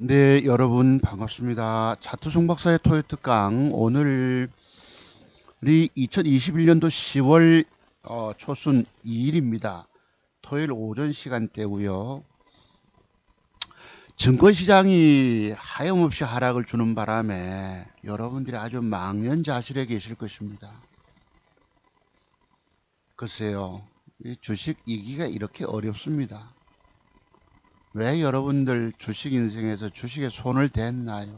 네, 여러분 반갑습니다. 차트 송박사의 토요 특강 오늘이 2021년도 10월 초순 2일입니다. 토요일 오전 시간대고요. 증권시장이 하염없이 하락을 주는 바람에 여러분들이 아주 망연자실해 계실 것입니다. 글쎄요, 이 주식 이기가 이렇게 어렵습니다. 왜 여러분들 주식 인생에서 주식에 손을 댔나요?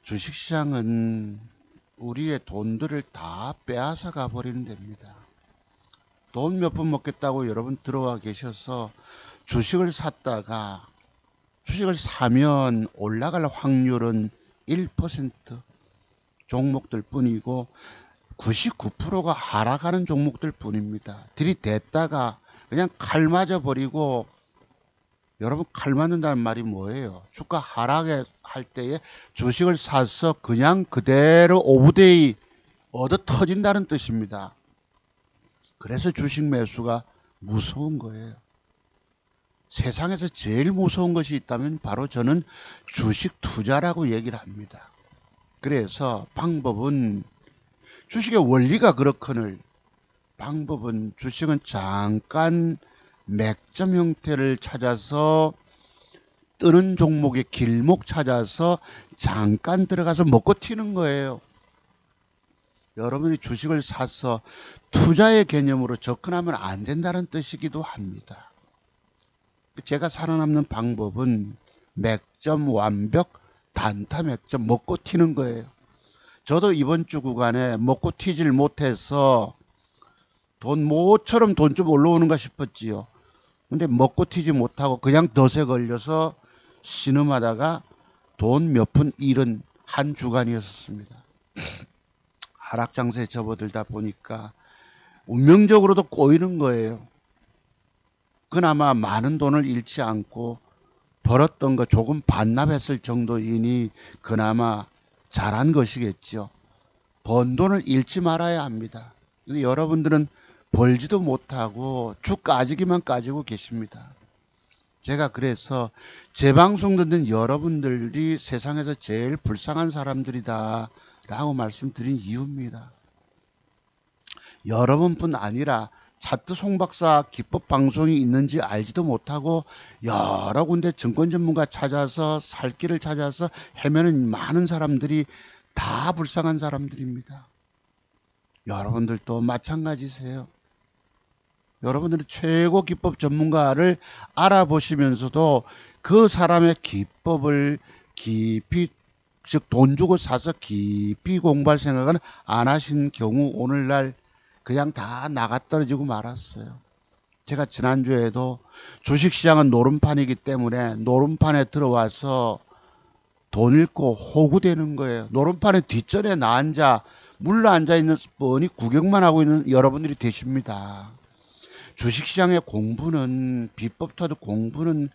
주식시장은 우리의 돈들을 다 빼앗아 가버리는 데입니다. 돈 몇 푼 먹겠다고 여러분 들어와 계셔서 주식을 샀다가 주식을 사면 올라갈 확률은 1% 종목들 뿐이고 99%가 하락하는 종목들 뿐입니다. 들이댔다가 그냥 칼 맞아 버리고, 여러분 칼 맞는다는 말이 뭐예요? 주가 하락할 때에 주식을 사서 그냥 그대로 오브데이 얻어 터진다는 뜻입니다. 그래서 주식 매수가 무서운 거예요. 세상에서 제일 무서운 것이 있다면 바로 저는 주식 투자라고 얘기를 합니다. 그래서 방법은, 주식의 원리가 그렇거늘 방법은, 주식은 잠깐 맥점 형태를 찾아서 뜨는 종목의 길목 찾아서 잠깐 들어가서 먹고 튀는 거예요. 여러분이 주식을 사서 투자의 개념으로 접근하면 안 된다는 뜻이기도 합니다. 제가 살아남는 방법은 맥점 완벽 단타 맥점 먹고 튀는 거예요. 저도 이번 주 구간에 먹고 튀질 못해서 모처럼 돈 좀 올라오는가 싶었지요. 근데 먹고 튀지 못하고 그냥 덫에 걸려서 신음하다가 돈 몇 푼 잃은 한 주간이었습니다. 하락 장세에 접어들다 보니까 운명적으로도 꼬이는 거예요. 그나마 많은 돈을 잃지 않고 벌었던 거 조금 반납했을 정도이니 그나마 잘한 것이겠죠. 번 돈을 잃지 말아야 합니다. 근데 여러분들은 벌지도 못하고 쭉 까지기만 까지고 계십니다. 제가 그래서 제 방송 듣는 여러분들이 세상에서 제일 불쌍한 사람들이다 라고 말씀드린 이유입니다. 여러분뿐 아니라 차트 송박사 기법 방송이 있는지 알지도 못하고 여러 군데 증권 전문가 찾아서 살 길을 찾아서 헤매는 많은 사람들이 다 불쌍한 사람들입니다. 여러분들도 마찬가지세요. 여러분들은 최고 기법 전문가를 알아보시면서도 그 사람의 기법을 깊이, 즉 돈 주고 사서 깊이 공부할 생각은 안 하신 경우 오늘날 그냥 다 나가떨어지고 말았어요. 제가 지난주에도 주식시장은 노름판이기 때문에 노름판에 들어와서 돈 잃고 호구되는 거예요. 노름판의 뒷전에 나 앉아 물러 앉아 있는 뻔히 구경만 하고 있는 여러분들이 되십니다. 주식시장의 공부는, 비법 터득 공부는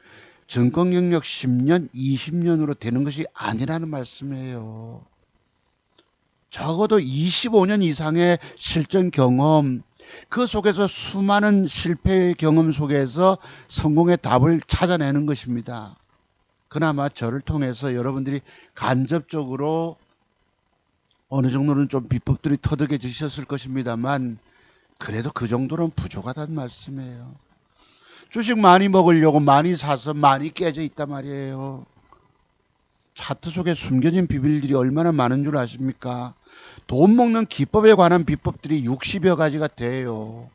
증권 경력 10년, 20년으로 되는 것이 아니라는 말씀이에요. 적어도 25년 이상의 실전 경험, 그 속에서 수많은 실패의 경험 속에서 성공의 답을 찾아내는 것입니다. 그나마 저를 통해서 여러분들이 간접적으로 어느 정도는 좀 비법들이 터득해지셨을 것입니다만, 그래도 그 정도는 부족하다는 말씀이에요. 주식 많이 먹으려고 많이 사서 많이 깨져 있단 말이에요. 차트 속에 숨겨진 비밀들이 얼마나 많은 줄 아십니까? 돈 먹는 기법에 관한 비법들이 60여 가지가 돼요.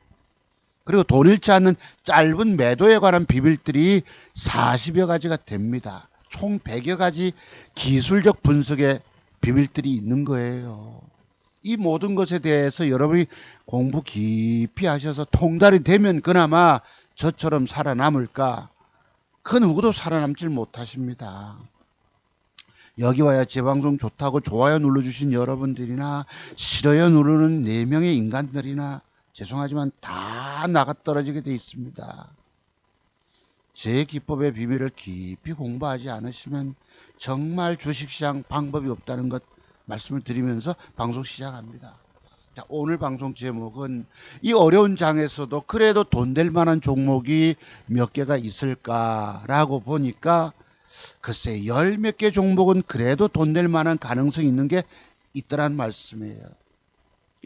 그리고 돈 잃지 않는 짧은 매도에 관한 비밀들이 40여 가지가 됩니다. 총 100여 가지 기술적 분석의 비밀들이 있는 거예요. 이 모든 것에 대해서 여러분이 공부 깊이 하셔서 통달이 되면 그나마 저처럼 살아남을까? 그 누구도 살아남질 못하십니다. 여기 와야 제 방송 좋다고 좋아요 눌러주신 여러분들이나 싫어요 누르는 4명의 인간들이나 죄송하지만 다 나가 떨어지게 돼 있습니다. 제 기법의 비밀을 깊이 공부하지 않으시면 정말 주식시장 방법이 없다는 것 말씀을 드리면서 방송 시작합니다. 자, 오늘 방송 제목은 이 어려운 장에서도 그래도 돈 될 만한 종목이 몇 개가 있을까라고 보니까 글쎄 열 몇 개 종목은 그래도 돈 될 만한 가능성이 있는 게 있더란 말씀이에요.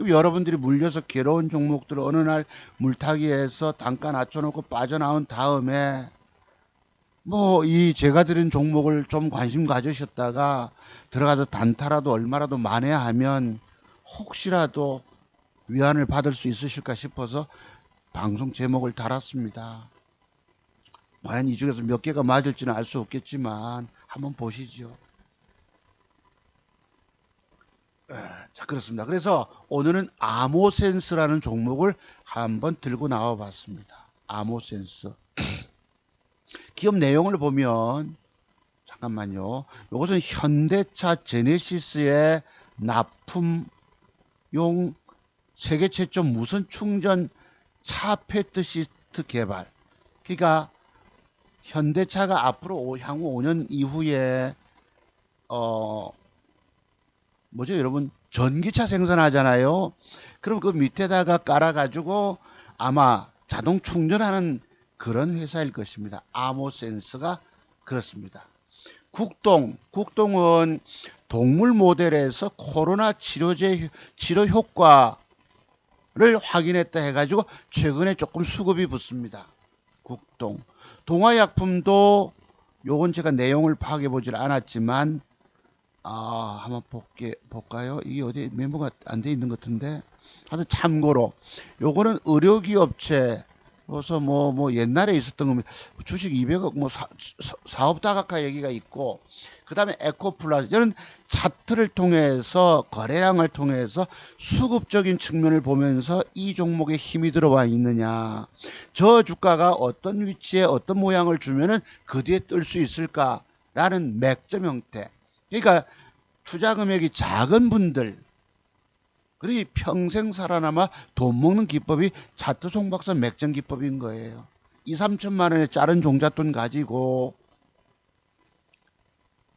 여러분들이 물려서 괴로운 종목들 어느 날 물타기에서 단가 낮춰놓고 빠져나온 다음에 뭐 이 제가 드린 종목을 좀 관심 가지셨다가 들어가서 단타라도 얼마라도 만회하면 혹시라도 위안을 받을 수 있으실까 싶어서 방송 제목을 달았습니다. 과연 이 중에서 몇 개가 맞을지는 알 수 없겠지만 한번 보시죠. 자, 그렇습니다. 그래서 오늘은 아모센스라는 종목을 한번 들고 나와 봤습니다. 아모센스. 기업 내용을 보면 잠깐만요. 이것은 현대차 제네시스의 납품용 세계 최초 무선 충전 차 페트 시스트 개발. 그러니까 현대차가 앞으로 향후 5년 이후에 뭐죠 여러분, 전기차 생산하잖아요. 그럼 그 밑에다가 깔아가지고 아마 자동 충전하는 그런 회사일 것입니다. 아모센스가 그렇습니다. 국동은 동물 모델에서 코로나 치료 효과를 확인했다 해가지고 최근에 조금 수급이 붙습니다. 국동. 동화약품도 요건 제가 내용을 파악해 보질 않았지만 한번 볼까요? 이게 어디 메모가 안 돼 있는 것 같은데. 하여튼 참고로 요거는 의료기 업체로서 뭐 옛날에 있었던 겁니다. 주식 200억 뭐 사업 다각화 얘기가 있고, 그 다음에 에코플러스. 저는 차트를 통해서 거래량을 통해서 수급적인 측면을 보면서 이 종목에 힘이 들어와 있느냐, 저 주가가 어떤 위치에 어떤 모양을 주면은 그 뒤에 뜰 수 있을까라는 맥점 형태. 그러니까 투자 금액이 작은 분들, 그리고 평생 살아남아 돈 먹는 기법이 차트 송박사 맥점 기법인 거예요. 2, 3천만 원에 자른 종잣돈 가지고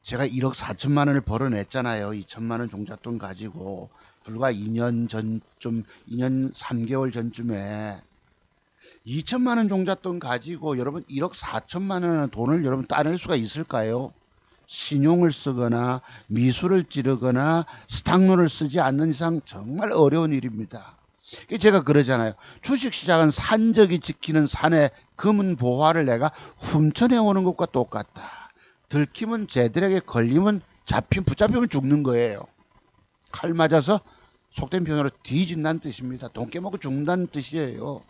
제가 1억 4천만 원을 벌어냈잖아요. 2천만 원 종잣돈 가지고 불과 2년 3개월 전쯤에 2천만 원 종잣돈 가지고 여러분 1억 4천만 원의 돈을 여러분 따낼 수가 있을까요? 신용을 쓰거나 미술을 찌르거나 스탁론을 쓰지 않는 이상 정말 어려운 일입니다. 제가 그러잖아요. 주식시장은 산적이 지키는 산의 금은 보화를 내가 훔쳐내오는 것과 똑같다. 들키면 쟤들에게 걸리면 붙잡히면 죽는 거예요. 칼 맞아서 속된 표현으로 뒤진다는 뜻입니다. 돈 깨먹고 죽는다는 뜻이에요.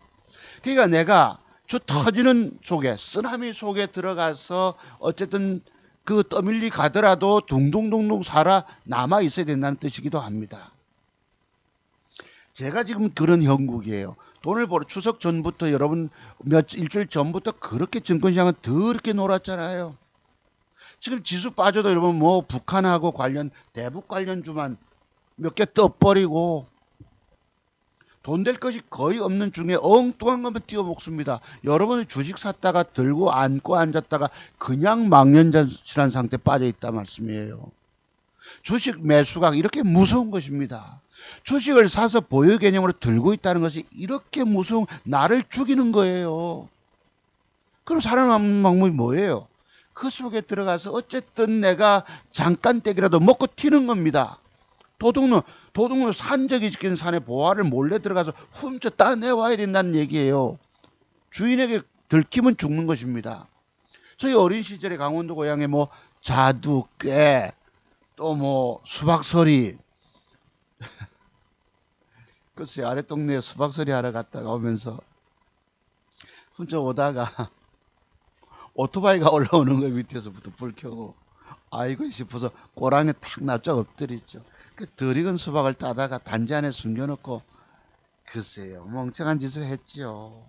그러니까 내가 저 터지는 속에, 쓰나미 속에 들어가서 어쨌든 그 떠밀리 가더라도 둥둥둥둥 살아 남아 있어야 된다는 뜻이기도 합니다. 제가 지금 그런 형국이에요. 돈을 벌어 추석 전부터 여러분 일주일 전부터 그렇게 증권시장은 더럽게 놀았잖아요. 지금 지수 빠져도 여러분 뭐 북한하고 관련 대북 관련주만 몇 개 떠버리고 돈 될 것이 거의 없는 중에 엉뚱한 것만 띄워먹습니다. 여러분이 주식 샀다가 들고 앉고 앉았다가 그냥 망연자실한 상태 빠져있다 말씀이에요. 주식 매수가 이렇게 무서운 것입니다. 주식을 사서 보유 개념으로 들고 있다는 것이 이렇게 무서운, 나를 죽이는 거예요. 그럼 살아남는 방법이 뭐예요? 그 속에 들어가서 어쨌든 내가 잠깐 떼기라도 먹고 튀는 겁니다. 도둑놈 산적이 지킨 산에 보화를 몰래 들어가서 훔쳐 따내와야 된다는 얘기예요. 주인에게 들키면 죽는 것입니다. 저희 어린 시절에 강원도 고향에 뭐 자두, 꾀, 또 뭐 수박서리, 글쎄 아래 동네에 수박서리 하러 갔다가 오면서 훔쳐 오다가 오토바이가 올라오는 거 밑에서부터 불 켜고 아이고 싶어서 꼬랑에 탁 납작 엎드렸죠. 그 덜 익은 수박을 따다가 단지 안에 숨겨놓고 글쎄요 멍청한 짓을 했지요.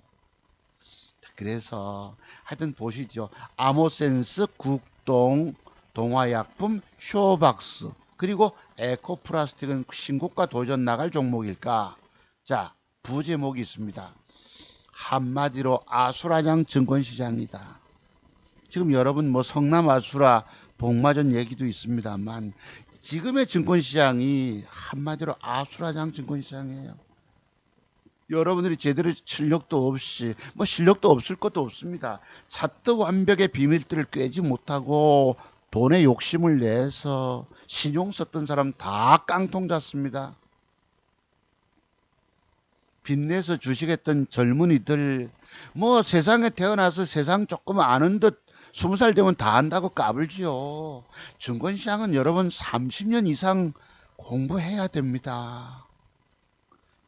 그래서 하여튼 보시죠. 아모센스, 국동, 동화약품, 쇼박스, 그리고 에코플라스틱은 신고가 도전 나갈 종목일까? 자, 부제목이 있습니다. 한마디로 아수라장 증권시장이다. 지금 여러분 뭐 성남 아수라 복마전 얘기도 있습니다만 지금의 증권시장이 한마디로 아수라장 증권시장이에요. 여러분들이 제대로 실력도 없이, 뭐 실력도 없을 것도 없습니다. 잣대 완벽의 비밀들을 꿰지 못하고 돈에 욕심을 내서 신용 썼던 사람 다 깡통 잤습니다. 빚내서 주식했던 젊은이들, 뭐 세상에 태어나서 세상 조금 아는 듯 20살 되면 다 안다고 까불지요. 증권시장은 여러분 30년 이상 공부해야 됩니다.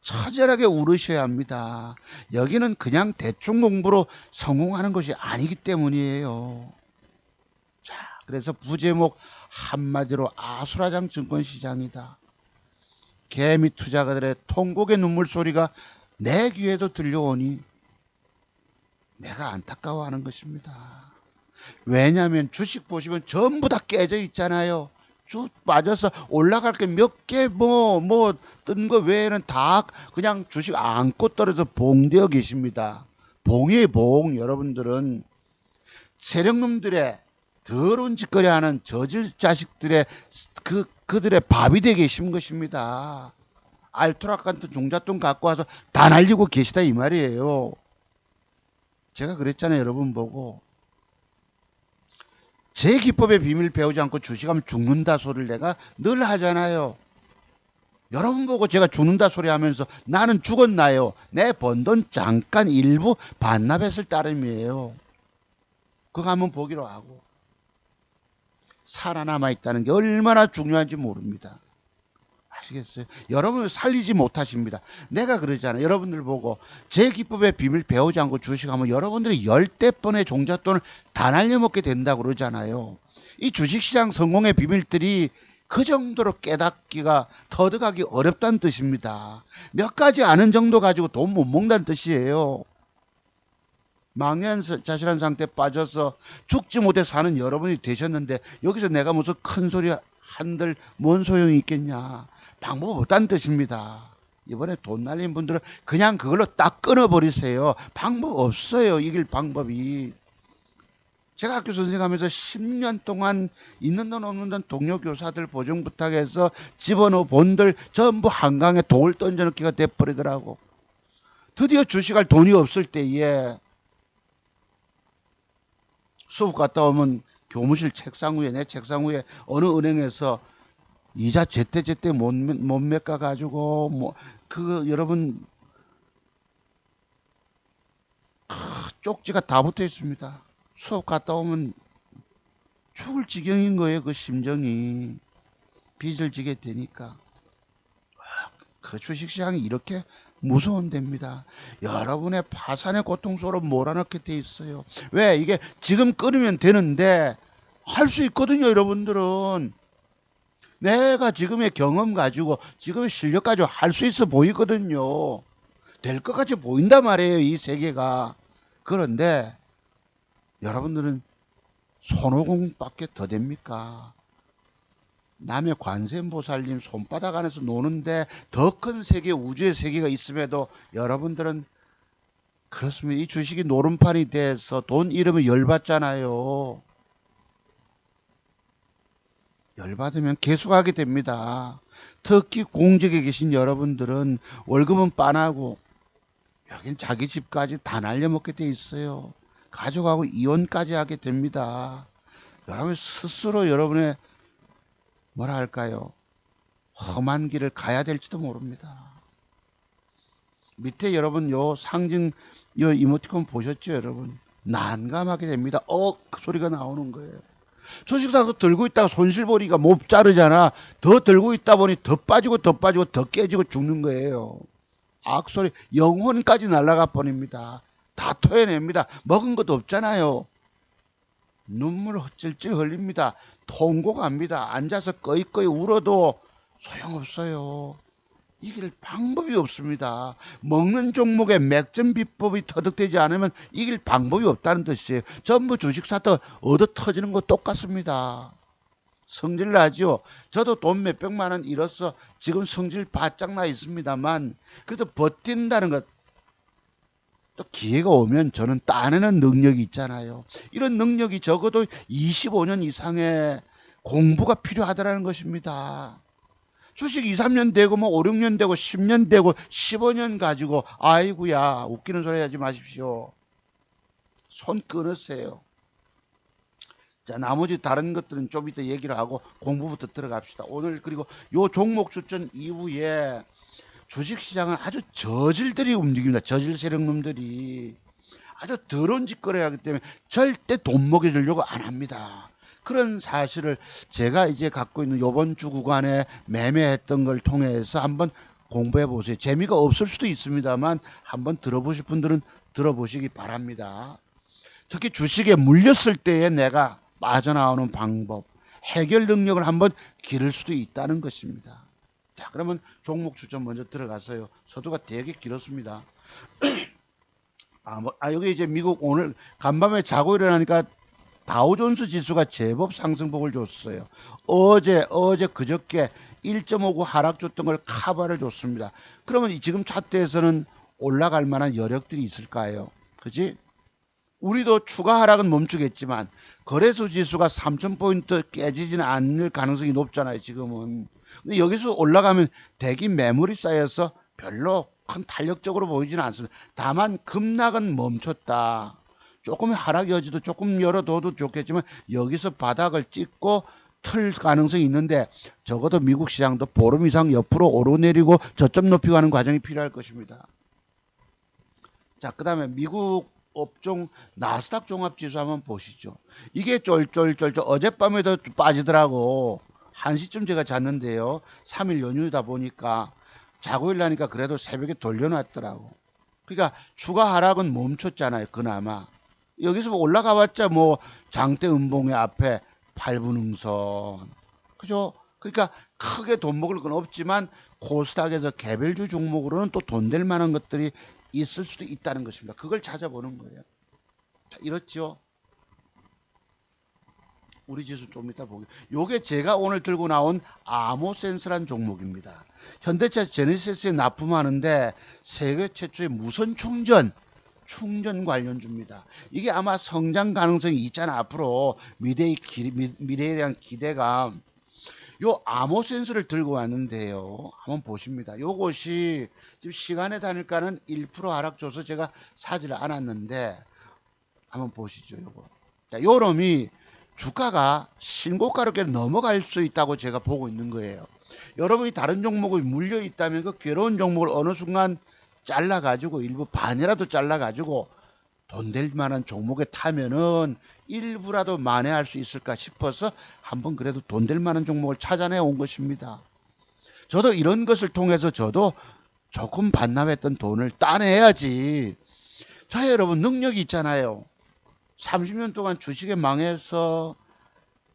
처절하게 오르셔야 합니다. 여기는 그냥 대충 공부로 성공하는 것이 아니기 때문이에요. 자, 그래서 부제목 한마디로 아수라장 증권시장이다. 개미 투자가들의 통곡의 눈물 소리가 내 귀에도 들려오니 내가 안타까워하는 것입니다. 왜냐하면 주식 보시면 전부 다 깨져 있잖아요. 쭉 빠져서 올라갈 게 몇 개 뜬 거 외에는 다 그냥 주식 안고 떨어져 봉되어 계십니다. 봉이에요, 봉. 여러분들은 세력놈들의 더러운 짓거리 하는 저질 자식들의 그들의 밥이 되어 계신 것입니다. 알토락 같은 종잣돈 갖고 와서 다 날리고 계시다 이 말이에요. 제가 그랬잖아요, 여러분 보고. 제 기법의 비밀 배우지 않고 주식하면 죽는다 소리를 내가 늘 하잖아요. 여러분 보고 제가 죽는다 소리 하면서 나는 죽었나요? 내 번 돈 잠깐 일부 반납했을 따름이에요. 그거 한번 보기로 하고. 살아남아 있다는 게 얼마나 중요한지 모릅니다. 아시겠어요? 여러분을 살리지 못하십니다. 내가 그러잖아요. 여러분들 보고 제 기법의 비밀 배우지 않고 주식하면 여러분들이 10대번의 종잣돈을 다 날려먹게 된다고 그러잖아요. 이 주식시장 성공의 비밀들이 그 정도로 깨닫기가 터득하기 어렵다는 뜻입니다. 몇 가지 아는 정도 가지고 돈 못 먹는다는 뜻이에요. 망연자실한 상태에 빠져서 죽지 못해 사는 여러분이 되셨는데 여기서 내가 무슨 큰 소리 한들 뭔 소용이 있겠냐. 방법 없다는 뜻입니다. 이번에 돈 날린 분들은 그냥 그걸로 딱 끊어버리세요. 방법 없어요. 이길 방법이. 제가 학교 선생하면서 10년 동안 있는 돈 없는 돈 동료 교사들 보증 부탁해서 집어넣은 본들 전부 한강에 돌 던져넣기가 돼버리더라고. 드디어 주식할 돈이 없을 때에 수업 갔다 오면 교무실 책상 위에, 내 책상 위에 어느 은행에서 이자 제때 못 메꿔 가지고 여러분 쪽지가 다 붙어 있습니다. 수업 갔다 오면 죽을 지경인 거예요. 그 심정이. 빚을 지게 되니까. 그 주식시장이 이렇게 무서운 데입니다. 여러분의 파산의 고통 속으로 몰아넣게 돼 있어요. 왜? 이게 지금 끊으면 되는데 할 수 있거든요. 여러분들은. 내가 지금의 경험 가지고 지금의 실력 가지고 할 수 있어 보이거든요. 될 것 같이 보인단 말이에요. 이 세계가. 그런데 여러분들은 손오공밖에 더 됩니까? 남의 관세음보살님 손바닥 안에서 노는데 더 큰 세계, 우주의 세계가 있음에도 여러분들은 그렇습니다. 이 주식이 노름판이 돼서 돈 잃으면 열받잖아요. 열받으면 계속하게 됩니다. 특히 공직에 계신 여러분들은 월급은 빤하고 여긴 자기 집까지 다 날려먹게 돼 있어요. 가족하고 이혼까지 하게 됩니다. 여러분 스스로 여러분의 뭐라 할까요? 험한 길을 가야 될지도 모릅니다. 밑에 여러분 요 상징 요 이모티콘 보셨죠 여러분? 난감하게 됩니다. 그 소리가 나오는 거예요. 주식사도 들고 있다가 손실 보니까 못 자르잖아. 더 들고 있다 보니 더 빠지고 더 깨지고 죽는 거예요. 악소리 영혼까지 날아가 버립니다. 다 토해냅니다. 먹은 것도 없잖아요. 눈물 찔찔 흘립니다. 통곡합니다. 앉아서 꺼이꺼이 울어도 소용없어요. 이길 방법이 없습니다. 먹는 종목에 맥점 비법이 터득되지 않으면 이길 방법이 없다는 뜻이에요. 전부 주식사도 얻어 터지는 거 똑같습니다. 성질 나죠. 저도 돈 몇백만 원 잃어서 지금 성질 바짝 나 있습니다만 그래도 버틴다는 것, 또 기회가 오면 저는 따내는 능력이 있잖아요. 이런 능력이 적어도 25년 이상의 공부가 필요하다는 것입니다. 주식 2, 3년 되고 뭐 5, 6년 되고 10년 되고 15년 가지고 아이고야 웃기는 소리 하지 마십시오. 손 끊으세요. 자, 나머지 다른 것들은 좀 이따 얘기를 하고 공부부터 들어갑시다. 오늘 그리고 요 종목 추천 이후에 주식시장은 아주 저질들이 움직입니다. 저질 세력놈들이 아주 더러운 짓거리 하기 때문에 절대 돈 먹여주려고 안 합니다. 그런 사실을 제가 이제 갖고 있는 요번 주 구간에 매매했던 걸 통해서 한번 공부해 보세요. 재미가 없을 수도 있습니다만 한번 들어보실 분들은 들어보시기 바랍니다. 특히 주식에 물렸을 때에 내가 빠져나오는 방법, 해결 능력을 한번 기를 수도 있다는 것입니다. 자, 그러면 종목 추천 먼저 들어가서요. 서두가 되게 길었습니다. 여기 이제 미국 오늘 간밤에 자고 일어나니까 다우존스 지수가 제법 상승폭을 줬어요. 어제 그저께 1.59 하락 줬던 걸 카바를 줬습니다. 그러면 지금 차트에서는 올라갈 만한 여력들이 있을까요? 그지? 우리도 추가 하락은 멈추겠지만 거래소 지수가 3,000포인트 깨지지는 않을 가능성이 높잖아요. 지금은. 근데 여기서 올라가면 대기 매물이 쌓여서 별로 큰 탄력적으로 보이지는 않습니다. 다만 급락은 멈췄다. 조금 하락 여지도 조금 열어둬도 좋겠지만 여기서 바닥을 찍고 틀 가능성이 있는데 적어도 미국 시장도 보름 이상 옆으로 오르내리고 저점 높이고 하는 과정이 필요할 것입니다. 자, 그 다음에 미국 업종 나스닥 종합지수 한번 보시죠. 이게 쫄쫄쫄쫄 어젯밤에도 빠지더라고. 1시쯤 제가 잤는데요. 3일 연휴다 보니까 자고 일어나니까 그래도 새벽에 돌려놨더라고. 그러니까 추가 하락은 멈췄잖아요. 그나마. 여기서 올라가봤자 뭐 장대 음봉의 앞에 8분 응선. 그죠? 그러니까 크게 돈 먹을 건 없지만 코스닥에서 개별주 종목으로는 또 돈 될 만한 것들이 있을 수도 있다는 것입니다. 그걸 찾아보는 거예요. 이렇죠? 우리 지수 좀 이따 보게. 요게 제가 오늘 들고 나온 아모센스란 종목입니다. 현대차 제네시스에 납품하는데 세계 최초의 무선 충전 관련주입니다. 이게 아마 성장 가능성이 있잖아. 앞으로 미래에 대한 기대감. 요 아모센스를 들고 왔는데요. 한번 보십니다. 요것이 지금 시간에 다닐까는 1% 하락 줘서 제가 사지를 않았는데 한번 보시죠. 요거. 자, 요 놈이 주가가 신고가로 넘어갈 수 있다고 제가 보고 있는 거예요. 여러분이 다른 종목을 물려 있다면 그 괴로운 종목을 어느 순간 잘라가지고 일부 반이라도 잘라가지고 돈 될 만한 종목에 타면은 일부라도 만회할 수 있을까 싶어서 한번 그래도 돈 될 만한 종목을 찾아내 온 것입니다. 저도 이런 것을 통해서 저도 조금 반납했던 돈을 따내야지. 자, 여러분 능력이 있잖아요. 30년 동안 주식에 망해서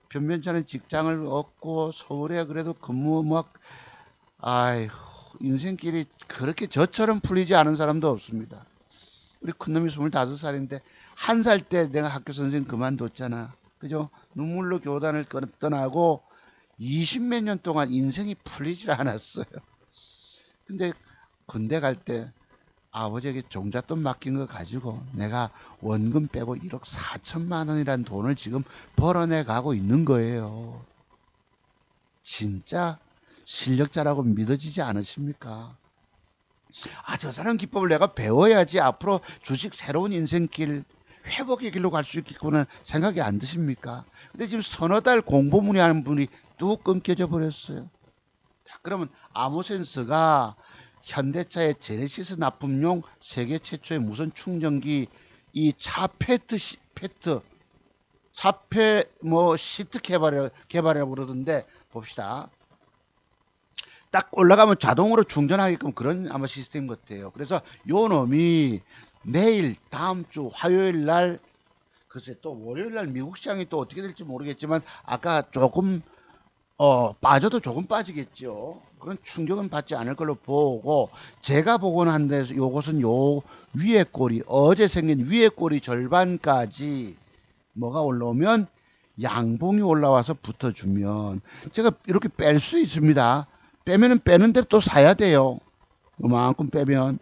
변변찮은 직장을 얻고 서울에 그래도 근무 아이고 인생길이 그렇게 저처럼 풀리지 않은 사람도 없습니다. 우리 큰놈이 25살인데 1살 때 내가 학교 선생님 그만뒀잖아. 그죠? 눈물로 교단을 떠나고 20몇 년 동안 인생이 풀리질 않았어요. 근데 군대 갈 때 아버지에게 종잣돈 맡긴 거 가지고 내가 원금 빼고 1억 4천만 원이란 돈을 지금 벌어내 가고 있는 거예요. 진짜 실력자라고 믿어지지 않으십니까? 저 사람 기법을 내가 배워야지 앞으로 주식 새로운 인생길 회복의 길로 갈 수 있겠구나 생각이 안 드십니까? 근데 지금 서너 달 공부문의 하는 분이 뚝 끊겨져 버렸어요. 자, 그러면 아모센스가 현대차의 제네시스 납품용 세계 최초의 무선 충전기 이 차페트 차페 시트 개발해 그러던데 봅시다. 딱 올라가면 자동으로 충전하게끔 그런 아마 시스템 같아요. 그래서 요 놈이 내일 다음 주 화요일 날 글쎄 또 월요일 날 미국 시장이 또 어떻게 될지 모르겠지만 아까 조금 빠져도 조금 빠지겠죠. 그런 충격은 받지 않을 걸로 보고 제가 보고는 한데 요것은 요 위에 꼬리 어제 생긴 위에 꼬리 절반까지 뭐가 올라오면 양봉이 올라와서 붙어주면 제가 이렇게 뺄 수 있습니다. 빼면은 빼는데 또 사야 돼요. 요만큼 빼면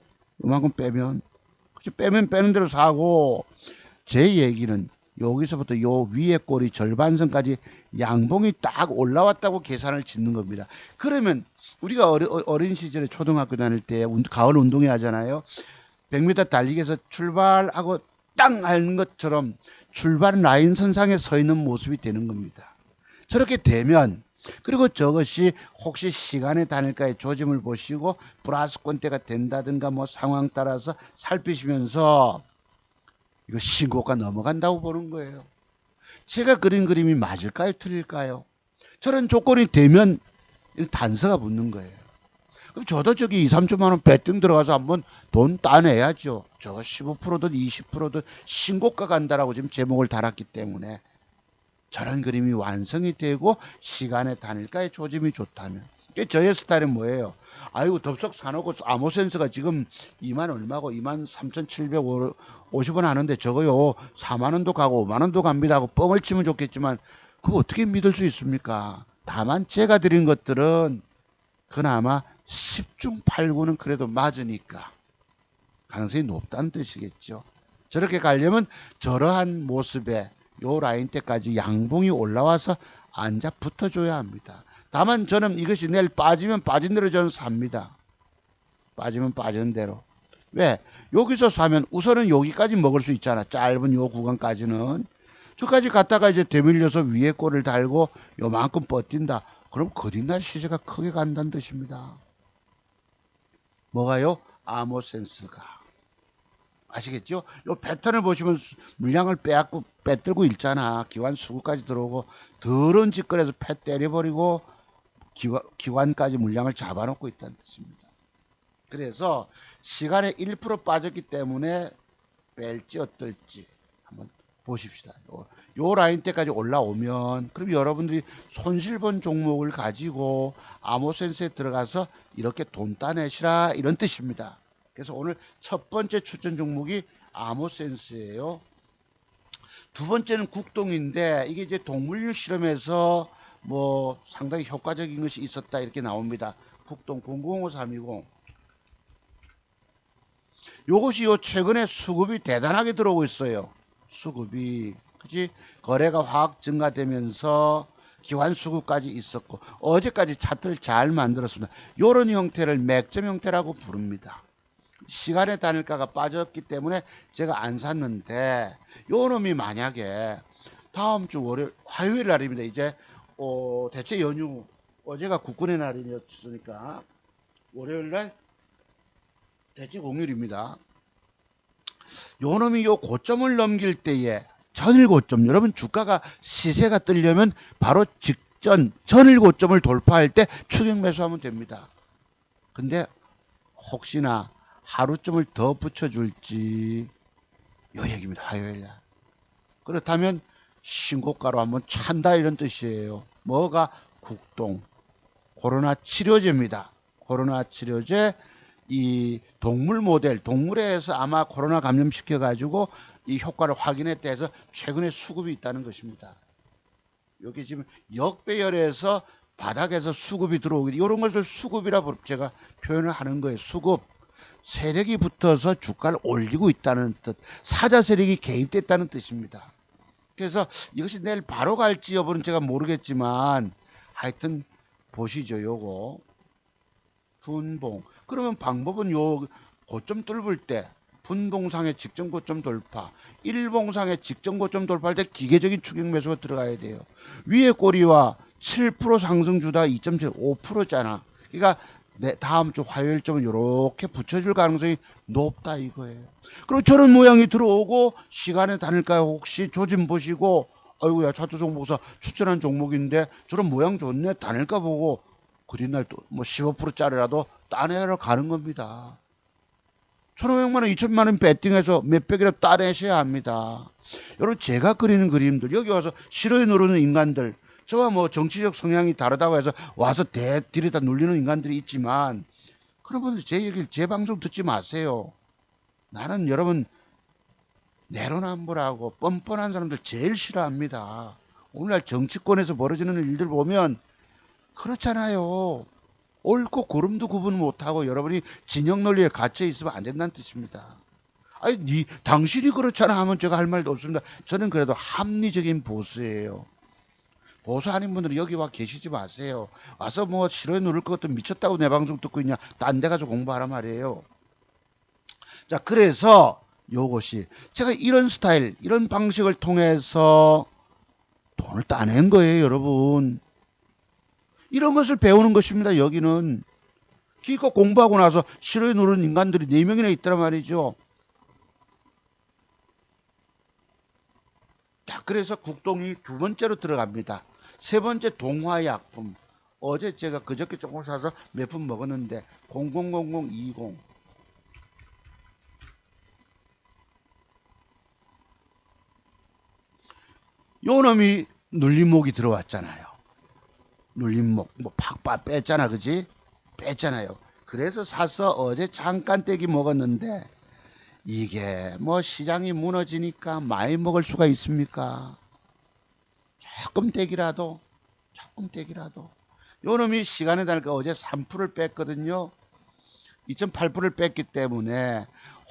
그치? 빼면 빼는 대로 사고 제 얘기는 여기서부터 요 위에 꼬리 절반선까지 양봉이 딱 올라왔다고 계산을 짓는 겁니다. 그러면 우리가 어린 시절에 초등학교 다닐 때 가을 운동회 하잖아요. 100m 달리기에서 출발하고 땅 하는 것처럼 출발 라인 선상에 서 있는 모습이 되는 겁니다. 저렇게 되면, 그리고 저것이 혹시 시간의 단일가의 조짐을 보시고 플러스권대가 된다든가 뭐 상황 따라서 살피시면서 이거 신고가 넘어간다고 보는 거예요. 제가 그린 그림이 맞을까요? 틀릴까요? 저런 조건이 되면 단서가 붙는 거예요. 그럼 저도 저기 2, 3천만 원 배팅 들어가서 한번 돈 따내야죠. 저 15%든 20%든 신고가 간다라고 지금 제목을 달았기 때문에 저런 그림이 완성이 되고 시간의 단일가의 조짐이 좋다면, 저의 스타일은 뭐예요? 아이고 덥석 사놓고 암호센서가 지금 2만 얼마고 2만 3,750원 하는데 저거요 4만원도 가고 5만원도 갑니다 하고 뻥을 치면 좋겠지만 그거 어떻게 믿을 수 있습니까? 다만 제가 드린 것들은 그나마 10중 8구는 그래도 맞으니까 가능성이 높다는 뜻이겠죠. 저렇게 가려면 저러한 모습에 요 라인 때까지 양봉이 올라와서 앉아 붙어줘야 합니다. 다만 저는 이것이 내일 빠지면 빠진 대로 저는 삽니다. 빠지면 빠지는 대로. 왜? 여기서 사면 우선은 여기까지 먹을 수 있잖아. 짧은 요 구간까지는. 저까지 갔다가 이제 되밀려서 위에 골을 달고 요만큼 뻗뛴다. 그럼 그 뒷날 시세가 크게 간다는 뜻입니다. 뭐가요? 암호센스가. 아시겠죠? 요 패턴을 보시면 물량을 빼들고 있잖아. 기관 수급까지 들어오고 더러운 짓거리에서 패 때려버리고 기관까지 물량을 잡아놓고 있다는 뜻입니다. 그래서 시간에 1% 빠졌기 때문에 뺄지 어떨지 한번 보십시다. 요 라인 때까지 올라오면 그럼 여러분들이 손실본 종목을 가지고 암호센스에 들어가서 이렇게 돈 따내시라 이런 뜻입니다. 그래서 오늘 첫 번째 추천 종목이 암호센스예요. 두 번째는 국동인데 이게 이제 동물육 실험에서 뭐 상당히 효과적인 것이 있었다 이렇게 나옵니다. 국동 005320. 요것이 요 최근에 수급이 대단하게 들어오고 있어요. 수급이 그지 거래가 확 증가되면서 기관 수급까지 있었고 어제까지 차트를 잘 만들었습니다. 요런 형태를 맥점 형태라고 부릅니다. 시간의 단일가가 빠졌기 때문에 제가 안 샀는데 요 놈이 만약에 다음 주 월요일 화요일 날입니다. 이제 대체 연휴 어제가 국군의 날이었으니까 월요일 날 대체 공휴일입니다. 요 놈이 요 고점을 넘길 때에 전일 고점, 여러분 주가가 시세가 뜨려면 바로 직전 전일 고점을 돌파할 때 추격 매수하면 됩니다. 근데 혹시나 하루쯤을 더 붙여줄지 요 얘기입니다. 화요일날. 그렇다면 신고가로 한번 찬다 이런 뜻이에요. 뭐가? 국동 코로나 치료제입니다. 코로나 치료제 이 동물 모델 동물에서 아마 코로나 감염시켜 가지고 이 효과를 확인했다 해서 최근에 수급이 있다는 것입니다. 여기 지금 역배열에서 바닥에서 수급이 들어오기 이런 것을 수급이라 제가 표현을 하는 거예요. 수급 세력이 붙어서 주가를 올리고 있다는 뜻, 사자 세력이 개입됐다는 뜻입니다. 그래서 이것이 내일 바로 갈지 여부는 제가 모르겠지만 하여튼 보시죠. 요거 분봉. 그러면 방법은 요 고점 뚫을 때 분봉상의 직전 고점 돌파, 일봉상의 직전 고점 돌파할 때 기계적인 추격 매수가 들어가야 돼요. 위에 꼬리와 7% 상승 주다 2.75%잖아. 그러니까 다음 주 화요일쯤은 이렇게 붙여줄 가능성이 높다 이거예요. 그리고 저런 모양이 들어오고 시간에 다닐까요? 혹시 조짐 보시고 아이고야 차트 종목사 추천한 종목인데 저런 모양 좋네 다닐까 보고 그 뒷날 또 뭐 15%짜리라도 따내러 가는 겁니다. 1,500만원 2,000만원 배팅해서 몇백이라도 따내셔야 합니다. 여러분 제가 그리는 그림들 여기 와서 싫어요 누르는 인간들 저와 뭐 정치적 성향이 다르다고 해서 와서 들이다 눌리는 인간들이 있지만 그런 분들 제 얘기를 제 방송 듣지 마세요. 나는 여러분 내로남불하고 뻔뻔한 사람들 제일 싫어합니다. 오늘날 정치권에서 벌어지는 일들 보면 그렇잖아요. 옳고 그름도 구분 못하고 여러분이 진영 논리에 갇혀 있으면 안 된다는 뜻입니다. 아니, 당신이 그렇잖아 하면 제가 할 말도 없습니다. 저는 그래도 합리적인 보수예요. 보수 아닌 분들은 여기 와 계시지 마세요. 와서 뭐 싫어요 누를 것도 미쳤다고 내 방송 듣고 있냐. 딴 데 가서 공부하란 말이에요. 자, 그래서 요것이 제가 이런 스타일, 이런 방식을 통해서 돈을 따낸 거예요, 여러분. 이런 것을 배우는 것입니다, 여기는. 기껏 공부하고 나서 싫어요 누르는 인간들이 4명이나 있더란 말이죠. 자, 그래서 국동이 두 번째로 들어갑니다. 세 번째 동화약품. 어제 제가 그저께 조금 사서 몇 푼 먹었는데 000020. 요 놈이 눌림목이 들어왔잖아요. 눌림목 뭐 팍팍 뺐잖아, 그지? 뺐잖아요. 그래서 사서 어제 잠깐 떼기 먹었는데 이게 뭐 시장이 무너지니까 많이 먹을 수가 있습니까? 조금 떼기라도, 조금 떼기라도. 요 놈이 시간에 다니까 어제 3%를 뺐거든요. 2.8%를 뺐기 때문에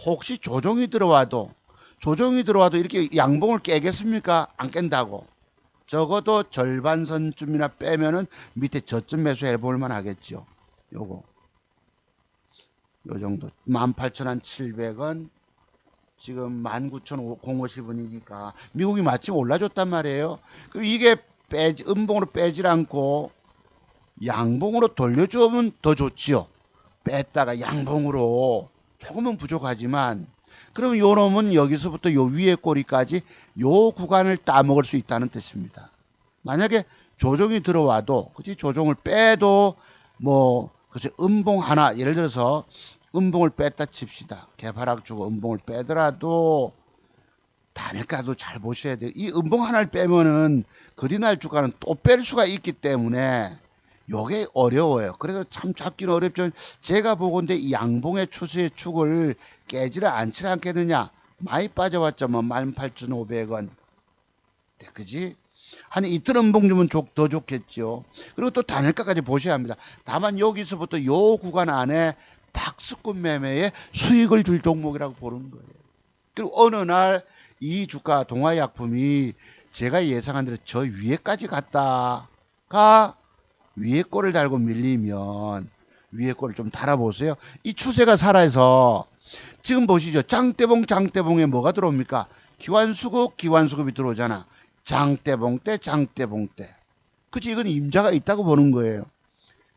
혹시 조정이 들어와도 이렇게 양봉을 깨겠습니까? 안 깬다고. 적어도 절반 선쯤이나 빼면은 밑에 저점 매수해 볼만 하겠죠. 요거. 요 정도. 18,700원. 지금 19,050원이니까 미국이 마침 올라줬단 말이에요. 그럼 이게 음봉으로 빼질 않고 양봉으로 돌려주면 더 좋지요. 뺐다가 양봉으로 조금은 부족하지만 그럼 요 놈은 여기서부터 요 위에 꼬리까지 요 구간을 따먹을 수 있다는 뜻입니다. 만약에 조정이 들어와도 그치 조정을 빼도 뭐 그치 음봉 하나 예를 들어서 음봉을 뺐다 칩시다. 개파락 주고 음봉을 빼더라도 단일가도 잘 보셔야 돼요. 이 음봉 하나를 빼면은 그리날 주가는 또 뺄 수가 있기 때문에 요게 어려워요. 그래서 참 잡기는 어렵죠. 제가 보건대 이 양봉의 추세의 축을 깨지를 않지 않겠느냐. 많이 빠져왔죠. 뭐 18,500원. 네, 그지? 한 이틀 음봉 주면 더 좋겠죠. 그리고 또 단일가까지 보셔야 합니다. 다만 여기서부터 요 구간 안에 박스권 매매에 수익을 줄 종목이라고 보는 거예요. 그리고 어느 날 이 주가 동아약품이 제가 예상한 대로 저 위에까지 갔다가 위에 거를 달고 밀리면 위에 거를 좀 달아보세요. 이 추세가 살아서 지금 보시죠. 장대봉에 뭐가 들어옵니까? 기관수급이 들어오잖아. 장대봉 때. 그치? 이건 임자가 있다고 보는 거예요.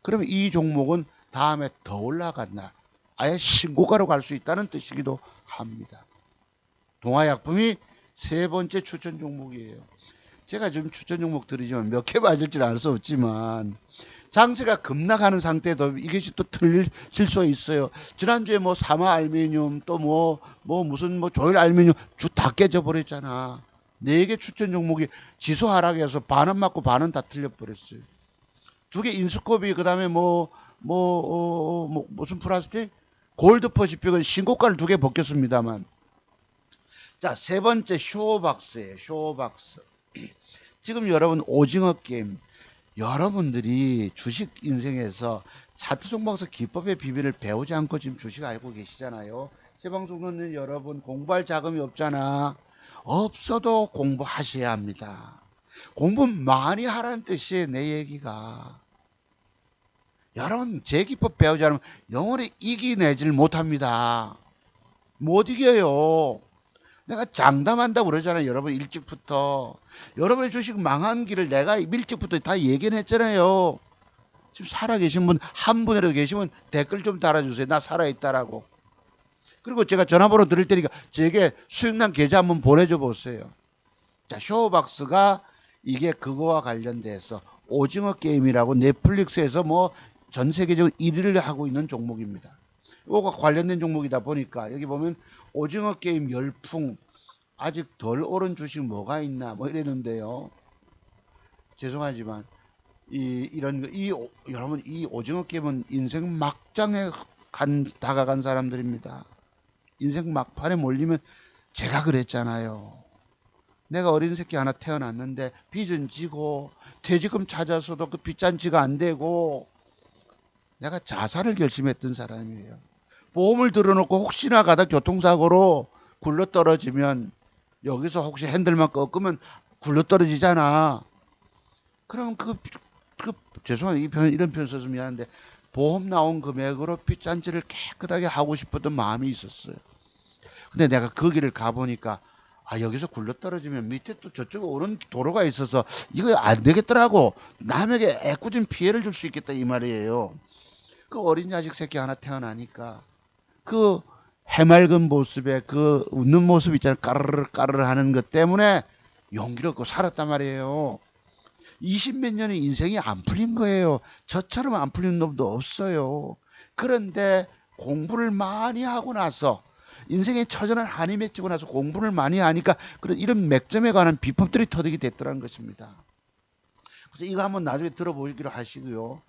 그러면 이 종목은 다음에 더 올라간다. 아예 신고가로 갈 수 있다는 뜻이기도 합니다. 동아약품이 세 번째 추천 종목이에요. 제가 지금 추천 종목 드리지만 몇 개 맞을지 알 수 없지만 장세가 급락하는 상태도 이것이 또 틀릴 수가 있어요. 지난주에 뭐 사마 알미늄 또 무슨 조일 알미늄 주 다 깨져 버렸잖아. 4개 추천 종목이 지수 하락해서 반은 맞고 반은 다 틀려 버렸어요. 2개 인스코비 그다음에 무슨 플라스틱 골드 퍼시픽은 신고가를 2개 벗겼습니다만. 자, 세 번째 쇼박스예요. 쇼박스. 지금 여러분 오징어 게임 여러분들이 주식 인생에서 차트 송박사 기법의 비밀을 배우지 않고 지금 주식 알고 계시잖아요. 제 방송은 여러분 공부할 자금이 없잖아. 없어도 공부하셔야 합니다. 공부 많이 하라는 뜻이에요. 내 얘기가. 여러분 제 기법 배우지 않으면 영원히 이기내질 못합니다. 못 이겨요. 내가 장담한다고 그러잖아요. 여러분 일찍부터. 여러분의 주식 망한 길을 내가 일찍부터 다 얘기했잖아요. 지금 살아계신 분 한 분이라도 계시면 댓글 좀 달아주세요. 나 살아있다라고. 그리고 제가 전화번호 드릴 테니까 제게 수익난 계좌 한번 보내줘 보세요. 자, 쇼박스가 이게 그거와 관련돼서 오징어 게임이라고 넷플릭스에서 뭐 전 세계적으로 1위를 하고 있는 종목입니다. 이거가 관련된 종목이다 보니까 여기 보면 오징어 게임 열풍 아직 덜 오른 주식 뭐가 있나 뭐 이랬는데요. 죄송하지만 여러분 이 오징어 게임은 인생 막장에 다가간 사람들입니다. 인생 막판에 몰리면 제가 그랬잖아요. 내가 어린 새끼 하나 태어났는데 빚은 지고 퇴직금 찾아서도 그 빚잔치가 안 되고 내가 자살을 결심했던 사람이에요. 보험을 들어놓고 혹시나 가다 교통사고로 굴러 떨어지면 여기서 혹시 핸들만 꺾으면 굴러 떨어지잖아. 그럼 죄송해요. 이런 표현 써서 미안한데 보험 나온 금액으로 빚잔치를 깨끗하게 하고 싶었던 마음이 있었어요. 근데 내가 거기를 가보니까 여기서 굴러떨어지면 밑에 또 저쪽에 오는 도로가 있어서 이거 안 되겠더라고. 남에게 애꿎은 피해를 줄 수 있겠다 이 말이에요. 그 어린 자식 새끼 하나 태어나니까 그 해맑은 모습에 그 웃는 모습 있잖아요. 까르르 까르르 하는 것 때문에 용기를 얻고 살았단 말이에요. 20몇 년의 인생이 안 풀린 거예요. 저처럼 안 풀린 놈도 없어요. 그런데 공부를 많이 하고 나서 인생의 처절한 한이 맺히고 나서 공부를 많이 하니까 그런 이런 맥점에 관한 비법들이 터득이 됐더라는 것입니다. 그래서 이거 한번 나중에 들어보기로 하시고요.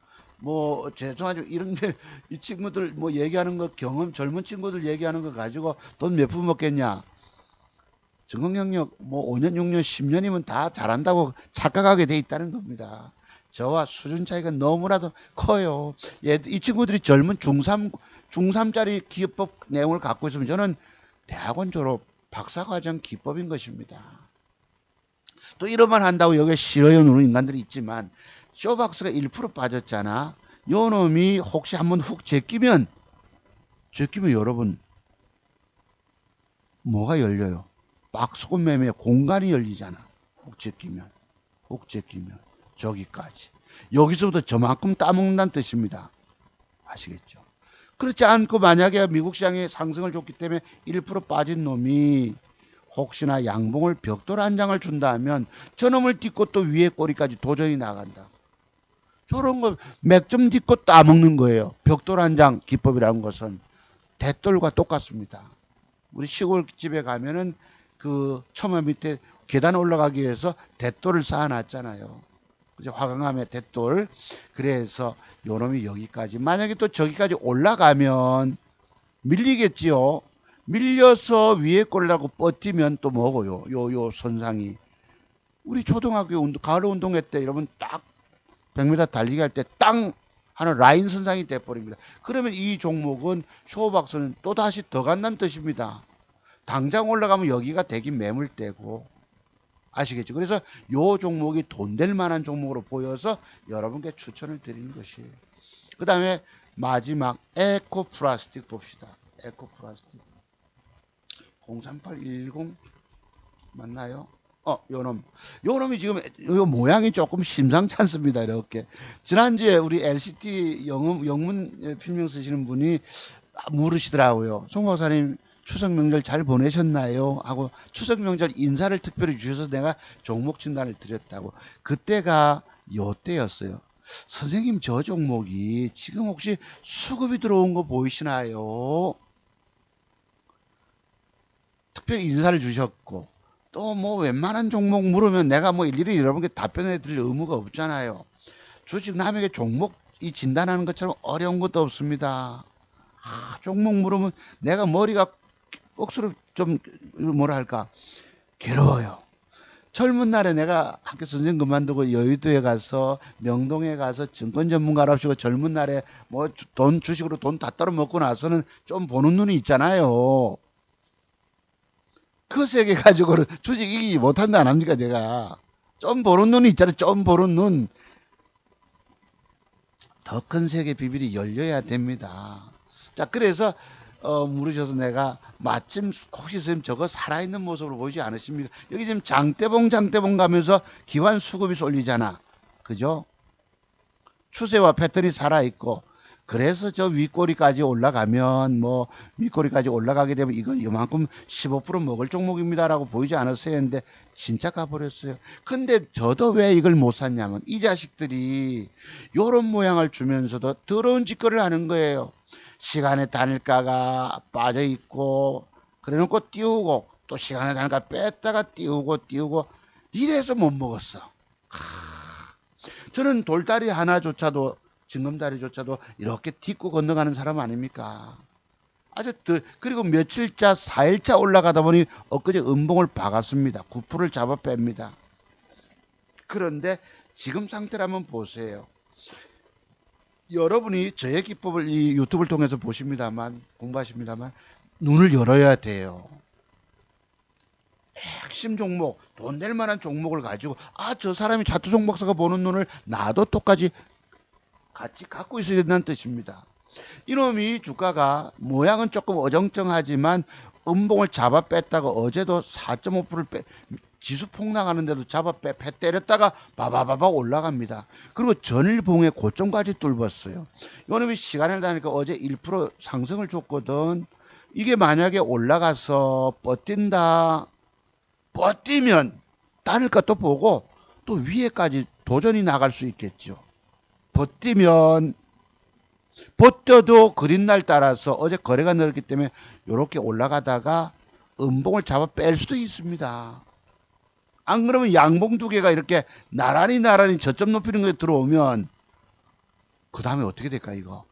뭐 죄송하지만 이런 게 이 친구들 뭐 얘기하는 거 경험 젊은 친구들 얘기하는 거 가지고 돈 몇 푼 먹겠냐. 적응 경력 뭐 5년, 6년, 10년이면 다 잘한다고 착각하게 돼 있다는 겁니다. 저와 수준 차이가 너무나도 커요. 이 친구들이 젊은 중3짜리 기업법 내용을 갖고 있으면 저는 대학원 졸업 박사과정 기법인 것입니다. 또 이러만 한다고 여기에 싫어요 누는 인간들이 있지만 쇼박스가 1% 빠졌잖아. 요 놈이 혹시 한번 훅 제끼면 여러분 뭐가 열려요? 박스권 매매에 공간이 열리잖아. 훅 제끼면 저기까지. 여기서부터 저만큼 따먹는다는 뜻입니다. 아시겠죠? 그렇지 않고 만약에 미국 시장에 상승을 줬기 때문에 1% 빠진 놈이 혹시나 양봉을 벽돌 한 장을 준다면 저놈을 딛고 또 위에 꼬리까지 도전이 나간다. 저런 거 맥점 딛고 따먹는 거예요. 벽돌 한 장 기법이라는 것은 대돌과 똑같습니다. 우리 시골집에 가면은 그 처마 밑에 계단 올라가기 위해서 대돌을 쌓아놨잖아요. 그죠? 화강암의 대돌. 그래서 요놈이 여기까지 만약에 또 저기까지 올라가면 밀리겠지요. 밀려서 위에 꼴라고 뻗으면 또 뭐고요? 요 선상이 우리 초등학교 가을 운동회 때 여러분 딱 100m 달리기 할 때 땅 하는 라인 선상이 돼버립니다. 그러면 이 종목은 쇼박스는 또 다시 더 간다는 뜻입니다. 당장 올라가면 여기가 되긴 매물대고 아시겠죠? 그래서 요 종목이 돈 될 만한 종목으로 보여서 여러분께 추천을 드리는 것이에요. 그 다음에 마지막 에코플라스틱 봅시다. 에코플라스틱 03810 맞나요? 요놈이 지금 요 모양이 조금 심상치 않습니다. 이렇게 지난주에 우리 LCT 영문 필명 쓰시는 분이 물으시더라고요. 송 박사님 추석 명절 잘 보내셨나요? 하고 추석 명절 인사를 특별히 주셔서 내가 종목 진단을 드렸다고. 그때가 요때였어요. 선생님 저 종목이 지금 혹시 수급이 들어온 거 보이시나요? 특별히 인사를 주셨고 또 뭐 웬만한 종목 물으면 내가 뭐 일일이 여러분께 답변해 드릴 의무가 없잖아요. 조직 남에게 종목 이 진단하는 것처럼 어려운 것도 없습니다. 종목 물으면 내가 머리가 억수로 좀 뭐랄까 괴로워요. 젊은 날에 내가 학교 선생 그만두고 여의도에 가서 명동에 가서 증권 전문가랍시고 젊은 날에 뭐 돈 주식으로 돈 다 떨어 먹고 나서는 좀 보는 눈이 있잖아요. 그 세계 가지고는 주식 이기지 못한다 안 합니까 내가. 좀 보는 눈이 있잖아요. 좀 보는 눈. 더 큰 세계 비밀이 열려야 됩니다. 자 그래서 물으셔서 내가 마침 혹시 선생님 저거 살아있는 모습으로 보이지 않으십니까? 여기 지금 장대봉 가면서 기관 수급이 쏠리잖아. 그죠? 추세와 패턴이 살아있고 그래서 저 윗꼬리까지 올라가면 뭐 윗꼬리까지 올라가게 되면 이거 이만큼 15% 먹을 종목입니다라고 보이지 않았어요 했는데 진짜 가버렸어요. 근데 저도 왜 이걸 못 샀냐면 이 자식들이 요런 모양을 주면서도 더러운 짓거리를 하는 거예요. 시간의 단일가가 빠져 있고 그래놓고 띄우고 또 시간의 단일가 뺐다가 띄우고 이래서 못 먹었어. 저는 돌다리 하나조차도 징검다리조차도 이렇게 딛고 건너가는 사람 아닙니까? 그리고 며칠차 4일차 올라가다 보니 엊그제 음봉을 박았습니다. 9%를 잡아 뺍니다. 그런데 지금 상태라면 보세요. 여러분이 저의 기법을 이 유튜브를 통해서 보십니다만 공부하십니다만 눈을 열어야 돼요. 핵심 종목, 돈 될 만한 종목을 가지고 저 사람이 차트송 박사가 보는 눈을 나도 똑같이 같이 갖고 있어야 된다는 뜻입니다. 이놈이 주가가 모양은 조금 어정쩡하지만 음봉을 잡아 뺐다가 어제도 4.5% 지수 폭락하는데도 잡아 때렸다가 바바바바 올라갑니다. 그리고 전일봉의 고점까지 뚫었어요. 이놈이 시간을 다니까 어제 1% 상승을 줬거든. 이게 만약에 올라가서 버티면 다를까 또 보고 또 위에까지 도전이 나갈 수 있겠죠. 버텨도 그린날 따라서 어제 거래가 늘었기 때문에 이렇게 올라가다가 음봉을 잡아 뺄 수도 있습니다. 안 그러면 양봉 두 개가 이렇게 나란히 저점 높이는 거에 들어오면 그 다음에 어떻게 될까 이거?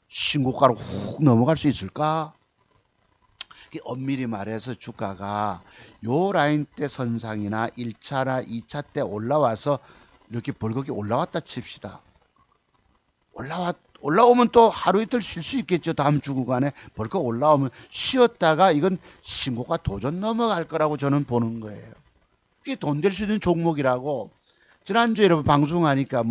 신고가로 훅 넘어갈 수 있을까? 엄밀히 말해서 주가가 요 라인 때 선상이나 1차나 2차 때 올라와서 이렇게 벌겋게 올라왔다 칩시다. 올라오면 또 하루 이틀 쉴 수 있겠죠. 다음 주 구간에 벌컥 올라오면 쉬었다가 이건 신고가 도전 넘어갈 거라고 저는 보는 거예요. 이게 돈 될 수 있는 종목이라고. 지난주에 여러분 방송하니까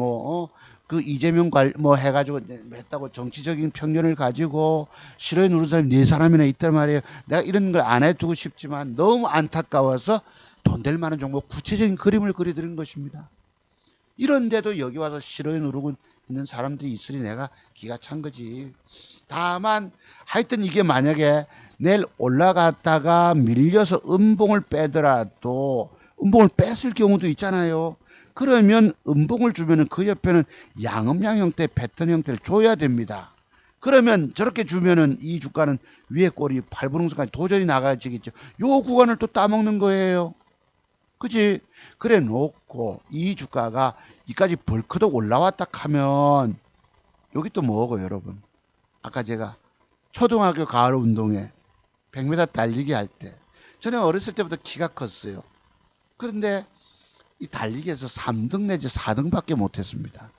그 이재명 해가지고 했다고 정치적인 편견을 가지고 싫어해 누른 사람이 4사람이나 있단 말이에요. 내가 이런 걸 안 해두고 싶지만 너무 안타까워서 돈 될 만한 종목 구체적인 그림을 그려드린 것입니다. 이런데도 여기 와서 싫어해 누르고 있는 사람들이 있으니 내가 기가 찬 거지. 다만 하여튼 이게 만약에 내일 올라갔다가 밀려서 음봉을 빼더라도 음봉을 뺐을 경우도 있잖아요. 그러면 음봉을 주면은 그 옆에는 양음양 형태 패턴 형태를 줘야 됩니다. 그러면 저렇게 주면은 이 주가는 위에 꼬리 팔분홍선까지 도전이 나가지겠죠. 요 구간을 또 따먹는 거예요. 그치? 그래 놓고 이 주가가 이까지 벌크덕 올라왔다 하면 여기 또 뭐고 여러분? 아까 제가 초등학교 가을 운동회 100m 달리기 할 때 저는 어렸을 때부터 키가 컸어요. 그런데 이 달리기에서 3등 내지 4등밖에 못했습니다.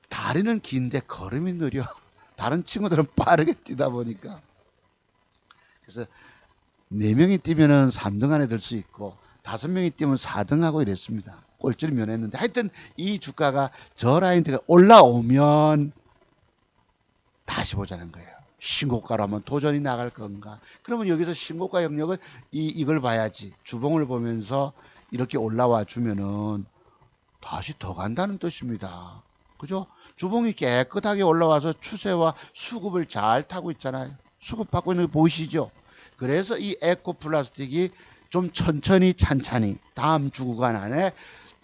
다리는 긴데 걸음이 느려. 다른 친구들은 빠르게 뛰다 보니까. 그래서 4명이 뛰면은 3등 안에 들 수 있고 5명이 뛰면 4등하고 이랬습니다. 꼴찌를 면했는데 하여튼 이 주가가 저 라인대가 올라오면 다시 보자는 거예요. 신고가라면 도전이 나갈 건가? 그러면 여기서 신고가 영역을 이걸 봐야지. 주봉을 보면서 이렇게 올라와 주면은 다시 더 간다는 뜻입니다. 그죠? 주봉이 깨끗하게 올라와서 추세와 수급을 잘 타고 있잖아요. 수급받고 있는 거 보이시죠? 그래서 이 에코 플라스틱이 좀 천천히 찬찬히 다음 주 구간 안에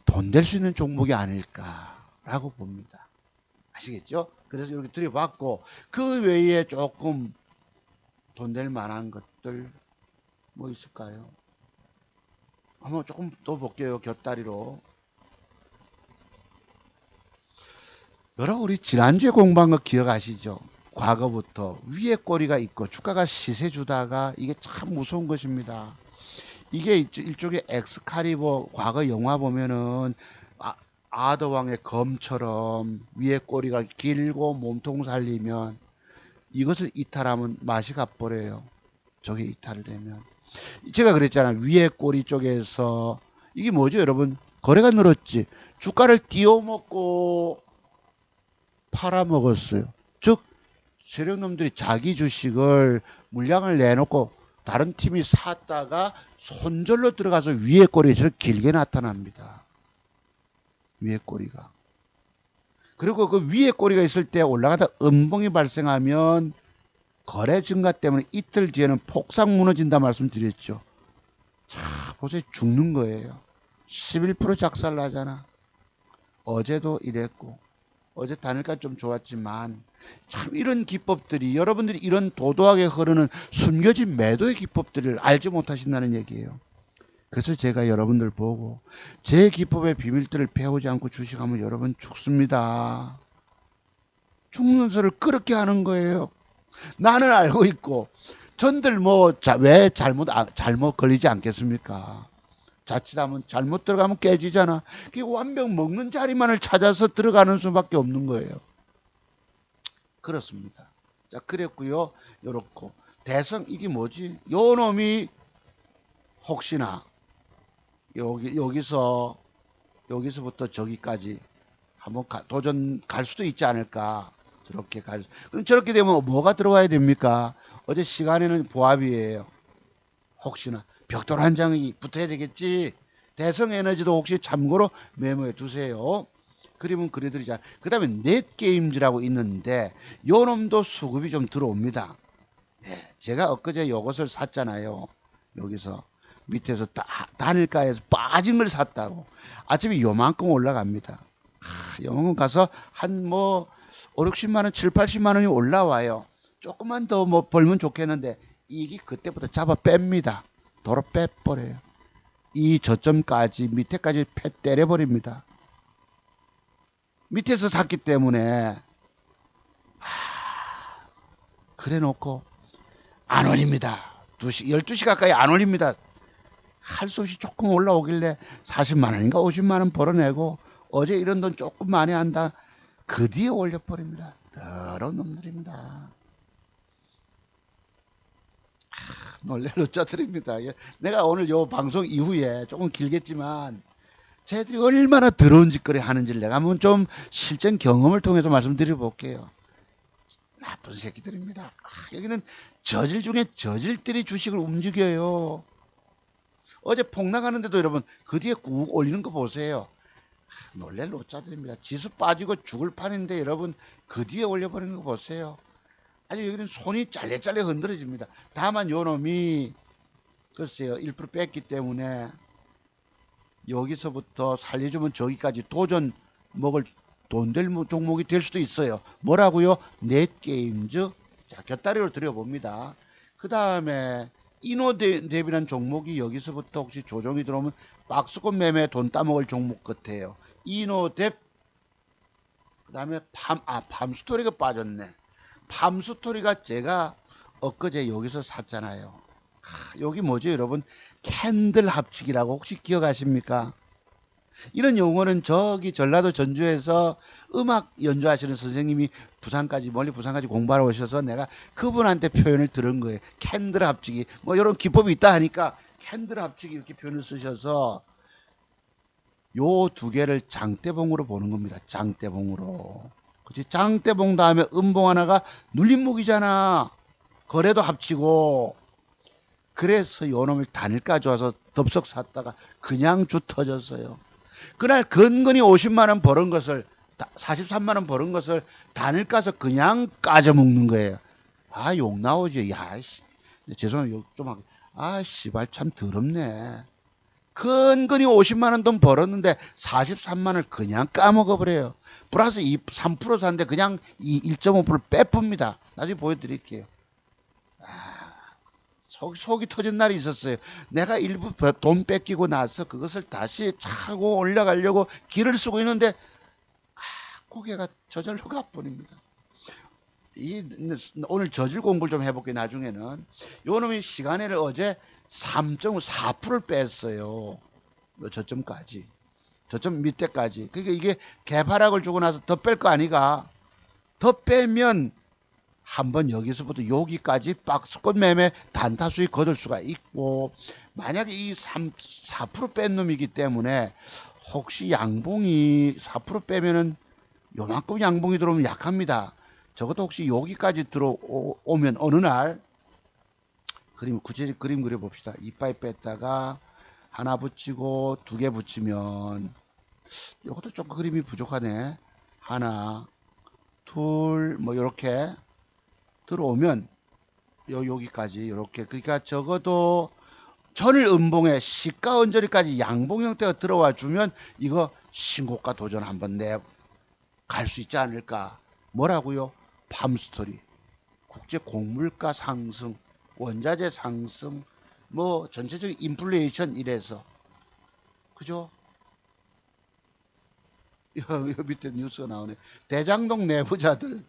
돈 될 수 있는 종목이 아닐까라고 봅니다. 아시겠죠? 그래서 이렇게 들여봤고 그 외에 조금 돈 될 만한 것들 뭐 있을까요? 한번 조금 더 볼게요. 곁다리로. 여러분 우리 지난주에 공부한 거 기억하시죠? 과거부터 위에 꼬리가 있고 주가가 시세 주다가 이게 참 무서운 것입니다. 이게 일종의 엑스칼리버 과거 영화 보면은 아더왕의 검처럼 위에 꼬리가 길고 몸통 살리면 이것을 이탈하면 맛이 가버려요. 저게 이탈되면. 제가 그랬잖아요. 위에 꼬리 쪽에서 이게 뭐죠 여러분? 거래가 늘었지. 주가를 띄워먹고 팔아먹었어요. 즉 세력놈들이 자기 주식을 물량을 내놓고 다른 팀이 샀다가 손절로 들어가서 위에 꼬리가 저렇게 길게 나타납니다. 위에 꼬리가. 그리고 그 위에 꼬리가 있을 때 올라가다 음봉이 발생하면 거래 증가 때문에 이틀 뒤에는 폭삭 무너진다 말씀드렸죠. 자, 보세요. 죽는 거예요. 11% 작살 나잖아. 어제도 이랬고 어제 단일가 좀 좋았지만 참 이런 기법들이 여러분들이 이런 도도하게 흐르는 숨겨진 매도의 기법들을 알지 못하신다는 얘기예요. 그래서 제가 여러분들 보고 제 기법의 비밀들을 배우지 않고 주식하면 여러분 죽습니다. 죽는 소를 그렇게 하는 거예요. 나는 알고 있고 전들 왜 잘못 걸리지 않겠습니까? 자칫하면 잘못 들어가면 깨지잖아. 그게 완벽 먹는 자리만을 찾아서 들어가는 수밖에 없는 거예요. 그렇습니다. 자, 그랬고요. 요렇고 대성 이게 뭐지? 요 놈이 혹시나 여기서부터 저기까지 한번 도전 갈 수도 있지 않을까. 그럼 저렇게 되면 뭐가 들어와야 됩니까? 어제 시간에는 보합이에요. 혹시나 벽돌 한 장이 붙어야 되겠지. 대성 에너지도 혹시 참고로 메모해 두세요. 그림은 그려드리자. 그 다음에 넷게임즈라고 있는데 요 놈도 수급이 좀 들어옵니다. 예, 제가 엊그제 요것을 샀잖아요. 여기서 밑에서 단일가에서 빠진 걸 샀다고. 아침에 요만큼 올라갑니다. 요만큼 가서 한 뭐 5, 60만원, 7, 80만원이 올라와요. 조금만 더 뭐 벌면 좋겠는데 이게 그때부터 잡아 뺍니다. 도로 빼버려요. 이 저점까지 밑에까지 패 때려버립니다. 밑에서 샀기 때문에 그래 놓고 안 올립니다. 2시, 12시 가까이 안 올립니다. 할 수 없이 조금 올라오길래 40만원인가 50만원 벌어내고 어제 이런 돈 조금 많이 한다. 그 뒤에 올려버립니다. 더러운 놈들입니다. 놀랄 어짜드립니다. 내가 오늘 요 방송 이후에 조금 길겠지만 쟤들이 얼마나 더러운 짓거리 하는지를 내가 한번 좀 실전 경험을 통해서 말씀드려 볼게요. 나쁜 새끼들입니다. 여기는 저질 중에 저질들이 주식을 움직여요. 어제 폭 나가는데도 여러분 그 뒤에 꾹 올리는 거 보세요. 놀랄 노짜들입니다. 지수 빠지고 죽을 판인데 여러분 그 뒤에 올려버리는 거 보세요. 아주 여기는 손이 잘래잘래 흔들어집니다. 다만 요 놈이 글쎄요 1% 뺐기 때문에 여기서부터 살려주면 저기까지 도전 먹을 돈 될 종목이 될 수도 있어요. 뭐라고요? 넷게임즈. 자, 곁다리로 들여봅니다. 그 다음에 이노뎁이라는 종목이 여기서부터 혹시 조정이 들어오면 박스권 매매 돈 따먹을 종목 같아요. 이노뎁. 그 다음에 팜스토리가 빠졌네. 팜스토리가 제가 엊그제 여기서 샀잖아요. 여기 뭐죠 여러분? 캔들 합치기라고 혹시 기억하십니까? 이런 용어는 저기 전라도 전주에서 음악 연주하시는 선생님이 멀리 부산까지 공부하러 오셔서 내가 그분한테 표현을 들은 거예요. 캔들 합치기. 뭐 이런 기법이 있다 하니까 캔들 합치기 이렇게 표현을 쓰셔서 요 두 개를 장대봉으로 보는 겁니다. 장대봉으로. 그치? 장대봉 다음에 음봉 하나가 눌림목이잖아. 거래도 합치고. 그래서 요놈을 단일가 좋아서 덥석 샀다가 그냥 주 터졌어요. 그날 근근히 50만원 벌은 것을 43만원 벌은 것을 단일가서 그냥 까져먹는 거예요. 욕 나오죠. 죄송해요. 욕 좀 하게. 씨발 참 더럽네. 근근히 50만원 돈 벌었는데 43만원을 그냥 까먹어버려요. 플러스 3% 샀는데 그냥 1.5% 빼쁩니다. 나중에 보여드릴게요. 속이 터진 날이 있었어요. 내가 일부 돈 뺏기고 나서 그것을 다시 차고 올라가려고 길을 쓰고 있는데 고개가 저절로 가버립니다. 오늘 저질 공부를 좀 해볼게요. 나중에는 요놈이 시간에를 어제 3.4%를 뺐어요. 저점까지. 저점 밑에까지. 그러니까 이게 개파락을 주고 나서 더 뺄 거 아니가. 더 빼면 한번 여기서부터 여기까지 박스권 매매 단타 수익 거둘 수가 있고, 만약에 이 4%뺀 놈이기 때문에 혹시 양봉이 4% 빼면은 요만큼 양봉이 들어오면 약합니다. 적어도 혹시 여기까지 들어오면 어느 날 구체적 그림 그려봅시다. 이빨 뺐다가 하나 붙이고 2개 붙이면 이것도 조금 그림이 부족하네. 하나 둘 뭐 이렇게 들어오면 여기까지 이렇게, 그러니까 적어도 전일 음봉에 시가 언저리까지 양봉 형태가 들어와 주면 이거 신고가 도전 한번 갈 수 있지 않을까. 뭐라고요? 팜스토리, 국제 곡물가 상승, 원자재 상승, 뭐 전체적인 인플레이션 이래서, 그죠? 여 밑에 뉴스가 나오네. 대장동 내부자들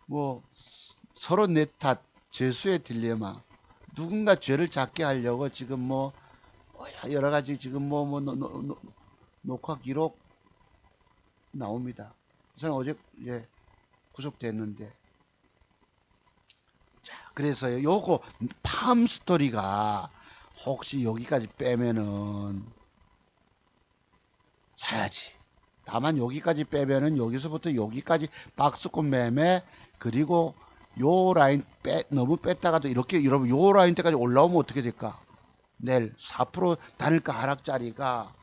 뭐 서로 내 탓, 죄수의 딜레마. 누군가 죄를 작게 하려고 지금 뭐 여러 가지 지금 녹화 기록 나옵니다. 저는 어제 구속됐는데. 자, 그래서 요거 팜 스토리가 혹시 여기까지 빼면은 사야지. 다만 여기까지 빼면은 여기서부터 여기까지 박스권 매매, 그리고 요 라인 너무 뺐다가도 이렇게 여러분 요 라인 때까지 올라오면 어떻게 될까? 내일 4% 단일가 하락자리가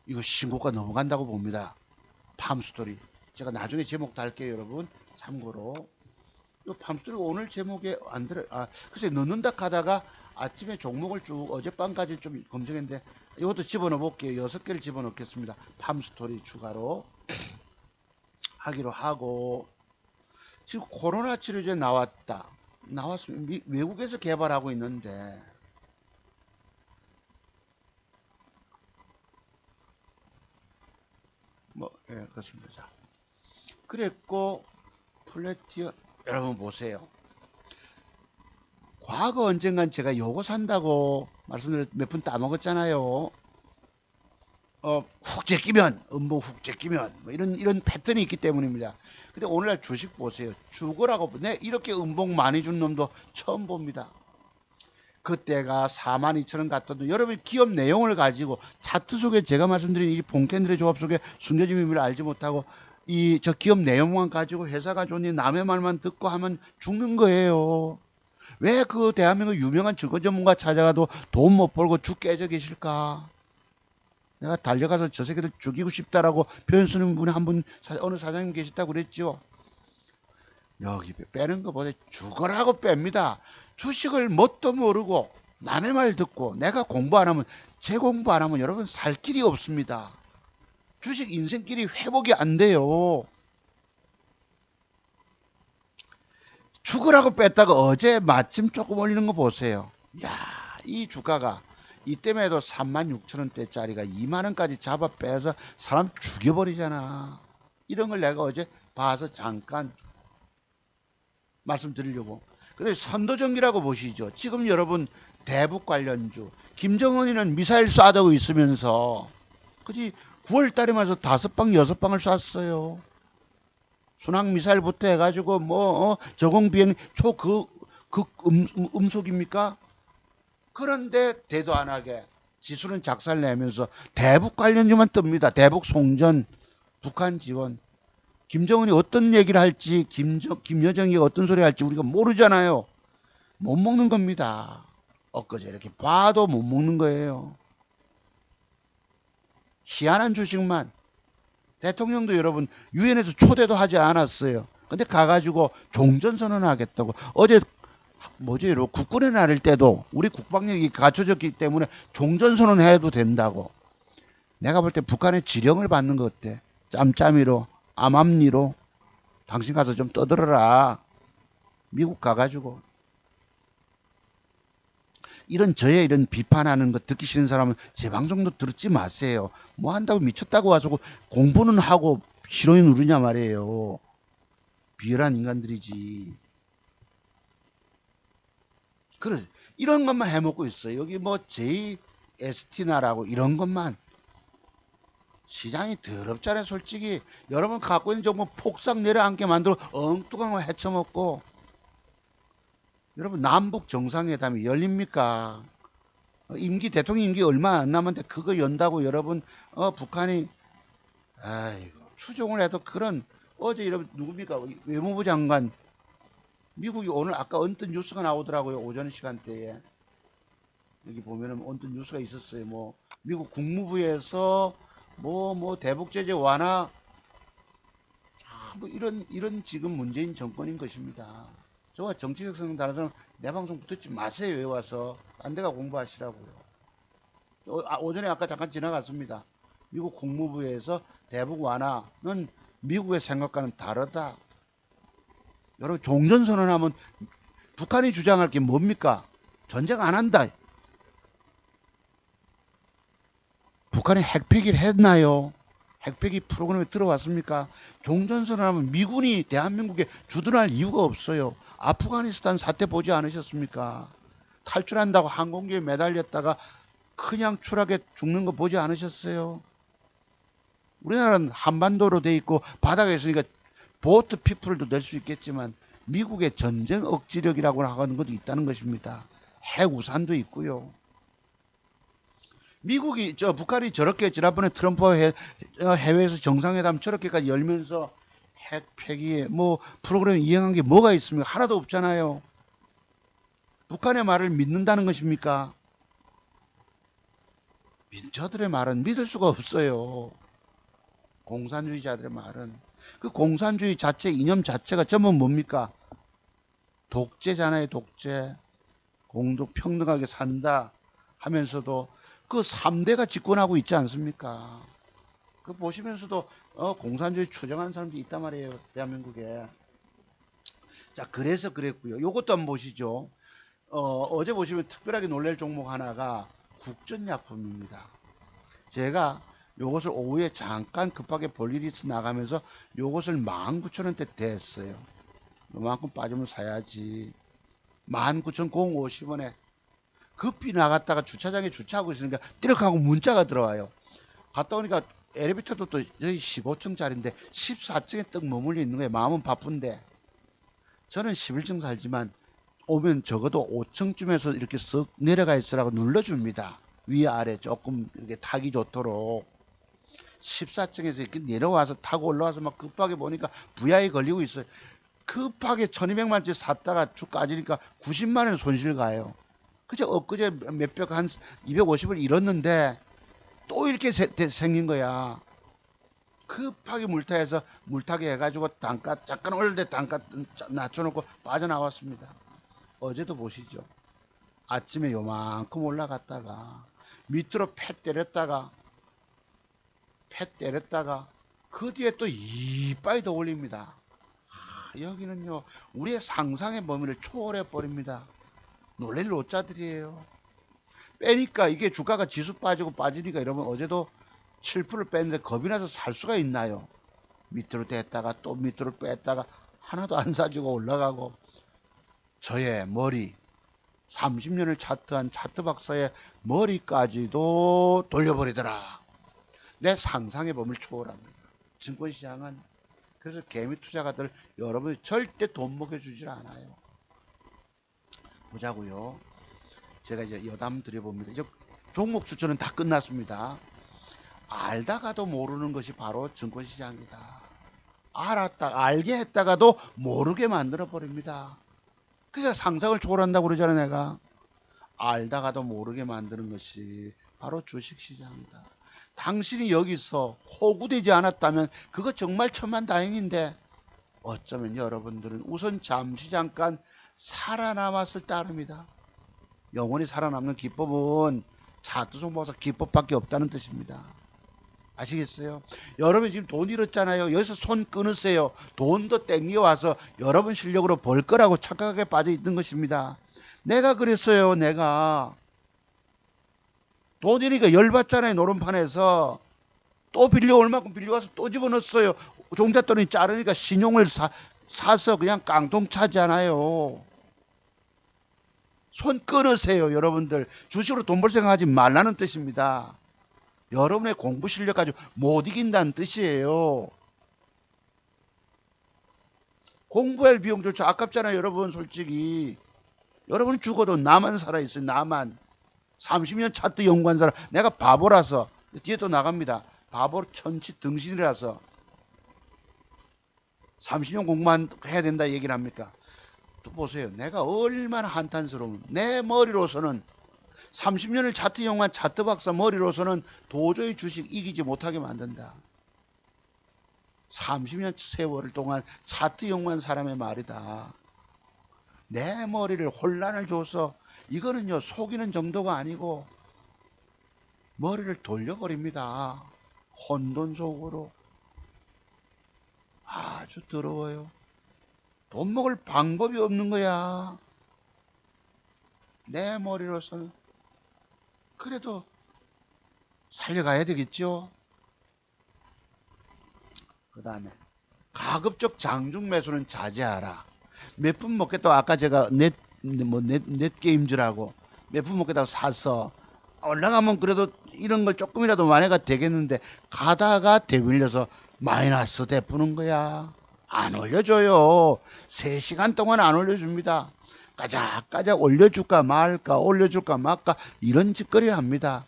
이거 신고가 넘어간다고 봅니다. 팜스토리. 제가 나중에 제목 달게요, 여러분. 참고로. 이 팜스토리 오늘 제목에 안 들어, 글쎄, 넣는다 하다가 아침에 종목을 쭉 어젯밤까지 좀 검색했는데, 이것도 집어넣어 볼게요. 6개를 집어넣겠습니다. 팜스토리 추가로 하기로 하고, 지금 코로나 치료제 나왔다. 나왔으면 외국에서 개발하고 있는데, 뭐, 예, 그렇습니다. 자, 그랬고, 플래티어, 여러분 보세요. 과거 언젠간 제가 요거 산다고 말씀을 몇 분 따먹었잖아요. 훅 제끼면, 음봉 훅 제끼면, 뭐 이런 패턴이 있기 때문입니다. 근데 오늘날 주식 보세요. 죽으라고, 네, 이렇게 음봉 많이 준 놈도 처음 봅니다. 그때가 42,000원 갔던, 여러분 기업 내용을 가지고 차트 속에 제가 말씀드린 이 본캔들의 조합 속에 숨겨진 비밀을 알지 못하고 이 저 기업 내용만 가지고 회사가 좋니 남의 말만 듣고 하면 죽는 거예요. 왜 그 대한민국 유명한 증권 전문가 찾아가도 돈 못 벌고 죽 깨져 계실까? 내가 달려가서 저 새끼들 죽이고 싶다라고 표현 쓰는 분이 한 분, 어느 사장님 계시다고 그랬죠. 여기 빼는 것보다 죽으라고 뺍니다. 주식을 뭣도 모르고 남의 말 듣고 내가 공부 안 하면, 제 공부 안 하면 여러분 살 길이 없습니다. 주식 인생길이 회복이 안 돼요. 죽으라고 뺐다가 어제 마침 조금 올리는 거 보세요. 야, 이 주가가 이때만 해도 36,000원대짜리가 2만원까지 잡아 빼서 사람 죽여버리잖아. 이런 걸 내가 어제 봐서 잠깐 말씀드리려고. 근데 선도전기라고 보시죠. 지금 여러분 대북 관련주 김정은이는 미사일 쏴두고 있으면서 그지 9월 달에만 해서 5방 6방을 쐈어요. 순항 미사일부터 해가지고 뭐 저공 비행 음속입니까? 그런데 대도 안 하게 지수는 작살 내면서 대북 관련주만 뜹니다. 대북 송전, 북한 지원. 김정은이 어떤 얘기를 할지, 김여정이가 어떤 소리 할지 우리가 모르잖아요. 못 먹는 겁니다. 엊그제 이렇게 봐도 못 먹는 거예요. 희한한 주식만. 대통령도 여러분 유엔에서 초대도 하지 않았어요. 근데 가가지고 종전선언 하겠다고. 어제 뭐지, 국군의 날일 때도 우리 국방력이 갖춰졌기 때문에 종전선언 해도 된다고. 내가 볼 때 북한의 지령을 받는 것 어때? 짬짬이로, 암암리로. 당신 가서 좀 떠들어라. 미국 가가지고. 저의 이런 비판하는 거 듣기 싫은 사람은 제 방송도 듣지 마세요. 뭐 한다고 미쳤다고 와서 공부는 하고 싫어요 누르냐 말이에요. 비열한 인간들이지. 그래, 이런 것만 해먹고 있어요. 여기 뭐 JST나라고 이런 것만. 시장이 더럽잖아요, 솔직히. 여러분 갖고 있는 정보 폭삭 내려앉게 만들어 엉뚱한 거 헤쳐먹고. 여러분 남북 정상회담이 열립니까? 대통령 임기 얼마 안 남았는데 그거 연다고 여러분, 북한이, 아이고, 추종을 해도 그런, 어제 여러분 누굽니까? 외무부 장관, 미국이 오늘 아까 언뜻 뉴스가 나오더라고요. 오전 시간대에. 여기 보면은 언뜻 뉴스가 있었어요. 뭐, 미국 국무부에서 뭐 대북 제재 완화, 뭐 이런 지금 문재인 정권인 것입니다. 저와 정치적 성향 다른 사람 내 방송 듣지 마세요. 왜 와서 딴 데가 공부하시라고요. 오전에 아까 잠깐 지나갔습니다. 미국 국무부에서 대북 완화는 미국의 생각과는 다르다. 여러분 종전선언하면 북한이 주장할 게 뭡니까? 전쟁 안 한다. 북한이 핵폐기를 했나요? 핵폐기 프로그램에 들어왔습니까? 종전선언하면 미군이 대한민국에 주둔할 이유가 없어요. 아프가니스탄 사태 보지 않으셨습니까? 탈출한다고 항공기에 매달렸다가 그냥 추락해 죽는 거 보지 않으셨어요? 우리나라는 한반도로 돼 있고 바닥에 있으니까 보트 피플도 낼 수 있겠지만 미국의 전쟁 억지력이라고 하는 것도 있다는 것입니다. 핵우산도 있고요. 미국이 북한이 저렇게 지난번에 트럼프 해외에서 정상회담 저렇게까지 열면서 핵 폐기에 뭐 프로그램 이행한 게 뭐가 있습니까? 하나도 없잖아요. 북한의 말을 믿는다는 것입니까? 저들의 말은 믿을 수가 없어요. 공산주의자들의 말은. 그 공산주의 자체, 이념 자체가 전부 뭡니까? 독재잖아요, 독재. 공동 평등하게 산다 하면서도 그 3대가 집권하고 있지 않습니까? 그 보시면서도 공산주의 추정하는 사람들이 있단 말이에요, 대한민국에. 자, 그래서 그랬고요. 요것도 한번 보시죠. 어제 보시면 특별하게 놀랄 종목 하나가 국전약품입니다. 제가 요것을 오후에 잠깐 급하게 볼 일이 있어 나가면서 요것을 19,000원대 됐어요. 요만큼 빠지면 사야지. 19,050원에 급히 나갔다가 주차장에 주차하고 있으니까 띠럭하고 문자가 들어와요. 갔다 오니까 엘리베이터도 또 여기 15층짜리인데 14층에 떡 머물러 있는 거예요. 마음은 바쁜데. 저는 11층 살지만 오면 적어도 5층쯤에서 이렇게 쓱 내려가 있으라고 눌러줍니다. 위아래 조금 이렇게 타기 좋도록. 14층에서 이렇게 내려와서 타고 올라와서 막 급하게 보니까 VI 걸리고 있어요. 급하게 1200만원짜리 샀다가 쭉 까지니까 90만원 손실 가요. 그저 엊그제 몇백 한 250을 잃었는데 또 이렇게 생긴 거야. 급하게 물타해서 물타기 해가지고 단가 잠깐 올릴 때 단가 낮춰놓고 빠져나왔습니다. 어제도 보시죠. 아침에 요만큼 올라갔다가 밑으로 패 때렸다가 그 뒤에 또 이빠이 더 올립니다. 여기는요 우리의 상상의 범위를 초월해 버립니다. 놀랄 노자들이에요. 빼니까 이게 주가가 지수 빠지고 빠지니까 여러분 어제도 7%를 뺐는데 겁이 나서 살 수가 있나요? 밑으로 댔다가 또 밑으로 뺐다가 하나도 안 사주고 올라가고. 저의 머리 30년을 차트한 차트 박사의 머리까지도 돌려버리더라. 내 상상의 범위를 초월합니다. 증권시장은 그래서 개미 투자가들 여러분이 절대 돈 먹여주질 않아요. 보자고요. 제가 이제 여담 드려봅니다. 이제 종목 추천은 다 끝났습니다. 알다가도 모르는 것이 바로 증권시장이다. 알게 했다가도 모르게 만들어 버립니다. 그러니까 상상을 초월한다고 그러잖아요, 내가. 알다가도 모르게 만드는 것이 바로 주식시장이다. 당신이 여기서 호구되지 않았다면 그거 정말 천만다행인데 어쩌면 여러분들은 우선 잠시 잠깐 살아남았을 따름이다. 영원히 살아남는 기법은 차트 송보사 기법밖에 없다는 뜻입니다. 아시겠어요? 여러분 지금 돈 잃었잖아요. 여기서 손 끊으세요. 돈도 땡겨와서 여러분 실력으로 벌 거라고 착각하게 빠져 있는 것입니다. 내가 그랬어요. 내가 돈이니까 열받잖아요. 노름판에서 또 빌려올 만큼 빌려와서 또 집어넣었어요. 종잣돈이 자르니까 신용을 사서 그냥 깡통 차잖아요. 손 끊으세요. 여러분들 주식으로 돈 벌 생각하지 말라는 뜻입니다. 여러분의 공부 실력 가지고 못 이긴다는 뜻이에요. 공부할 비용조차 아깝잖아요. 여러분 솔직히. 여러분 죽어도 나만 살아있어요. 나만. 30년 차트 연구한 사람. 내가 바보라서. 뒤에 또 나갑니다. 바보 천치 등신이라서 30년 공부만 해야 된다 얘기를 합니까? 또 보세요. 내가 얼마나 한탄스러운. 내 머리로서는 30년을 차트 연구한 차트 박사 머리로서는 도저히 주식 이기지 못하게 만든다. 30년 세월을 동안 차트 연구한 사람의 말이다. 내 머리를 혼란을 줘서 이거는요 속이는 정도가 아니고 머리를 돌려버립니다. 혼돈 속으로. 아주 더러워요. 돈 먹을 방법이 없는 거야. 내 머리로서는. 그래도 살려가야 되겠죠. 그 다음에 가급적 장중 매수는 자제하라. 몇 푼 먹겠다고 아까 제가 넷게임즈라고 몇 푼 먹겠다고 사서 올라가면 그래도 이런 걸 조금이라도 만회가 되겠는데 가다가 되밀려서 마이너스 되푸는 거야. 안 올려줘요. 3시간 동안 안 올려줍니다. 까작까작 올려줄까 말까 올려줄까 말까 이런 짓거리 합니다.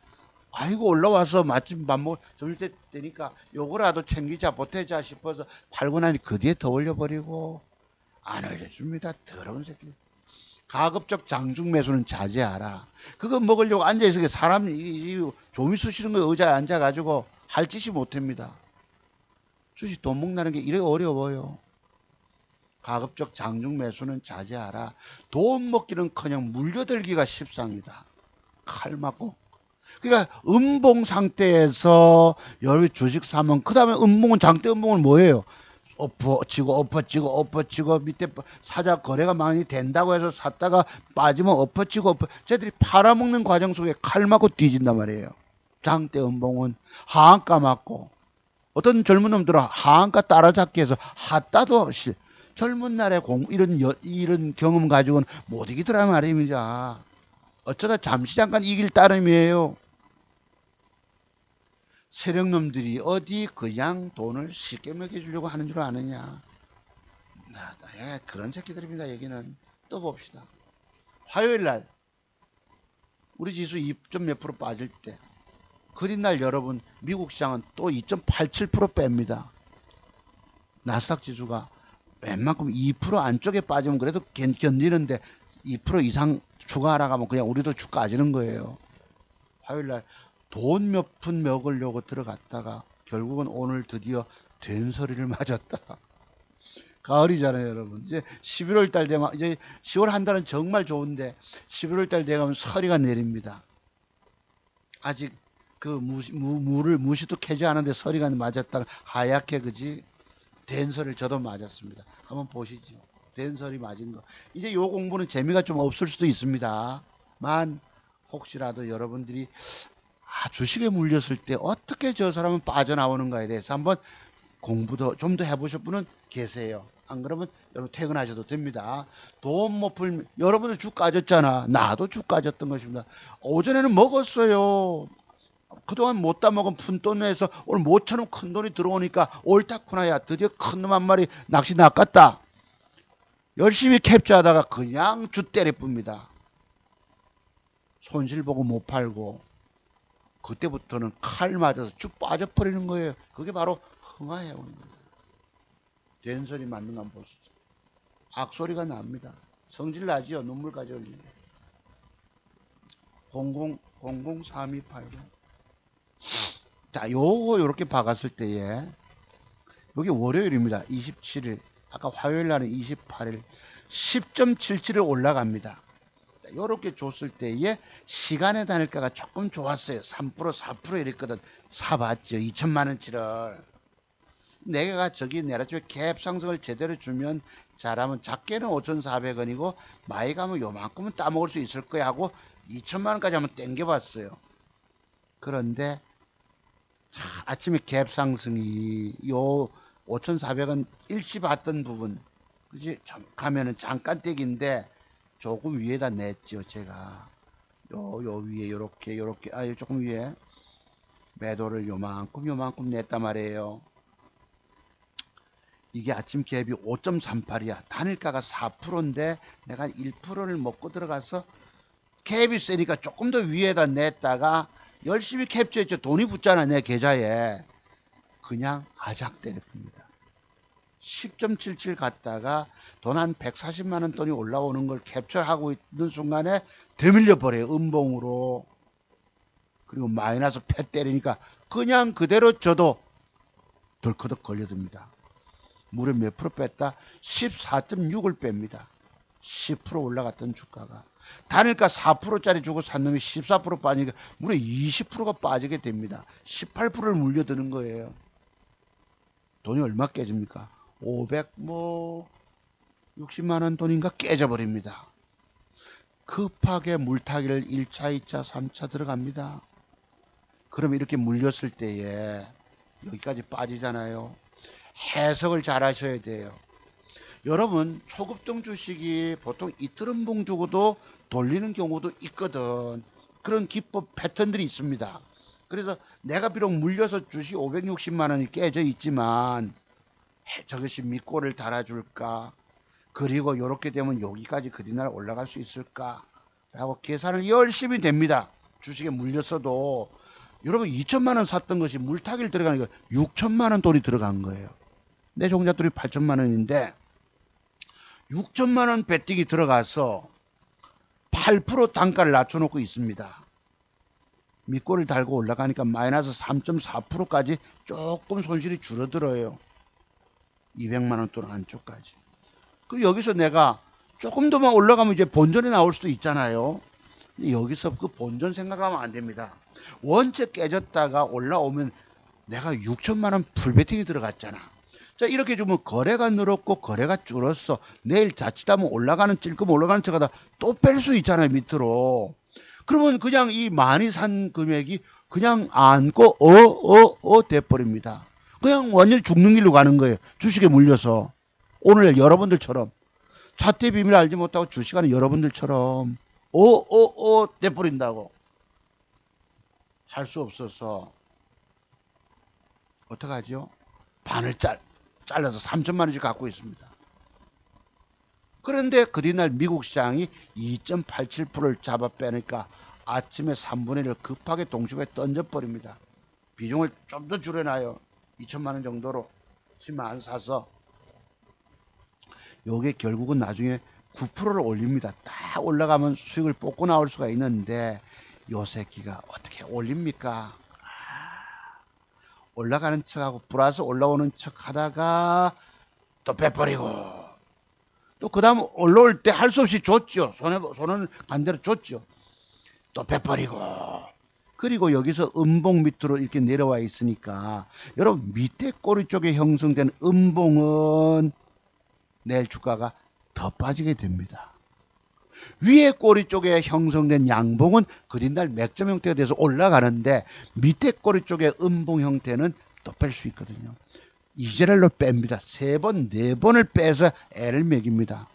아이고 올라와서 마침 밥 먹, 점심 때 되니까 요거라도 챙기자 보태자 싶어서 팔고 나니 그 뒤에 더 올려버리고 안 올려줍니다. 더러운 새끼. 가급적 장중 매수는 자제하라. 그거 먹으려고 앉아있어 사람 조미 쑤시는 거 의자에 앉아가지고 할 짓이 못합니다. 주식 돈 먹는다는 게 이래 어려워요. 가급적 장중 매수는 자제하라. 돈 먹기는커녕 물려들기가 십상이다. 칼 맞고. 그러니까 음봉 상태에서 여러 주식 사면 그 다음에 음봉은 장대 음봉은 뭐예요? 엎어치고 엎어치고 엎어치고 밑에 사자 거래가 많이 된다고 해서 샀다가 빠지면 엎어치고 쟤들이 팔아먹는 과정 속에 칼 맞고 뒤진단 말이에요. 장대 음봉은 하한가 맞고 어떤 젊은 놈들은 하한가 따라잡기 해서 핫따도 젊은 날에 이런 경험 가지고는 못 이기더라 말입니다. 어쩌다 잠시 잠깐 이길 따름이에요. 세력놈들이 어디 그냥 돈을 쉽게 먹여주려고 하는 줄 아느냐. 그런 새끼들입니다. 여기는 또 봅시다. 화요일날 우리 지수 2점 몇 프로 빠질 때 그린날 여러분 미국 시장은 또 2.87% 뺍니다. 나스닥 지수가 웬만큼 2% 안쪽에 빠지면 그래도 견디는데 2% 이상 추가 하락하면 그냥 우리도 쭉 까지는 거예요. 화요일날 돈 몇 푼 먹으려고 들어갔다가 결국은 오늘 드디어 된소리를 맞았다. 가을이잖아요, 여러분. 이제 11월 달 되면 이제 10월 한 달은 정말 좋은데 11월 달 되면 서리가 내립니다. 아직 그 물을 무시도 캐지 않은데 서리가 맞았다가 하얗게 그지 된소리를 저도 맞았습니다. 한번 보시죠. 된소리 맞은 거. 이제 요 공부는 재미가 좀 없을 수도 있습니다. 만 혹시라도 여러분들이 주식에 물렸을 때 어떻게 저 사람은 빠져나오는가에 대해서 한번 공부도 좀 더 해보실 분은 계세요. 안 그러면 여러분 퇴근하셔도 됩니다. 돈 못 풀면 여러분들 죽 까졌잖아. 나도 죽 까졌던 것입니다. 오전에는 먹었어요. 그동안 못 따먹은 푼돈 내에서 오늘 모처럼 큰 돈이 들어오니까 옳다구나야. 드디어 큰 놈 한 마리 낚시 낚았다. 열심히 캡처하다가 그냥 주 때려쁩니다. 손실 보고 못 팔고 그때부터는 칼 맞아서 쭉 빠져버리는 거예요. 그게 바로 흥화해운입니다. 된소리 맞는 거 한번 보시죠. 악소리가 납니다. 성질 나지요. 눈물까지 흘리고. 003280. 자, 요거 요렇게 박았을 때에 여기 월요일입니다. 27일. 아까 화요일 날은 28일. 10.77을 올라갑니다. 요렇게 줬을 때에 시간의 단일가가 조금 좋았어요. 3% 4% 이랬거든. 사봤죠. 2천만 원치를. 내가 저기 내라집에 갭 상승을 제대로 주면 잘하면 작게는 5,400원이고 많이 가면 요만큼은 따먹을 수 있을 거야 하고 2천만 원까지 한번 땡겨봤어요. 그런데 아침에 갭 상승이 요 5,400원 일시 봤던 부분 그지 가면은 잠깐 떼기인데 조금 위에다 냈죠. 제가 요 위에 요렇게 조금 위에 매도를 요만큼 냈단 말이에요. 이게 아침 갭이 5.38이야. 단일가가 4%인데 내가 1%를 먹고 들어가서 갭이 세니까 조금 더 위에다 냈다가 열심히 캡처했죠. 돈이 붙잖아 내 계좌에. 그냥 아작 때려봅니다. 10.77 갔다가 돈 한 140만 원 돈이 올라오는 걸 캡처하고 있는 순간에 되밀려 버려요. 음봉으로. 그리고 마이너스 패 때리니까 그냥 그대로 저도 덜커덕 걸려듭니다. 무려 몇 프로 뺐다? 14.6을 뺍니다. 10% 올라갔던 주가가. 단일가 4%짜리 주고 산 놈이 14% 빠지니까 무려 20%가 빠지게 됩니다. 18%를 물려드는 거예요. 돈이 얼마 깨집니까? 60만 원 돈인가 깨져버립니다. 급하게 물타기를 1차, 2차, 3차 들어갑니다. 그럼 이렇게 물렸을 때에 여기까지 빠지잖아요. 해석을 잘 하셔야 돼요. 여러분 초급등 주식이 보통 이틀음봉 주고도 돌리는 경우도 있거든. 그런 기법 패턴들이 있습니다. 그래서 내가 비록 물려서 주식 560만 원이 깨져 있지만 저것이 밑골을 달아줄까? 그리고 요렇게 되면 여기까지 그린날 올라갈 수 있을까? 라고 계산을 열심히 됩니다. 주식에 물렸어도 여러분 2천만 원 샀던 것이 물타기를 들어가는 거 6천만 원 돈이 들어간 거예요. 내 종잣돈이 8천만 원인데 6천만 원 배팅이 들어가서 8% 단가를 낮춰놓고 있습니다. 밑골을 달고 올라가니까 마이너스 3.4%까지 조금 손실이 줄어들어요. 200만 원 돈 안쪽까지. 그럼 여기서 내가 조금 더만 올라가면 이제 본전에 나올 수도 있잖아요. 여기서 그 본전 생각하면 안 됩니다. 원체 깨졌다가 올라오면 내가 6천만 원 풀베팅이 들어갔잖아. 자, 이렇게 주면 거래가 늘었고 거래가 줄었어. 내일 자칫하면 올라가는 찔끔 올라가는 척하다 또 뺄 수 있잖아요, 밑으로. 그러면 그냥 이 많이 산 금액이 그냥 안고 돼버립니다. 그냥 완전히 죽는 길로 가는 거예요. 주식에 물려서. 오늘 여러분들처럼 차트의 비밀을 알지 못하고 주식하는 여러분들처럼 돼버린다고. 할 수 없어서 어떡하죠? 반을 잘라서 3천만 원씩 갖고 있습니다. 그런데 그리날 미국 시장이 2.87%를 잡아 빼니까 아침에 3분의 1을 급하게 동시에 던져버립니다. 비중을 좀 더 줄여놔요. 2천만 원 정도로 10만 원 사서. 요게 결국은 나중에 9%를 올립니다. 딱 올라가면 수익을 뽑고 나올 수가 있는데 요 새끼가 어떻게 올립니까? 올라가는 척하고 플러스 올라오는 척 하다가 또 빼버리고 또 그 다음 올라올 때 할 수 없이 줬죠. 손은 반대로 줬죠. 또 빼버리고 그리고 여기서 음봉 밑으로 이렇게 내려와 있으니까 여러분 밑에 꼬리 쪽에 형성된 음봉은 내일 주가가 더 빠지게 됩니다. 위에 꼬리 쪽에 형성된 양봉은 그린날 맥점 형태가 돼서 올라가는데 밑에 꼬리 쪽에 음봉 형태는 또 뺄 수 있거든요. 이제랄로 뺍니다. 3번, 4번을 빼서 애를 먹입니다.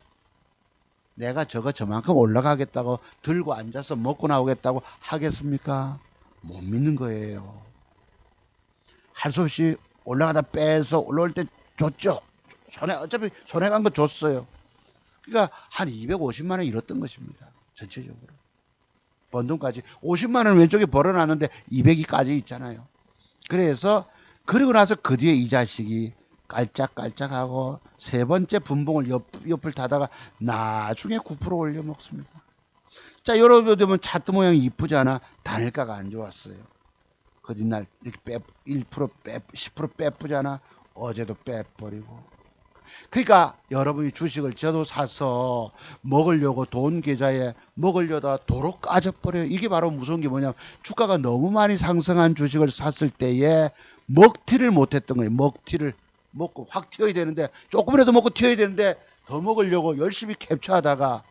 내가 저만큼 올라가겠다고 들고 앉아서 먹고 나오겠다고 하겠습니까? 못 믿는 거예요. 할 수 없이 올라가다 빼서 올라올 때 줬죠. 어차피 손해 간 거 줬어요. 그러니까 한 250만 원 잃었던 것입니다. 전체적으로. 번 돈까지 50만 원 왼쪽에 벌어놨는데 200이까지 있잖아요. 그래서 그리고 나서 그 뒤에 이 자식이 깔짝깔짝하고 세 번째 분봉을 옆을 타다가 나중에 9% 올려 먹습니다. 자, 여러분 되면 차트 모양이 이쁘잖아. 단일가가 안 좋았어요. 그 뒷날 이렇게 1% 10% 빼쁘잖아. 어제도 빼버리고. 그러니까 여러분이 주식을 저도 사서 먹으려고 돈 계좌에 먹으려다 도로 까져버려요. 이게 바로 무서운 게 뭐냐면 주가가 너무 많이 상승한 주식을 샀을 때에 먹튀를 못했던 거예요. 먹튀를 먹고 확 튀어야 되는데 조금이라도 먹고 튀어야 되는데 더 먹으려고 열심히 캡처하다가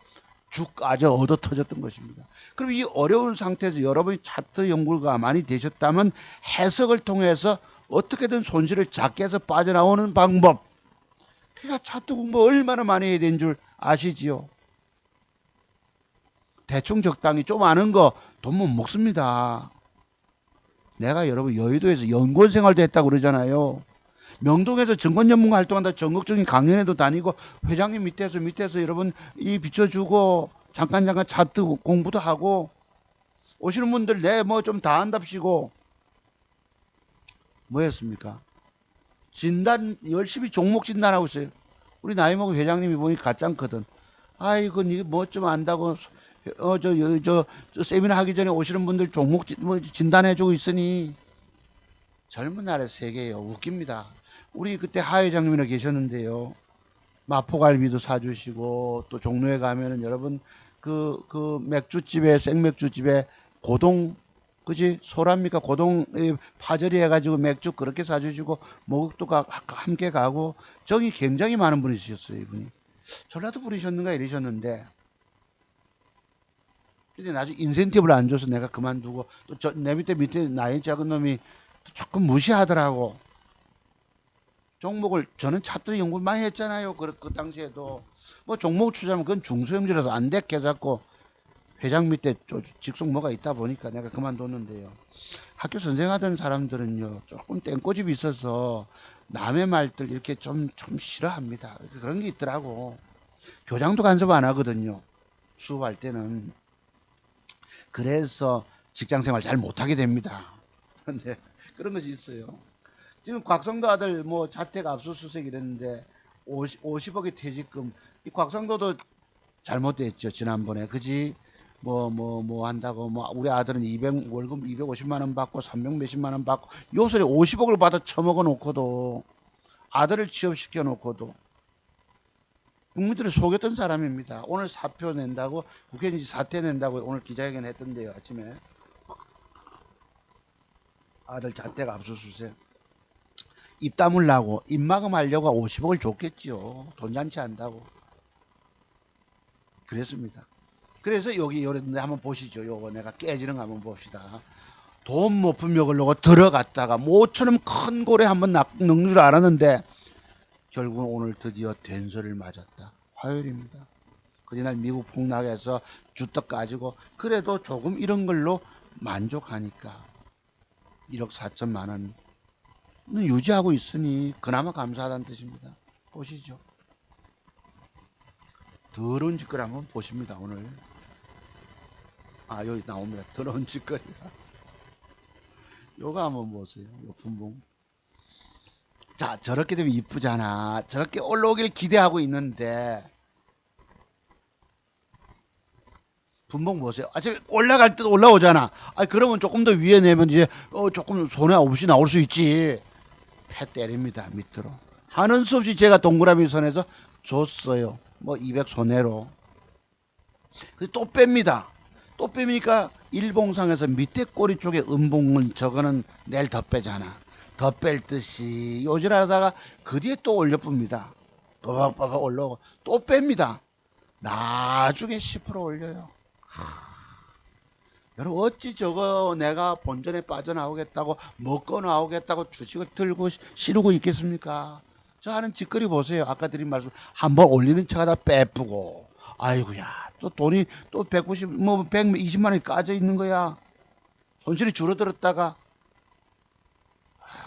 죽 까져 얻어 터졌던 것입니다. 그럼 이 어려운 상태에서 여러분이 차트 연구가 많이 되셨다면 해석을 통해서 어떻게든 손실을 작게 해서 빠져나오는 방법. 그러니까 차트 공부 얼마나 많이 해야 되는 줄 아시지요? 대충 적당히 좀 아는 거 돈 못 먹습니다. 내가 여러분 여의도에서 연구원 생활도 했다고 그러잖아요. 명동에서 증권 전문가 활동한다 전국적인 강연회도 다니고 회장님 밑에서 여러분 이 비춰주고 잠깐 차트 공부도 하고 오시는 분들 내 뭐 좀 다 한답시고 뭐였습니까? 진단 열심히 종목 진단하고 있어요. 우리 나이 먹은 회장님이 보니 가짱거든. 아이고 니 뭐 좀 안다고 저 세미나 하기 전에 오시는 분들 종목 진단해주고 있으니 젊은 날의 세계예요. 웃깁니다. 우리 그때 하 회장님이나 계셨는데요. 마포갈비도 사주시고 또 종로에 가면은 여러분 그 맥주집에 생맥주집에 고동 그지 소랍니까 고동 파절이 해가지고 맥주 그렇게 사주시고 목욕도 함께 가고 정이 굉장히 많은 분이셨어요. 이분이 전라도 분이셨는가 이러셨는데 근데 나중에 인센티브를 안 줘서 내가 그만두고 또 내 밑에 나이 작은 놈이 조금 무시하더라고. 종목을 저는 차트 연구를 많이 했잖아요. 그 당시에도 뭐 종목 투자하면 그건 중소형주라서 안 됐게 잡고 회장 밑에 직속 뭐가 있다 보니까 내가 그만뒀는데요. 학교 선생하던 사람들은요, 조금 땡꼬집이 있어서 남의 말들 이렇게 좀 싫어합니다. 그런 게 있더라고. 교장도 간섭 안 하거든요. 수업할 때는. 그래서 직장 생활 잘 못하게 됩니다. 근데 그런 것이 있어요. 지금 곽성도 아들 뭐 자택 압수수색 이랬는데 50억의 퇴직금. 이 곽성도도 잘못됐죠. 지난번에. 그지? 뭐 한다고 뭐 우리 아들은 200 월급 250만 원 받고 300 몇십만 원 받고 요소리 50억을 받아 처먹어 놓고도 아들을 취업시켜 놓고도 국민들을 속였던 사람입니다. 오늘 사표 낸다고 국회의원이 사퇴 낸다고 오늘 기자회견 했던데요. 아침에 아들 자택 압수수색 입 다물라고 입막음 하려고 50억을 줬겠지요. 돈잔치 한다고 그랬습니다. 그래서 여기 요런데 한번 보시죠. 요거 내가 깨지는 거 한번 봅시다. 돈 높은 멱을 놓고 들어갔다가 모처럼 큰 고래 한번 낚는 줄 알았는데 결국은 오늘 드디어 된소리를 맞았다. 화요일입니다. 그날 미국 폭락해서 주떡 가지고 그래도 조금 이런 걸로 만족하니까 1억 4천만 원 유지하고 있으니 그나마 감사하다는 뜻입니다. 보시죠. 더러운 짓거리 한번 보십니다. 오늘 여기 나옵니다. 더러운 짓거리. 요거 한번 보세요. 요 분봉. 자, 저렇게 되면 이쁘잖아. 저렇게 올라오길 기대하고 있는데 분봉 보세요. 아침에 올라갈 때 올라오잖아. 그러면 조금 더 위에 내면 이제 조금 손해 없이 나올 수 있지. 패 때립니다. 밑으로. 하는 수 없이 제가 동그라미 선에서 줬어요. 뭐 200 손해로. 또 뺍니다. 또 빼니까 일봉상에서 밑에 꼬리 쪽에 음봉은 저거는 내일 더 빼잖아. 더 뺄 듯이 요질하다가 그 뒤에 또 올려봅니다. 빠박빠박 올라오고 또 뺍니다. 나중에 10% 올려요. 여러분 어찌 저거 내가 본전에 빠져나오겠다고 먹고 나오겠다고 주식을 들고 시르고 있겠습니까? 저 하는 짓거리 보세요. 아까 드린 말씀 한번 올리는 척하다 빼쁘고 아이고야 또 돈이 또 190 뭐 120만 원이 까져 있는 거야. 손실이 줄어들었다가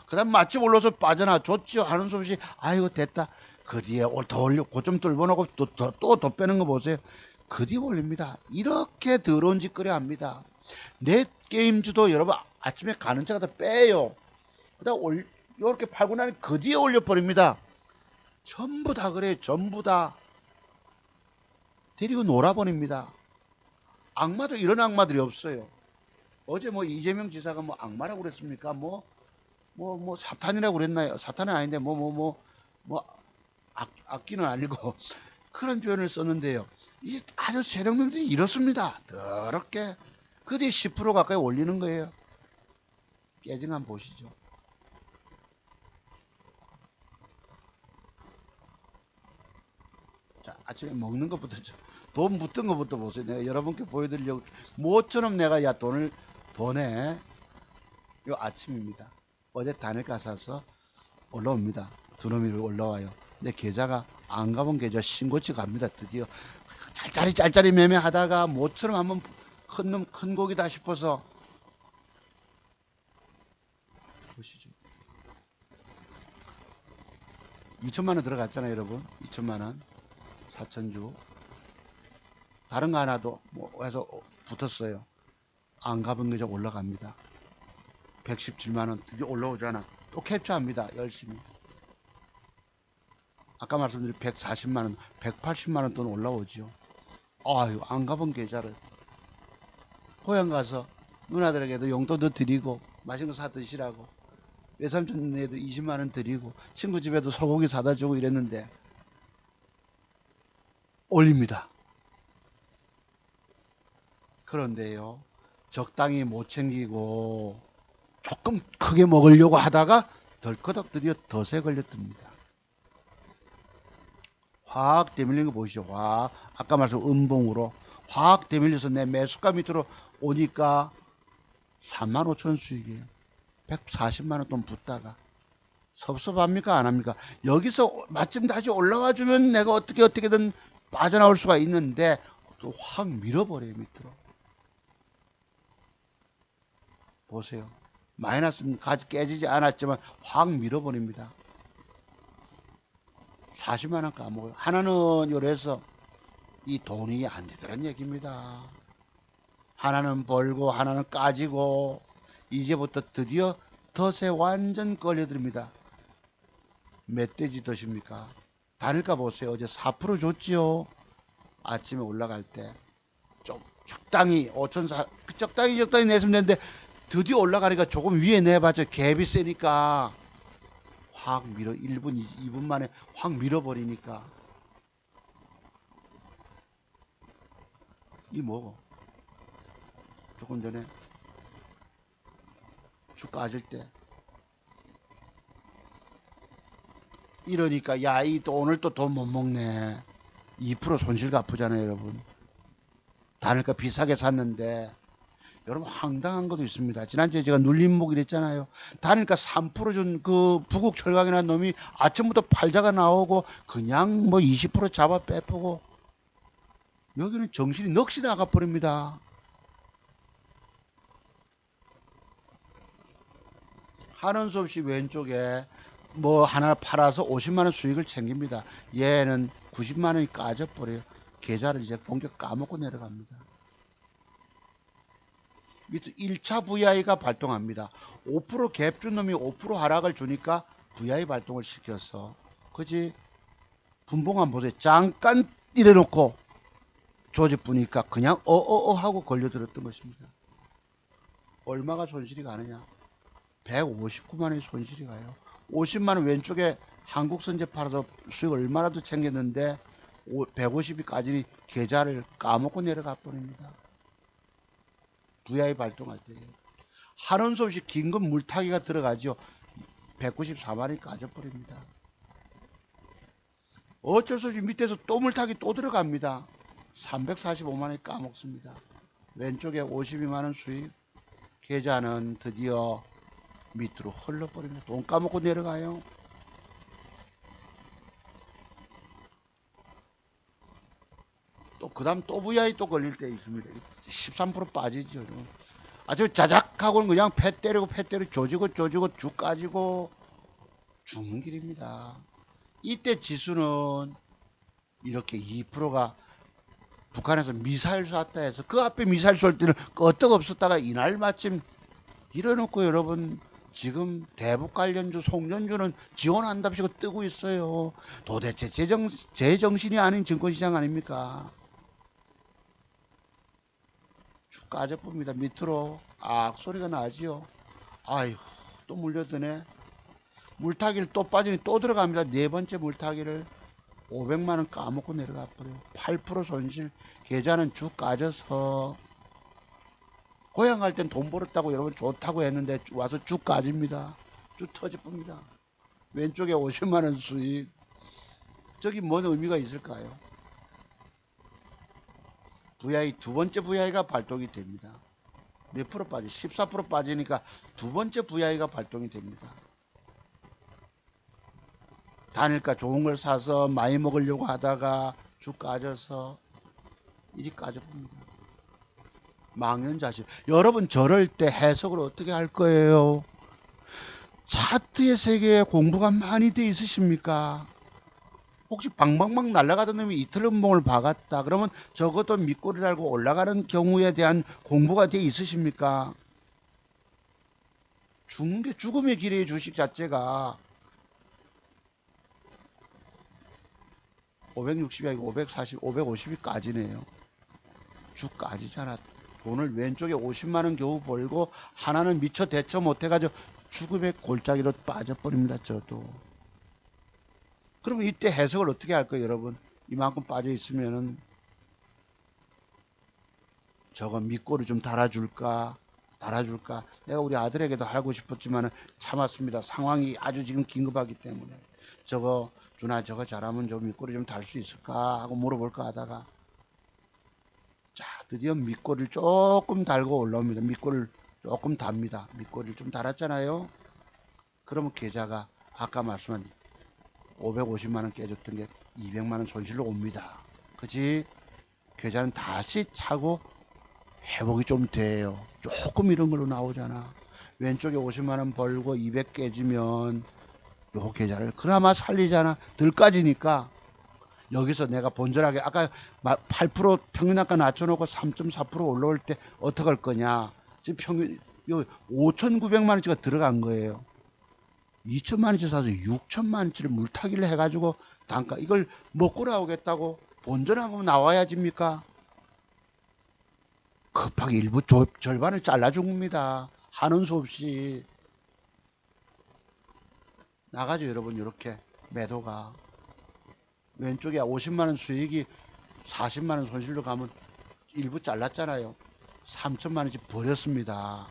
그 다음 마침 올라서 빠져나 줬죠. 하는 수 없이 아이고 됐다. 그 뒤에 더 올려 고점 뚫어놓고 또 빼는 거 보세요. 그 뒤에 올립니다. 이렇게 더러운 짓거리 합니다. 넷 게임주도 여러분 아침에 가는 차가 다 빼요. 그다음 이렇게 팔고 나니 그 뒤에 올려버립니다. 전부 다 그래요. 전부 다 데리고 놀아버립니다. 악마도 이런 악마들이 없어요. 어제 뭐 이재명 지사가 뭐 악마라고 그랬습니까? 뭐 사탄이라고 그랬나요? 사탄은 아닌데 악기는 아니고 그런 표현을 썼는데요. 이 아주 세력놈들이 이렇습니다. 더럽게 그 뒤에 10% 가까이 올리는 거예요. 깨진 한번 보시죠. 자, 아침에 먹는 것부터 돈 붙은 것부터 보세요. 내가 여러분께 보여드리려고 모처럼 내가 돈에 요 아침입니다. 어제 단일가 사서 올라옵니다. 두 놈이 올라와요. 내 계좌가 안 가본 계좌 신고치 갑니다. 드디어 짤짤이 매매하다가 모처럼 한번 큰 고기다 싶어서 보시죠. 2천만 원 들어갔잖아요, 여러분. 2천만 원, 4천주. 다른 거 하나도 뭐 해서 붙었어요. 안 가본 계좌 올라갑니다. 117만 원 드디어 올라오잖아. 또 캡처합니다. 열심히. 아까 말씀드린 140만 원, 180만 원 돈 올라오죠. 아유, 안 가본 계좌를 고향 가서 누나들에게도 용돈도 드리고 맛있는 거 사 드시라고 외삼촌네도 20만 원 드리고 친구 집에도 소고기 사다 주고 이랬는데 올립니다. 그런데요, 적당히 못 챙기고 조금 크게 먹으려고 하다가 덜커덕 드디어 덫에 걸렸답니다. 확 대밀린 거 보이시죠? 확 아까 말씀 음봉으로 확 대밀려서 내 매수가 밑으로 오니까 3만 5천 원 수익이에요. 140만 원 돈 붙다가 섭섭합니까? 안 합니까? 여기서 마침 다시 올라와 주면 내가 어떻게든 빠져나올 수가 있는데 또 확 밀어버려요. 밑으로 보세요. 마이너스는 깨지지 않았지만 확 밀어버립니다. 40만원 까먹어요. 하나는 요래서 이 돈이 안 되더란 얘기입니다. 하나는 벌고 하나는 까지고 이제부터 드디어 덫에 완전 걸려듭니다. 멧돼지 덫입니까? 단일가 보세요. 어제 4% 줬지요. 아침에 올라갈 때 좀 적당히 5,400 적당히 내시면 되는데 드디어 올라가니까 조금 위에 내봤죠. 갭이 세니까 확 밀어 1분 2분 만에 확 밀어버리니까 이 뭐고 조금 전에 주 까질 때 이러니까 야 이 또 오늘 또 돈 못 먹네. 2% 손실 갚으잖아요 여러분. 단일가 비싸게 샀는데 여러분 황당한 것도 있습니다. 지난주에 제가 눌림목 이랬잖아요. 단일가 3%준 그 부국 철강이라는 놈이 아침부터 팔자가 나오고 그냥 뭐 20% 잡아 빼보고 여기는 정신이 넋이 나가버립니다. 하는 수 없이 왼쪽에 뭐 하나 팔아서 50만원 수익을 챙깁니다. 얘는 90만원이 까져버려요. 계좌를 이제 공격 까먹고 내려갑니다. 밑에 1차 VI가 발동합니다. 5% 갭 준 놈이 5% 하락을 주니까 VI 발동을 시켜서 그지 분봉한 보세요. 잠깐 이래놓고 조집부니까 그냥 어어어 하고 걸려들었던 것입니다. 얼마가 손실이 가느냐 159만원이 손실이 가요. 50만원 왼쪽에 한국선제 팔아서 수익 얼마나 더 챙겼는데 150이 까지 계좌를 까먹고 내려가 버립니다. VI 발동할 때 하는 수 없이 긴급 물타기가 들어가죠. 194만원이 까져버립니다. 어쩔 수 없이 밑에서 또 물타기 또 들어갑니다. 345만원이 까먹습니다. 왼쪽에 52만원 수익 계좌는 드디어 밑으로 흘러버립니다. 돈 까먹고 내려가요. 또 그 다음 또 VI 또 걸릴 때 있습니다. 13% 빠지죠. 아주 자작하고는 그냥 패 때리고 조지고 쭉 까지고 죽는 길입니다. 이때 지수는 이렇게 2%가 북한에서 미사일 쐈다 해서 그 앞에 미사일 쏠 때는 끄떡 없었다가 이날 마침 이래놓고 여러분 지금 대북 관련주 송전주는 지원한답시고 뜨고 있어요. 도대체 제정신이 아닌 증권시장 아닙니까? 쭉 까져봅니다. 밑으로 악 소리가 나지요. 아휴 또 물려드네. 물타기를 또 빠지니 또 들어갑니다. 네 번째 물타기를 500만원 까먹고 내려가 버려요. 8% 손실. 계좌는 쭉 까져서 고향 갈 땐 돈 벌었다고 여러분 좋다고 했는데 와서 쭉 까집니다. 쭉 터져봅니다. 왼쪽에 50만원 수익. 저기 뭔 의미가 있을까요? VI 두 번째 VI가 발동이 됩니다. 몇 프로 빠지? 14% 빠지니까 두 번째 VI가 발동이 됩니다. 단일가 좋은 걸 사서 많이 먹으려고 하다가 쭉 까져서 이리 까져봅니다. 망연자실. 여러분 저럴 때 해석을 어떻게 할 거예요? 차트의 세계에 공부가 많이 돼 있으십니까? 혹시 방방방 날아가던 놈이 이틀음봉을 박았다 그러면 적어도 밑꼬리 달고 올라가는 경우에 대한 공부가 돼 있으십니까? 죽는 게 죽음의 길이에요. 주식 자체가 560이 아니고 540, 550이 까지네요. 쭉 까지잖아. 돈을 왼쪽에 50만원 겨우 벌고 하나는 미처 대처 못해가지고 죽음의 골짜기로 빠져버립니다. 저도. 그러면 이때 해석을 어떻게 할 거예요 여러분? 이만큼 빠져 있으면은 저거 밑골을 좀 달아줄까 내가 우리 아들에게도 하고 싶었지만 참았습니다. 상황이 아주 지금 긴급하기 때문에 저거 누나 저거 잘하면 저 밑골을 좀 달 수 있을까 하고 물어볼까 하다가 자 드디어 밑골을 조금 달고 올라옵니다. 밑골을 조금 답니다. 밑골을 좀 달았잖아요. 그러면 계좌가 아까 말씀한 550만원 깨졌던 게 200만원 손실로 옵니다. 그치? 계좌는 다시 차고 회복이 좀 돼요. 조금 이런 걸로 나오잖아. 왼쪽에 50만원 벌고 200 깨지면 요 계좌를 그나마 살리잖아. 덜 까지니까. 여기서 내가 본전하게 아까 8% 평균단가 낮춰놓고 3.4% 올라올 때 어떻게 할 거냐. 지금 평균 요 5,900만원치가 들어간 거예요. 2천만원치 사서 6천만원치를 물타기를 해가지고 단가 이걸 먹고 나오겠다고 본전하면 나와야집니까? 급하게 일부 절반을 잘라준 겁니다. 하는 수 없이 나가죠 여러분. 이렇게 매도가 왼쪽에 50만원 수익이 40만원 손실로 가면 일부 잘랐잖아요. 3천만원씩 버렸습니다.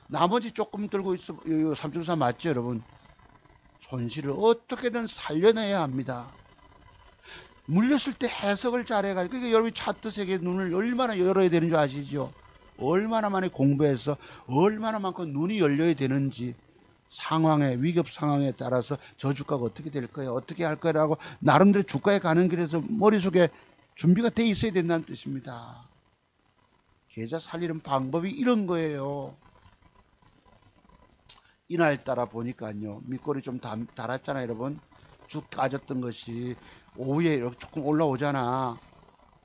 나머지 조금 들고 있어. 3.4 맞죠 여러분? 손실을 어떻게든 살려내야 합니다. 물렸을 때 해석을 잘해가지고, 그러니까 여러분이 차트 세계 눈을 얼마나 열어야 되는 줄 아시죠? 얼마나 많이 공부해서 얼마나 많고 눈이 열려야 되는지, 상황에, 위급 상황에 따라서 저주가가 어떻게 될 거예요, 어떻게 할 거라고 나름대로 주가에 가는 길에서 머릿속에 준비가 돼 있어야 된다는 뜻입니다. 계좌 살리는 방법이 이런 거예요. 이날따라 보니까요, 밑골이 좀 달았잖아요 여러분. 쭉 까졌던 것이 오후에 이렇게 조금 올라오잖아.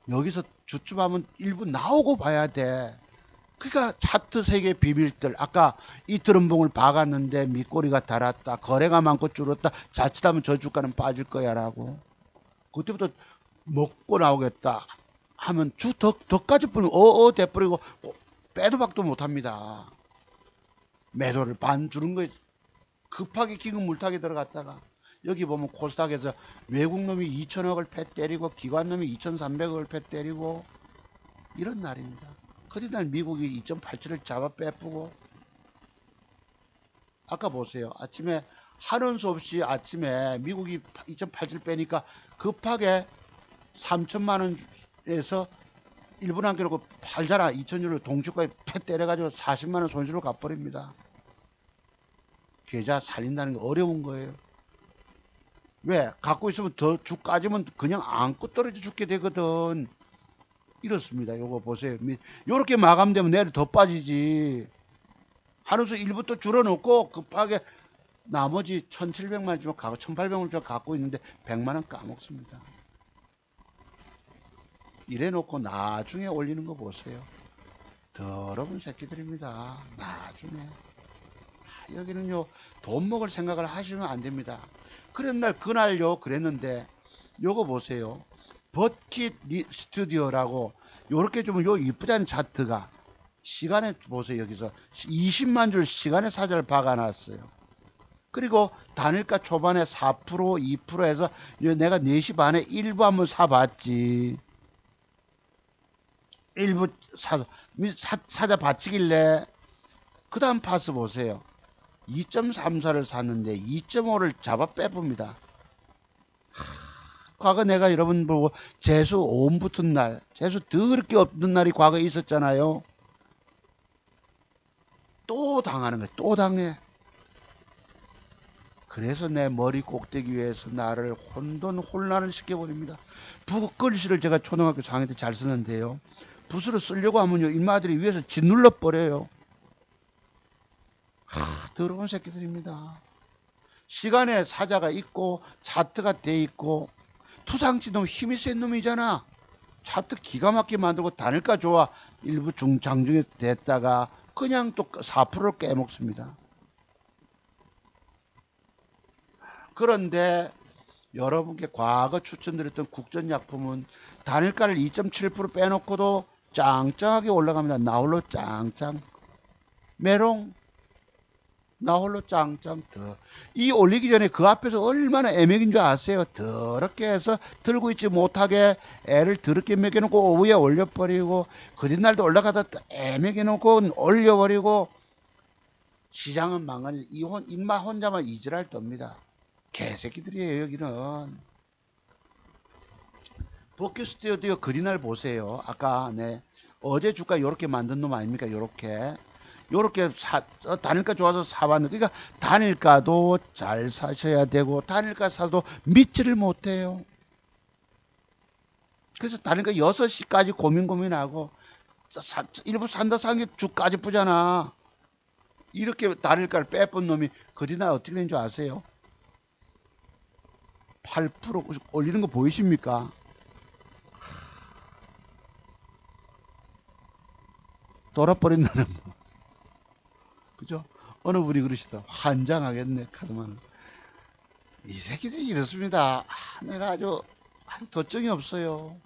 여기서 주춤 하면 일부 나오고 봐야 돼. 그러니까 차트 세계 비밀들, 아까 이틀은봉을 박았는데 밑꼬리가 달았다, 거래가 많고 줄었다, 자칫하면 저 주가는 빠질 거야 라고. 그때부터 먹고 나오겠다 하면 주 더까지 뿌리고 돼버리고 빼도 박도 못합니다. 매도를 반 주는 거에 급하게 기금 물타기 들어갔다가 여기 보면 코스닥에서 외국놈이 2천억을 패 때리고 기관놈이 2,300억을 패 때리고 이런 날입니다. 그날 미국이 2.87을 잡아 빼쁘고, 아까 보세요. 아침에 하는 수 없이 아침에 미국이 2.87 빼니까 급하게 3천만원에서 1분 남겨놓고 팔잖아. 2,000유로 동주가에 패 때려가지고 40만원 손실로 가버립니다. 계좌 살린다는 게 어려운 거예요. 왜? 갖고 있으면 더 주 까지면 그냥 안고 떨어져 죽게 되거든. 이렇습니다. 요거 보세요. 요렇게 마감되면 내일 더 빠지지. 하루서 일부 또 줄어놓고 급하게 나머지 1,700만 원 갖고 1,800만 원 갖고 있는데 100만 원 까먹습니다. 이래놓고 나중에 올리는 거 보세요. 더러운 새끼들입니다. 나중에. 여기는요, 돈 먹을 생각을 하시면 안 됩니다. 그런 날 그날요 그랬는데, 요거 보세요. 버킷 스튜디오라고 요렇게 좀 요 이쁘다는 차트가 시간에 보세요. 여기서 20만 줄 시간에 사자를 박아놨어요. 그리고 단일가 초반에 4% 2% 해서 내가 4시 반에 일부 한번 사봤지. 일부 사자 받치길래 그 다음 파스 보세요. 2.34를 샀는데 2.5를 잡아 빼봅니다. 과거 내가 여러분 보고 재수 5음 붙은 날, 재수 더럽게 없는 날이 과거에 있었잖아요. 또 당하는 거야. 또 당해. 그래서 내 머리 꼭대기 위에서 나를 혼란을 시켜버립니다. 붓글씨를 제가 초등학교 4학년 때 잘 쓰는데요. 붓으로 쓰려고 하면요, 인마들이 위에서 짓눌러 버려요. 더러운 새끼들입니다. 시간에 사자가 있고 차트가 돼 있고, 투상치 놈 힘이 센 놈이잖아. 차트 기가 막히게 만들고 단일가 좋아 일부 장중에 됐다가 그냥 또 4%를 깨먹습니다. 그런데 여러분께 과거 추천드렸던 국전약품은 단일가를 2.7% 빼놓고도 짱짱하게 올라갑니다. 나홀로 짱짱. 메롱 나홀로 짱짱. 이 올리기 전에 그 앞에서 얼마나 애매인 줄 아세요? 더럽게 해서 들고 있지 못하게 애를 더럽게 먹여놓고 오후에 올려버리고, 그 뒷날도 올라가다 애매게 놓고 올려버리고, 시장은 망할 인마 혼자만 이지랄 떱니다. 개새끼들이에요 여기는. 버킷 스튜디오 그린날 보세요. 아까 어제 주가 이렇게 만든 놈 아닙니까? 요렇게 단일가 좋아서 사봤는데, 그러니까 단일가도 잘 사셔야 되고 단일가 사도 믿지를 못해요. 그래서 단일가 6시까지 고민하고 일부 산다 산 게 주까지 뿌잖아. 이렇게 단일가를 빼본 놈이 그디날 어떻게 된 줄 아세요? 8% 올리는 거 보이십니까? 돌아버린다는 뭐. 그죠? 어느 분이 그러시다. 환장하겠네, 카드만. 이 새끼들이 이렇습니다. 내가 아주 도정이 없어요.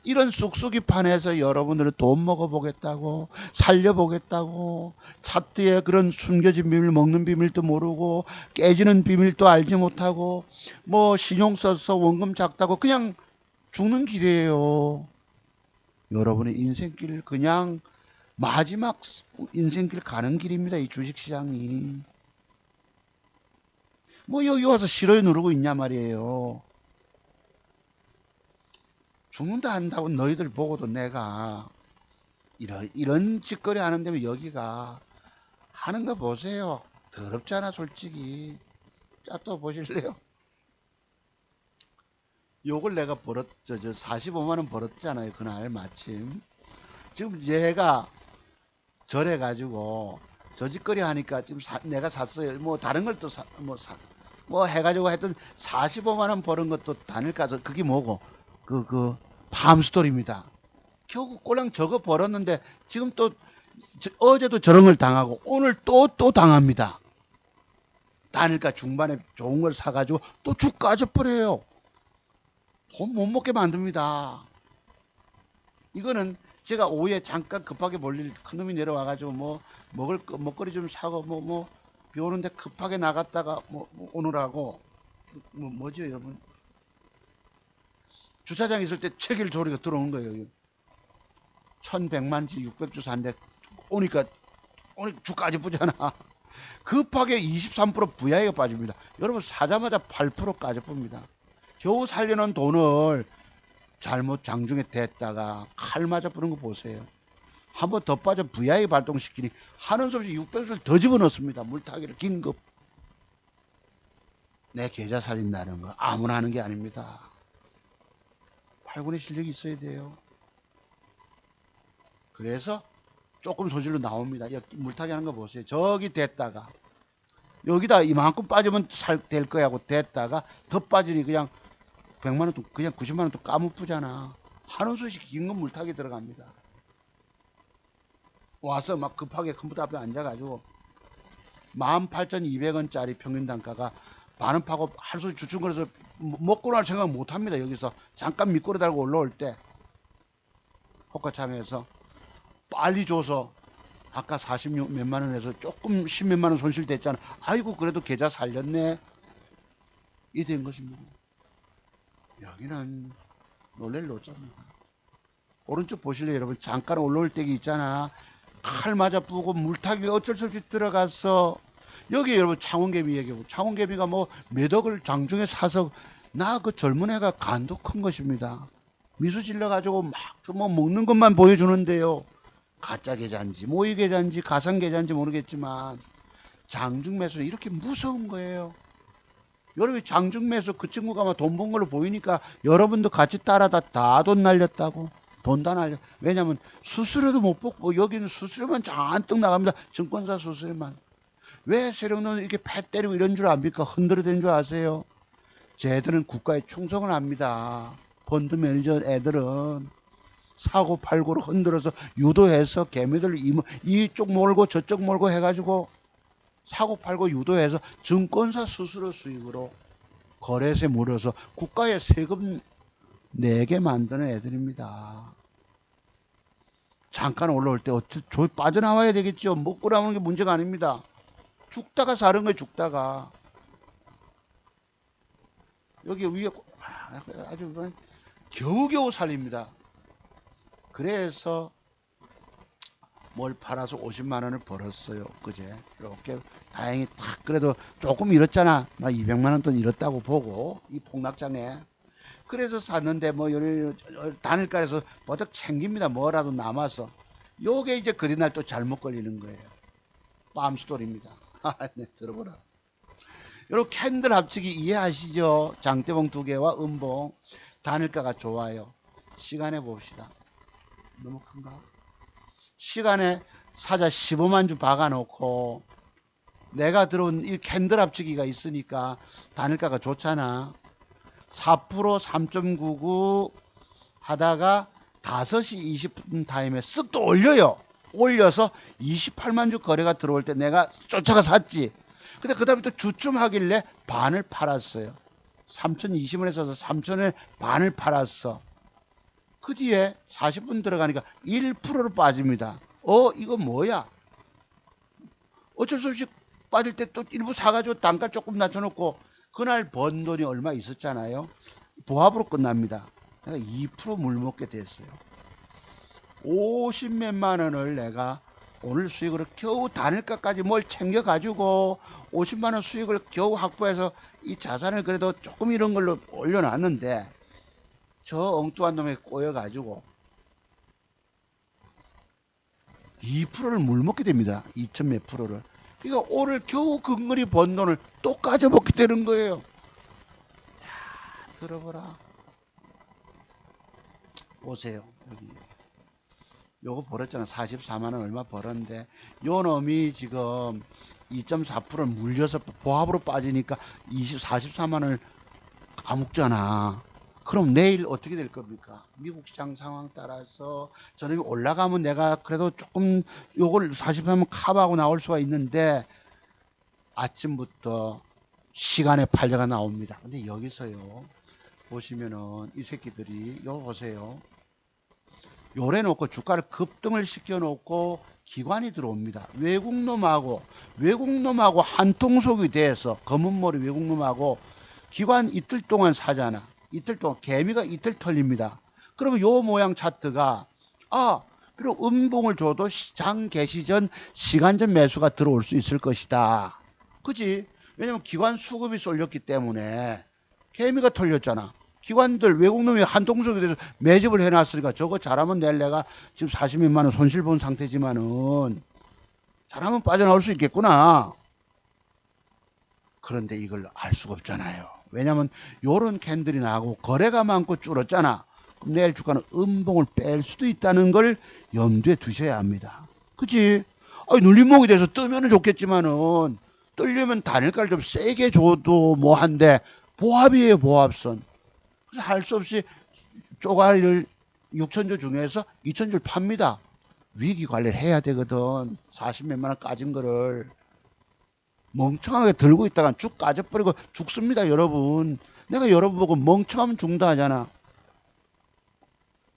이런 쑥쑥이 판에서 여러분들은 돈 먹어보겠다고, 살려보겠다고, 차트에 그런 숨겨진 비밀, 먹는 비밀도 모르고, 깨지는 비밀도 알지 못하고, 뭐, 신용 써서 원금 작다고 그냥 죽는 길이에요. 여러분의 인생길, 그냥 마지막 인생길 가는 길입니다. 이 주식시장이. 뭐, 여기 와서 싫어요 누르고 있냐 말이에요. 죽는다 한다고 너희들 보고도 내가 이런 짓거리 하는데 여기가 하는 거 보세요. 더럽잖아 솔직히. 자, 또 보실래요? 요걸 내가 45만원 벌었잖아요. 그날 마침. 지금 얘가 저래가지고 저 짓거리 하니까 지금 내가 샀어요. 뭐 다른 걸 또 뭐 해가지고 하여튼 45만원 버는 것도 단일가서 그게 뭐고 팜스토리입니다. 결국 꼴랑 저거 벌었는데 지금 또 어제도 저런 걸 당하고 오늘 또 당합니다. 단일가 중반에 좋은 걸 사가지고 또 죽 까져버려요. 돈 못 먹게 만듭니다. 이거는 제가 오후에 잠깐 급하게 볼일 큰놈이 내려와가지고 뭐 먹거리 좀 사고 비 오는데 급하게 나갔다가 오느라고 뭐죠 여러분, 주차장 있을 때 체길 소리가 들어오는 거예요. 1100만지 600주 산데 오니까 오늘 주까지 뿌잖아. 급하게 23% VI가 빠집니다. 여러분 사자마자 8% 까져봅니다. 겨우 살려놓은 돈을 잘못 장중에 댔다가 칼 맞아 부는 거 보세요. 한 번 더 빠져 VI 발동시키니 하는 수 없이 600을 더 집어넣습니다. 물타기를 긴급. 내 계좌 살린다는 거 아무나 하는 게 아닙니다. 팔군의 실력이 있어야 돼요. 그래서 조금 소질로 나옵니다. 물타기 하는 거 보세요. 저기 됐다가 여기다 이만큼 빠지면 될 거야 하고 됐다가 더 빠지니 그냥 100만원 또 그냥 90만원 또 까무프잖아. 하는 수씩 긴 건 물타기 들어갑니다. 와서 막 급하게 컴퓨터 앞에 앉아가지고 18,200원짜리 평균 단가가 반은 파고 할 수 주춤거려서 먹고 날 생각 못합니다. 여기서 잠깐 밑꼬리 달고 올라올 때 호가 참여해서 빨리 줘서 아까 46 몇만 원에서 조금 10 몇만 원 손실됐잖아. 아이고 그래도 계좌 살렸네. 이 된 것입니다. 여기는 놀랄 노자입니다. 오른쪽 보실래요 여러분? 잠깐 올라올 때기 있잖아. 칼 맞아 부고 물타기 어쩔 수 없이 들어가서 여기 여러분 창원개미 얘기하고 창원개미가 뭐 몇 억을 장중에 사서 나 그 젊은 애가 간도 큰 것입니다. 미수 질러 가지고 막 뭐 먹는 것만 보여주는데요. 가짜 계좌인지 모의 계좌인지 가상 계좌인지 모르겠지만 장중 매수 이렇게 무서운 거예요. 여러분 장중 매수 그 친구가 막 돈 번 걸로 보이니까 여러분도 같이 따라다 다 돈 날렸다고. 돈 다 날려. 왜냐면 수수료도 못 뽑고 여기는 수수료만 잔뜩 나갑니다. 증권사 수수료만. 왜 세력론은 이렇게 패 때리고 이런 줄 압니까? 흔들어댄 줄 아세요? 쟤들은 국가에 충성을 합니다. 펀드 매니저 애들은 사고 팔고를 흔들어서 유도해서 개미들 이쪽 몰고 저쪽 몰고 해가지고 사고 팔고 유도해서 증권사 수수료 수익으로 거래세 물어서 국가에 세금 내게 만드는 애들입니다. 잠깐 올라올 때 어떻게 빠져나와야 되겠죠. 먹고 나오는 게 문제가 아닙니다. 죽다가 사는 거예요. 죽다가 여기 위에 아주 겨우겨우 살립니다. 그래서 뭘 팔아서 50만 원을 벌었어요. 그제 이렇게 다행히 딱 그래도 조금 잃었잖아. 나 200만 원 돈 잃었다고 보고 이 폭락장에 그래서 샀는데 뭐 단일가에서 버덕 챙깁니다. 뭐라도 남아서 요게 이제 그리날 또 잘못 걸리는 거예요. 빰스토리입니다. 네, 들어보라. 여러분 캔들 합치기 이해하시죠? 장대봉 2개와 음봉 단일가가 좋아요. 시간에 봅시다. 너무 큰가? 시간에 사자 15만 주 박아놓고 내가 들어온 이 캔들 앞치기가 있으니까 단일가가 좋잖아. 4% 3.99 하다가 5시 20분 타임에 쓱 또 올려요. 올려서 28만 주 거래가 들어올 때 내가 쫓아가 샀지. 근데 그 다음에 또 주춤 하길래 반을 팔았어요. 3,020원에 써서 3,000원에 반을 팔았어. 그 뒤에 40분 들어가니까 1%로 빠집니다. 이거 뭐야? 어쩔 수 없이 빠질 때 또 일부 사가지고 단가 조금 낮춰놓고 그날 번 돈이 얼마 있었잖아요. 보합으로 끝납니다. 내가 2% 물먹게 됐어요. 50몇만 원을 내가 오늘 수익으로 겨우 단일가까지 뭘 챙겨가지고 50만 원 수익을 겨우 확보해서 이 자산을 그래도 조금 이런 걸로 올려놨는데 저 엉뚱한 놈에 꼬여가지고 2%를 물먹게 됩니다. 2천 몇 프로를. 그러니까 오늘 겨우 근거리 번 돈을 또 까져먹게 되는 거예요. 야, 들어보라. 보세요. 여기. 요거 벌었잖아. 44만 원 얼마 벌었는데 요 놈이 지금 2.4%를 물려서 보합으로 빠지니까 44만 원을 까먹잖아. 그럼 내일 어떻게 될 겁니까? 미국 시장 상황 따라서 저놈이 올라가면 내가 그래도 조금 요걸 40하면 커버하고 나올 수가 있는데 아침부터 시간에 팔려가 나옵니다. 근데 여기서요 보시면은 이 새끼들이 요 보세요. 요래 놓고 주가를 급등을 시켜 놓고 기관이 들어옵니다. 외국놈하고 한통속이 돼서 검은머리 외국놈하고 기관 이틀 동안 사잖아. 이틀 동안 개미가 이틀 털립니다. 그러면 요 모양 차트가 비록 음봉을 줘도 장 개시 전 시간전 매수가 들어올 수 있을 것이다. 그지? 왜냐면 기관 수급이 쏠렸기 때문에 개미가 털렸잖아. 기관들 외국놈이 한통속이 돼서 매집을 해놨으니까 저거 잘하면 내가 지금 40몇만 원 손실 본 상태지만은 잘하면 빠져나올 수 있겠구나. 그런데 이걸 알 수가 없잖아요. 왜냐면 요런 캔들이 나고 거래가 많고 줄었잖아. 그럼 내일 주가는 음봉을 뺄 수도 있다는 걸 염두에 두셔야 합니다. 그치? 눌림목이 돼서 뜨면은 좋겠지만은 뜨려면 단일가를 좀 세게 줘도 뭐 한데 보합이에요. 보합선. 그래서 할 수 없이 쪼가리를 6천주 중에서 2천주를 팝니다. 위기 관리를 해야 되거든. 40몇만 원 까진 거를 멍청하게 들고 있다가 쭉 까져버리고 죽습니다. 여러분. 내가 여러분 보고 멍청하면 죽다 하잖아.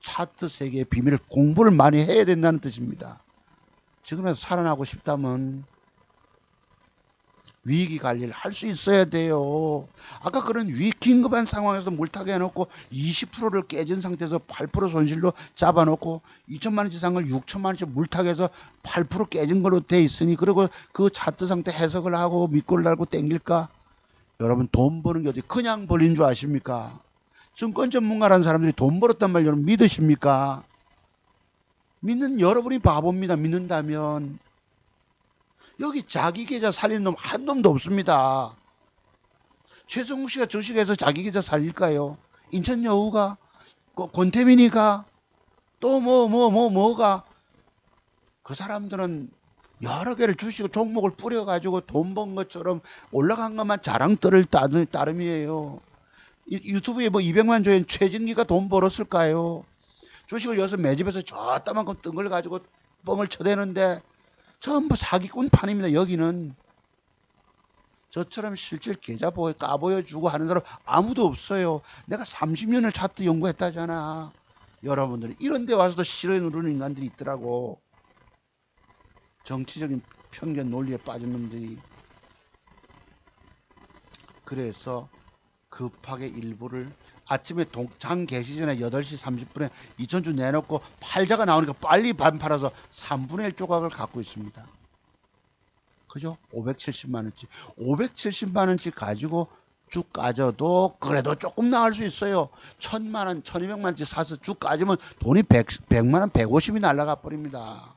차트 세계의 비밀을 공부를 많이 해야 된다는 뜻입니다. 지금에서 살아나고 싶다면 위기 관리를 할 수 있어야 돼요. 아까 그런 긴급한 상황에서 물타기 해놓고 20%를 깨진 상태에서 8% 손실로 잡아놓고 2천만 원치 산 걸 6천만 원치 물타기해서 8% 깨진 걸로 돼 있으니 그리고 그 차트 상태 해석을 하고 밑골을 달고 땡길까? 여러분 돈 버는 게 어디 그냥 벌린 줄 아십니까? 증권 전문가라는 사람들이 돈 벌었단 말 여러분 믿으십니까? 믿는 여러분이 바보입니다. 믿는다면. 여기 자기 계좌 살린 놈 한 놈도 없습니다. 최성욱 씨가 주식해서 자기 계좌 살릴까요? 인천 여우가? 권태민이가? 또 뭐가? 그 사람들은 여러 개를 주식 종목을 뿌려가지고 돈 번 것처럼 올라간 것만 자랑 떨을 따름이에요. 유튜브에 뭐 200만 조회인 최진기가 돈 벌었을까요? 주식을 여기서 매집해서 저따만큼 뜬 걸 가지고 뻥을 쳐대는데 전부 사기꾼 판입니다. 여기는 저처럼 실질 계좌 까보여주고 하는 사람 아무도 없어요. 내가 30년을 차트 연구했다잖아. 여러분들 이런 데 와서도 실어 누르는 인간들이 있더라고. 정치적인 편견 논리에 빠진 놈들이. 그래서 급하게 일부를 아침에 장 개시 전에 8시 30분에 2천주 내놓고 팔자가 나오니까 빨리 반 팔아서 3분의 1 조각을 갖고 있습니다. 그죠? 570만원치. 570만원치 가지고 쭉 까져도 그래도 조금 나을 수 있어요. 1000만원, 1200만원치 사서 쭉 까지면 돈이 100만원, 150이 날아가 버립니다.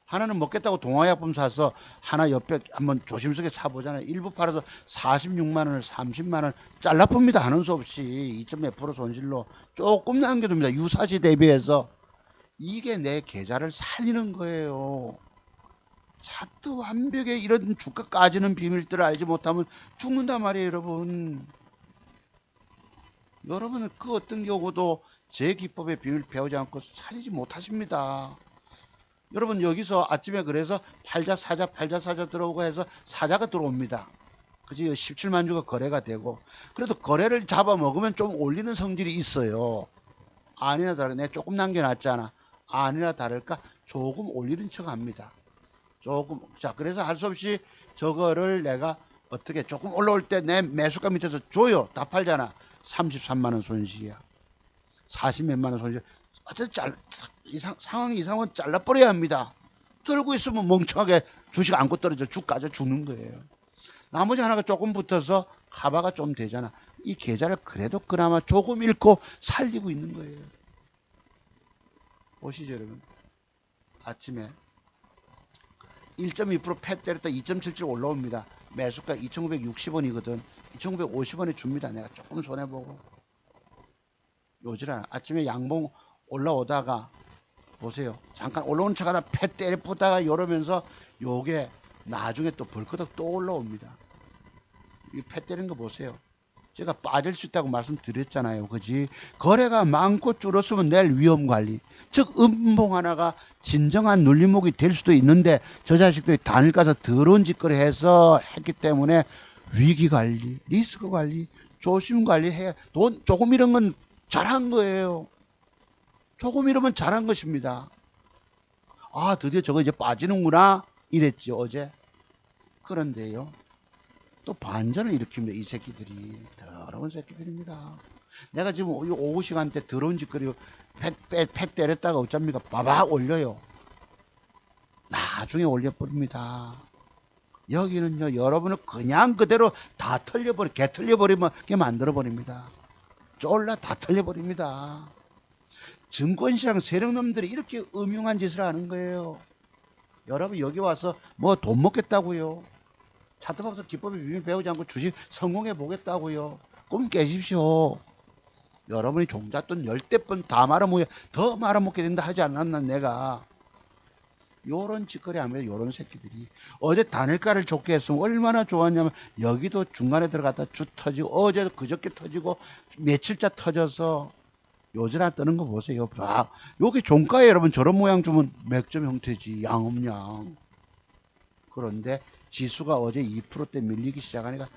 하나는 먹겠다고 동화약품 사서 하나 옆에 한번 조심스럽게 사보잖아요. 일부 팔아서 46만원을 30만원 잘라봅니다. 하는 수 없이 2.몇% 손실로 조금 남겨둡니다. 유사시 대비해서. 이게 내 계좌를 살리는 거예요. 차트 완벽에 이런 주가 까지는 비밀들을 알지 못하면 죽는단 말이에요, 여러분. 여러분은 그 어떤 경우도 제 기법의 비밀 배우지 않고 살리지 못하십니다. 여러분 여기서 아침에 그래서 팔자 사자 팔자 사자 들어오고 해서 사자가 들어옵니다. 그지? 17만 주가 거래가 되고, 그래도 거래를 잡아먹으면 좀 올리는 성질이 있어요. 아니나 다를까, 내가 조금 남겨놨잖아. 아니나 다를까 조금 올리는 척 합니다. 조금. 자, 그래서 할 수 없이 저거를 내가 어떻게 조금 올라올 때 내 매수가 밑에서 줘요. 다 팔잖아. 33만원 손실이야. 40몇만원 손실. 어쨌든 상황 이상은 잘라버려야 합니다. 들고 있으면 멍청하게 주식 안고 떨어져 죽 까져 죽는 거예요. 나머지 하나가 조금 붙어서 카바가 좀 되잖아. 이 계좌를 그래도 그나마 조금 잃고 살리고 있는 거예요. 보시죠, 여러분. 아침에 1.2% 패 때렸다 2.77 올라옵니다. 매수가 2,960원이거든. 2,950원에 줍니다. 내가 조금 손해보고. 요지라 아침에 양봉 올라오다가 보세요. 잠깐 올라오는 척하다 패 때려보다가 이러면서 요게 나중에 또 벌크덕 또 올라옵니다. 이 패 때린 거 보세요. 제가 빠질 수 있다고 말씀드렸잖아요. 그지? 거래가 많고 줄었으면 내일 위험관리. 즉 음봉 하나가 진정한 눌림목이 될 수도 있는데 저 자식들이 단일 가서 더러운 짓거리 해서 했기 때문에 위기관리, 리스크관리, 조심관리 해야. 돈 조금 이런 건 잘한 거예요. 조금 이러면 잘한 것입니다. 아, 드디어 저거 이제 빠지는구나 이랬죠, 어제. 그런데요, 또 반전을 일으킵니다. 이 새끼들이 더러운 새끼들입니다. 내가 지금 오후 시간대 더러운 짓거리 팩 때렸다가 어쩝니까? 바박 올려요. 나중에 올려버립니다. 여기는요, 여러분을 그냥 그대로 다 개 털려버리면 게 만들어버립니다. 쫄라 다 털려버립니다. 증권시장 세력놈들이 이렇게 음흉한 짓을 하는 거예요. 여러분 여기 와서 뭐 돈 먹겠다고요? 차트박스 기법의 비밀 배우지 않고 주식 성공해 보겠다고요? 꿈 깨십시오. 여러분이 종잣돈 10대번 다 말아먹게, 더 말아먹게 된다 하지 않았나 내가. 요런 짓거리 하면 요런 새끼들이. 어제 단일가를 좋게 했으면 얼마나 좋았냐면 여기도 중간에 들어갔다 쭉 터지고, 어제도 그저께 터지고 며칠자 터져서 요지나 뜨는 거 보세요. 아, 요게 종가에 여러분 저런 모양 주면 맥점 형태지. 양음양. 그런데 지수가 어제 2%대 밀리기 시작하니까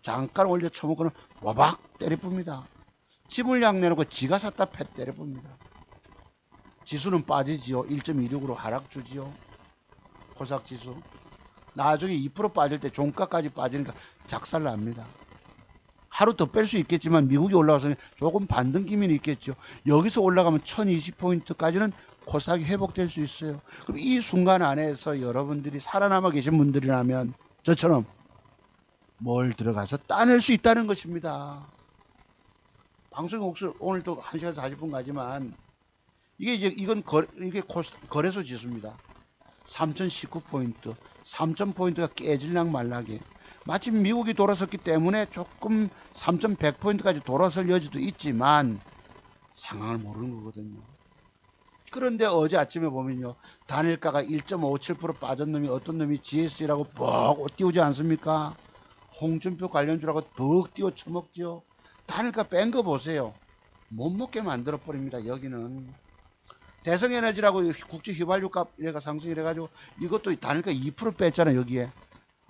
잠깐 올려 쳐먹고는 와박 때려봅니다. 지물량 내놓고 지가 샀다 패 때려봅니다. 지수는 빠지지요. 1.26으로 하락 주지요. 코스닥지수. 나중에 2% 빠질 때 종가까지 빠지니까 작살납니다. 하루 더 뺄 수 있겠지만 미국이 올라와서 조금 반등 기미는 있겠죠. 여기서 올라가면 1020포인트까지는 코스닥이 회복될 수 있어요. 그럼 이 순간 안에서 여러분들이 살아남아 계신 분들이라면 저처럼 뭘 들어가서 따낼 수 있다는 것입니다. 방송 오늘도 1시간 40분 가지만 이게 이제 이게 거래소 지수입니다. 3019포인트, 3000포인트가 깨질랑 말락이에요. 마침 미국이 돌아섰기 때문에 조금 3100포인트까지 돌아설 여지도 있지만 상황을 모르는 거거든요. 그런데 어제 아침에 보면요, 단일가가 1.57% 빠진 놈이 어떤 놈이 GS라고 뻑 띄우지 않습니까? 홍준표 관련주라고 덕 띄워 처먹지요. 단일가 뺀 거 보세요. 못 먹게 만들어 버립니다. 여기는 대성에너지라고 국제 휘발유값 이래가 상승 이래가지고 이것도 단일가 2% 뺐잖아. 여기에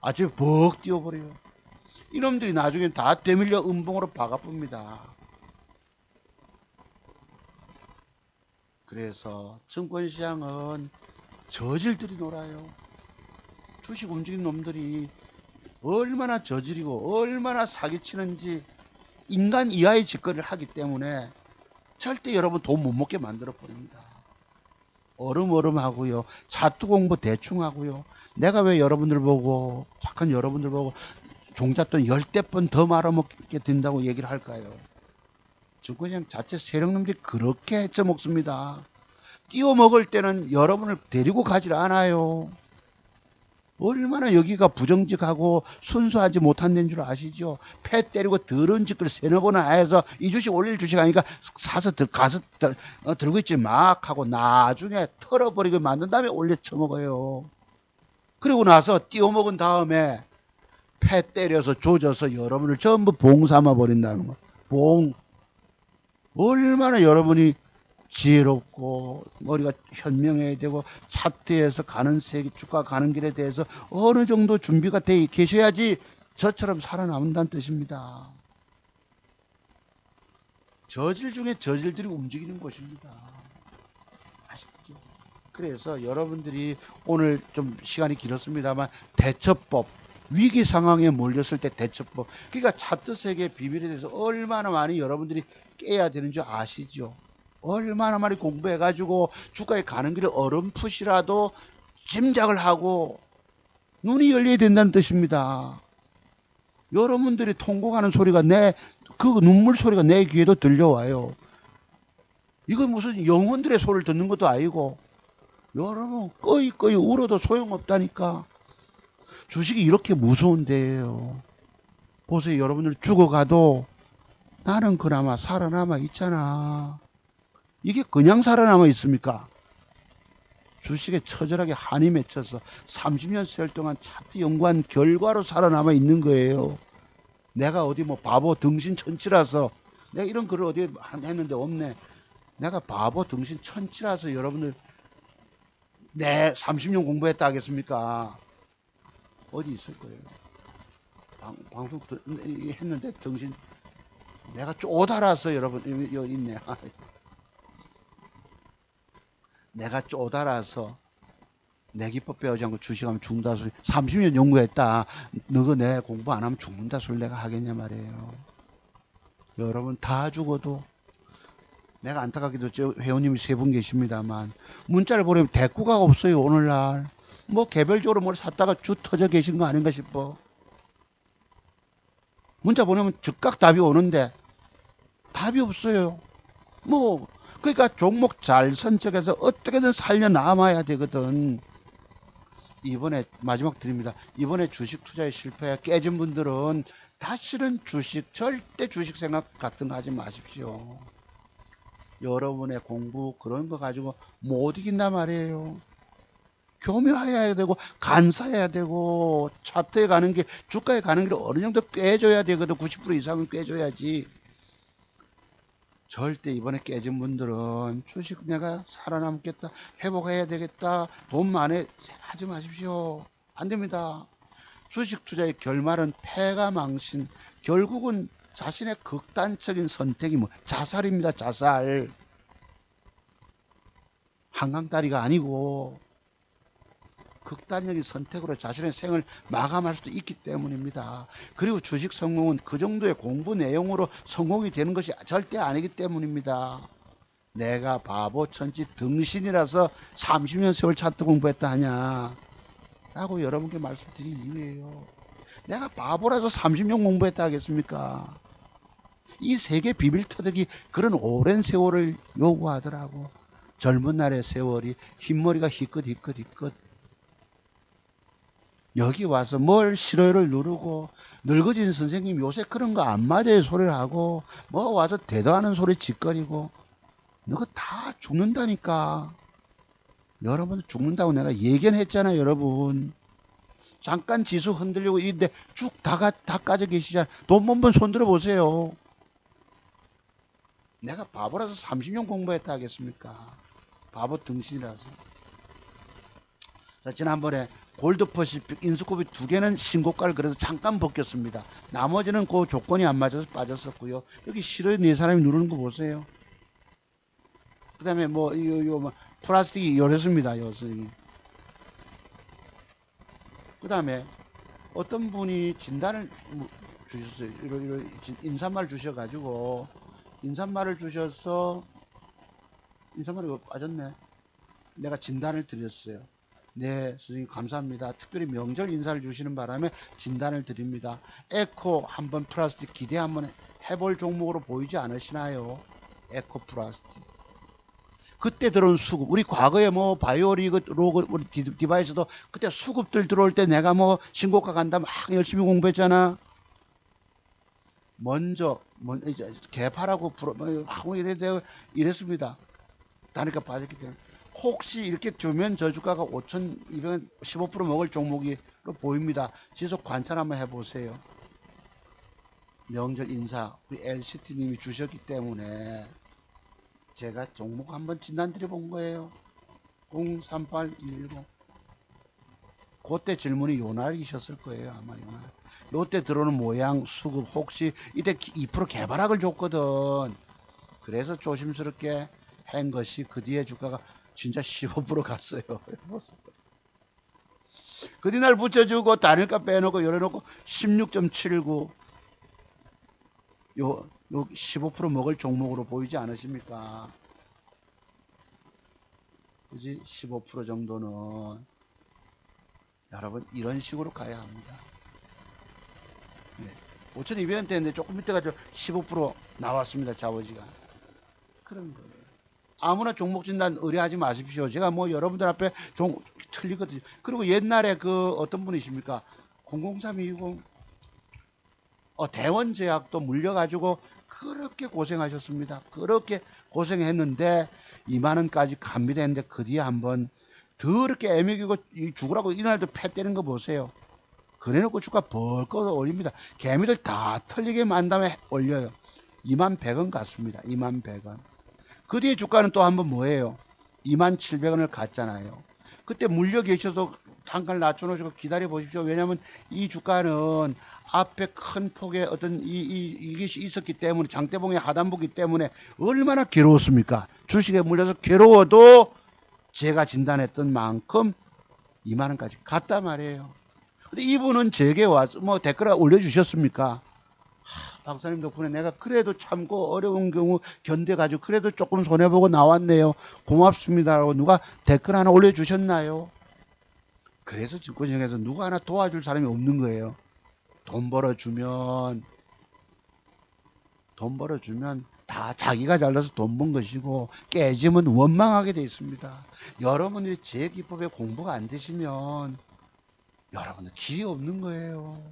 아침에 벅 띄워버려요. 이놈들이 나중에 다 되밀려 음봉으로 박아봅니다. 그래서 증권시장은 저질들이 놀아요. 주식 움직이는 놈들이 얼마나 저질이고 얼마나 사기치는지 인간 이하의 짓거리를 하기 때문에 절대 여러분 돈 못 먹게 만들어 버립니다. 얼음 하고요. 차트 공부 대충 하고요. 내가 왜 여러분들 보고, 착한 여러분들 보고 종잣돈 10대번 더 말아먹게 된다고 얘기를 할까요? 증권시장 자체 세력놈들이 그렇게 헤쳐먹습니다. 띄워 먹을 때는 여러분을 데리고 가질 않아요. 얼마나 여기가 부정직하고 순수하지 못한 데인 줄 아시죠? 패 때리고 더러운 짓을 세네 번이나 해서 이 주식 올릴 주식 아니까 사서 가서 들고 있지 막 하고 나중에 털어버리게 만든 다음에 올려 쳐먹어요. 그리고 나서 띄워먹은 다음에 패 때려서 조져서 여러분을 전부 봉 삼아 버린다는 거. 봉. 얼마나 여러분이 지혜롭고 머리가 현명해야 되고 차트에서 가는 세계 주가 가는 길에 대해서 어느 정도 준비가 돼 계셔야지 저처럼 살아남는다는 뜻입니다. 저질 중에 저질들이 움직이는 것입니다. 아시죠? 그래서 여러분들이 오늘 좀 시간이 길었습니다만 대처법, 위기 상황에 몰렸을 때 대처법, 그러니까 차트 세계의 비밀에 대해서 얼마나 많이 여러분들이 깨야 되는 줄 아시죠? 얼마나 많이 공부해가지고 주가에 가는 길을 어렴풋이라도 짐작을 하고 눈이 열려야 된다는 뜻입니다. 여러분들이 통곡하는 소리가 그 눈물 소리가 내 귀에도 들려와요. 이건 무슨 영혼들의 소리를 듣는 것도 아니고 여러분 꺼이 울어도 소용없다니까. 주식이 이렇게 무서운 데예요. 보세요. 여러분들 죽어가도 나는 그나마 살아남아 있잖아. 이게 그냥 살아남아 있습니까? 주식에 처절하게 한이 맺혀서 30년 세월 동안 차트 연구한 결과로 살아남아 있는 거예요. 내가 어디 뭐 바보 등신 천치라서 내가 이런 글을 어디에 했는데 없네. 내가 바보 등신 천치라서 여러분들 내 30년 공부했다 하겠습니까? 어디 있을 거예요. 방송 했는데 등신 내가 쪼달아서 여러분 여기 있네. 내가 쪼달아서 내 기법 배우지 않고 주식하면 죽는다 소리 30년 연구했다. 너가 내 공부 안 하면 죽는다 소리 내가 하겠냐 말이에요. 여러분 다 죽어도 내가 안타깝게도 저 회원님이 3분 계십니다만 문자를 보내면 대꾸가 없어요. 오늘날 뭐 개별적으로 뭘 샀다가 주 터져 계신 거 아닌가 싶어. 문자 보내면 즉각 답이 오는데 답이 없어요. 뭐 그러니까 종목 잘 선택해서 어떻게든 살려남아야 되거든. 이번에 마지막 드립니다. 이번에 주식 투자에 실패해 깨진 분들은 다시는 절대 주식 생각 같은 거 하지 마십시오. 여러분의 공부 그런 거 가지고 못 이긴단 말이에요. 교묘해야 되고 간사해야 되고 차트에 가는 게 주가에 가는 길 어느 정도 꿰줘야 되거든. 90% 이상은 꿰줘야지. 절대 이번에 깨진 분들은 주식 내가 살아남겠다, 회복해야 되겠다, 돈 많이 하지 마십시오. 안 됩니다. 주식 투자의 결말은 패가 망신, 결국은 자신의 극단적인 선택이 자살입니다. 자살. 한강다리가 아니고 극단적인 선택으로 자신의 생을 마감할 수도 있기 때문입니다. 그리고 주식 성공은 그 정도의 공부 내용으로 성공이 되는 것이 절대 아니기 때문입니다. 내가 바보 천지 등신이라서 30년 세월 차트 공부했다 하냐 라고 여러분께 말씀드린 이유예요. 내가 바보라서 30년 공부했다 하겠습니까? 이 세계 비밀 터득이 그런 오랜 세월을 요구하더라고. 젊은 날의 세월이 흰머리가 희끗 여기 와서 뭘 싫어요를 누르고 늙어진 선생님 요새 그런 거 안 맞아요 소리를 하고 뭐 와서 대도하는 소리 짓거리고 너가 다 죽는다니까. 여러분 죽는다고 내가 예견했잖아요. 여러분 잠깐 지수 흔들리고 이런데 쭉 다 까져 계시잖아요. 돈 번 번 손들어 보세요. 내가 바보라서 30년 공부했다 하겠습니까? 바보 등신이라서. 자, 지난번에 골드퍼시픽 인수급이 2개는 신고가를 그래도 잠깐 벗겼습니다. 나머지는 그 조건이 안 맞아서 빠졌었고요. 여기 싫어요 네 사람이 누르는 거 보세요. 그 다음에 뭐 플라스틱이 요랬습니다. 요새. 그 다음에 어떤 분이 진단을 주셨어요. 인사말 주셔가지고 인사말을 주셔서 인사말이 빠졌네. 내가 진단을 드렸어요. 네, 선생님 감사합니다. 특별히 명절 인사를 주시는 바람에 진단을 드립니다. 에코 한번 플라스틱 기대 한번 해볼 종목으로 보이지 않으시나요? 에코 플라스틱. 그때 들어온 수급, 우리 과거에 뭐 바이오리그 로그 우리 디바이스도 그때 수급들 들어올 때 내가 뭐 신고가 간다 막 열심히 공부했잖아. 먼저 이제 개파라고 하고 이랬습니다. 다니까 빠졌기 때문에 혹시 이렇게 두면 저 주가가 5,200원 15% 먹을 종목으로 보입니다. 지속 관찰 한번 해보세요. 명절 인사 우리 LCT님이 주셨기 때문에 제가 종목 한번 진단 드려본 거예요. 03810. 그때 질문이 요날이셨을 거예요. 아마 요날. 요때 들어오는 모양 수급 혹시 이때 2% 개발학을 줬거든. 그래서 조심스럽게 한 것이 그 뒤에 주가가 진짜 15% 갔어요. 그 뒤날 붙여주고 단일가 빼놓고 열어놓고 16.79 요 15% 먹을 종목으로 보이지 않으십니까? 그지? 15% 정도는 여러분 이런 식으로 가야 합니다. 네. 5,200원대 했는데 조금 밑에 가지고 15% 나왔습니다. 자보지가. 그런 거예요. 아무나 종목 진단 의뢰하지 마십시오. 제가 뭐 여러분들 앞에 틀리거든요. 그리고 옛날에 그 어떤 분이십니까? 00320 대원제약도 물려가지고 그렇게 고생하셨습니다. 그렇게 고생했는데 2만원까지 갑니다 했는데 그 뒤에 한번 더럽게 애매기고 죽으라고 이날도 패 때리는 거 보세요. 그래놓고 주가 벌꺼 올립니다. 개미들 다 털리게 만 다음에 올려요. 21,100원 갔습니다. 21,100원. 그 뒤에 주가는 또 한번 뭐예요? 27,000원을 갔잖아요. 그때 물려 계셔도 단가를 낮춰놓으시고 기다려 보십시오. 왜냐하면 이 주가는 앞에 큰 폭의 어떤 이것이 있었기 때문에 장대봉의 하단부기 때문에 얼마나 괴로웠습니까? 주식에 물려서 괴로워도 제가 진단했던 만큼 2만원까지 갔단 말이에요. 근데 이분은 제게 와서 뭐 댓글을 올려주셨습니까? 박사님 덕분에 내가 그래도 참고 어려운 경우 견뎌가지고 그래도 조금 손해보고 나왔네요. 고맙습니다라고 누가 댓글 하나 올려주셨나요? 그래서 증권시장에서 누가 하나 도와줄 사람이 없는 거예요. 돈 벌어주면 다 자기가 잘나서 돈 번 것이고 깨지면 원망하게 돼 있습니다. 여러분들이 제 기법에 공부가 안 되시면 여러분들 길이 없는 거예요.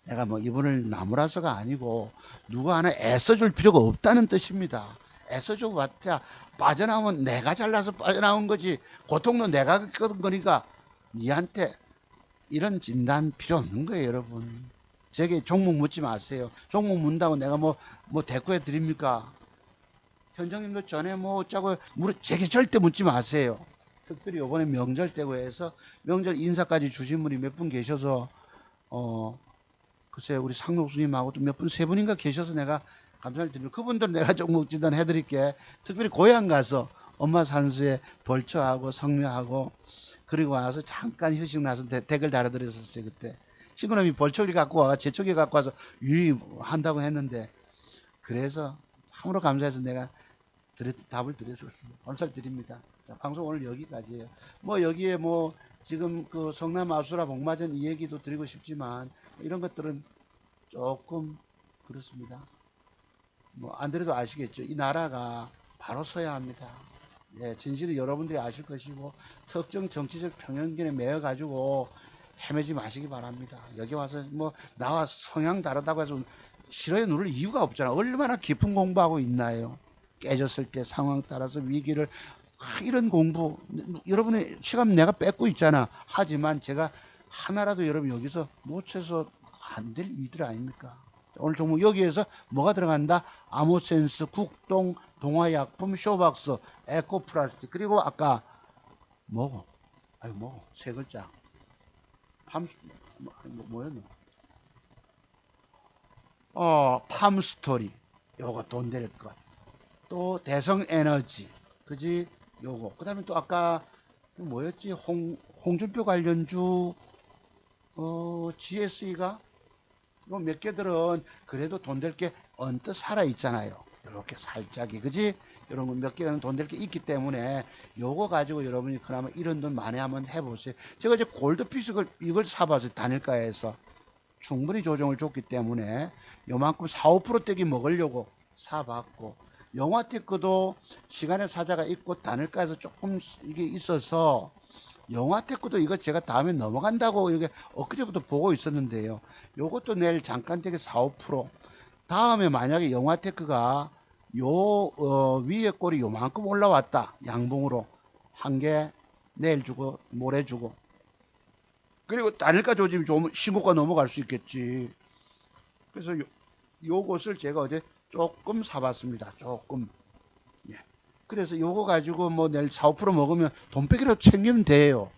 내가 뭐 이분을 나무라서가 아니고 누가 하나 애써줄 필요가 없다는 뜻입니다. 애써주고 봤자 빠져나오면 내가 잘나서 빠져나온 거지 고통도 내가 겪은 거니까 니한테 이런 진단 필요 없는 거예요. 여러분 제게 종목 묻지 마세요. 종목 묻는다고 내가 뭐 대꾸해 드립니까? 현정님도 전에 뭐 어쩌고 제게 절대 묻지 마세요. 특별히 이번에 명절 때고 해서 명절 인사까지 주신 분이 몇 분 계셔서 글쎄 우리 상록수님하고 또 몇 분 세 분인가 계셔서 내가 감사를 드립니다. 그분들 내가 종목 진단 해드릴게. 특별히 고향 가서 엄마 산수에 벌초하고 성묘하고 그리고 와서 잠깐 휴식 나서 댓글 달아드렸었어요. 그때 친구놈이 벌초를 갖고 와 제초기 갖고 와서 유의한다고 했는데 그래서 참으로 감사해서 내가 답을 드렸었습니다. 감사를 드립니다. 자, 방송 오늘 여기까지예요. 뭐 여기에 뭐 지금 그 성남 아수라 복마전 이 얘기도 드리고 싶지만 이런 것들은 조금 그렇습니다. 뭐 안 드려도 아시겠죠. 이 나라가 바로 서야 합니다. 예, 진실은 여러분들이 아실 것이고 특정 정치적 편견에 매여 가지고 헤매지 마시기 바랍니다. 여기 와서 뭐 나와 성향 다르다고 해서 싫어요 누를 이유가 없잖아. 얼마나 깊은 공부하고 있나요? 깨졌을 때 상황 따라서 위기를 이런 공부 여러분의 시간 내가 뺏고 있잖아. 하지만 제가 하나라도 여러분 여기서 놓쳐서 안 될 일들 아닙니까? 오늘 종목 여기에서 뭐가 들어간다? 아모센스, 국동, 동화약품, 쇼박스, 에코플라스틱 그리고 아까 뭐고? 아유 뭐고? 세 글자. 뭐였노? 팜스토리. 요거 돈 될 것. 또 대성에너지. 그지? 요거. 그 다음에 또 아까 뭐였지? 홍준표 관련주 GSE가 몇 개들은 그래도 돈 될 게 언뜻 살아 있잖아요. 이렇게 살짝이 그지? 이런 거 몇 개는 돈 될 게 있기 때문에 요거 가지고 여러분이 그나마 이런 돈 많이 한번 해보세요. 제가 이제 골드피스 이걸 사봤어요. 단일가에서 충분히 조정을 줬기 때문에 요만큼 4, 5%대기 먹으려고 사봤고 영화테크도 시간의 사자가 있고 단일가에서 조금 이게 있어서 영화테크도 이거 제가 다음에 넘어간다고 이게 엊그제부터 보고 있었는데요. 요것도 내일 잠깐 되게 4, 5% 다음에 만약에 영화테크가 요 위에 꼴이 요만큼 올라왔다. 양봉으로 한 개 내일 주고 모레 주고, 그리고 단일가 조짐이 좀 신고가 넘어갈 수 있겠지. 그래서 요것을 제가 어제 조금 사봤습니다. 조금. 예. 그래서 요거 가지고 뭐 내일 4, 5% 먹으면 돈 빼기로 챙기면 돼요.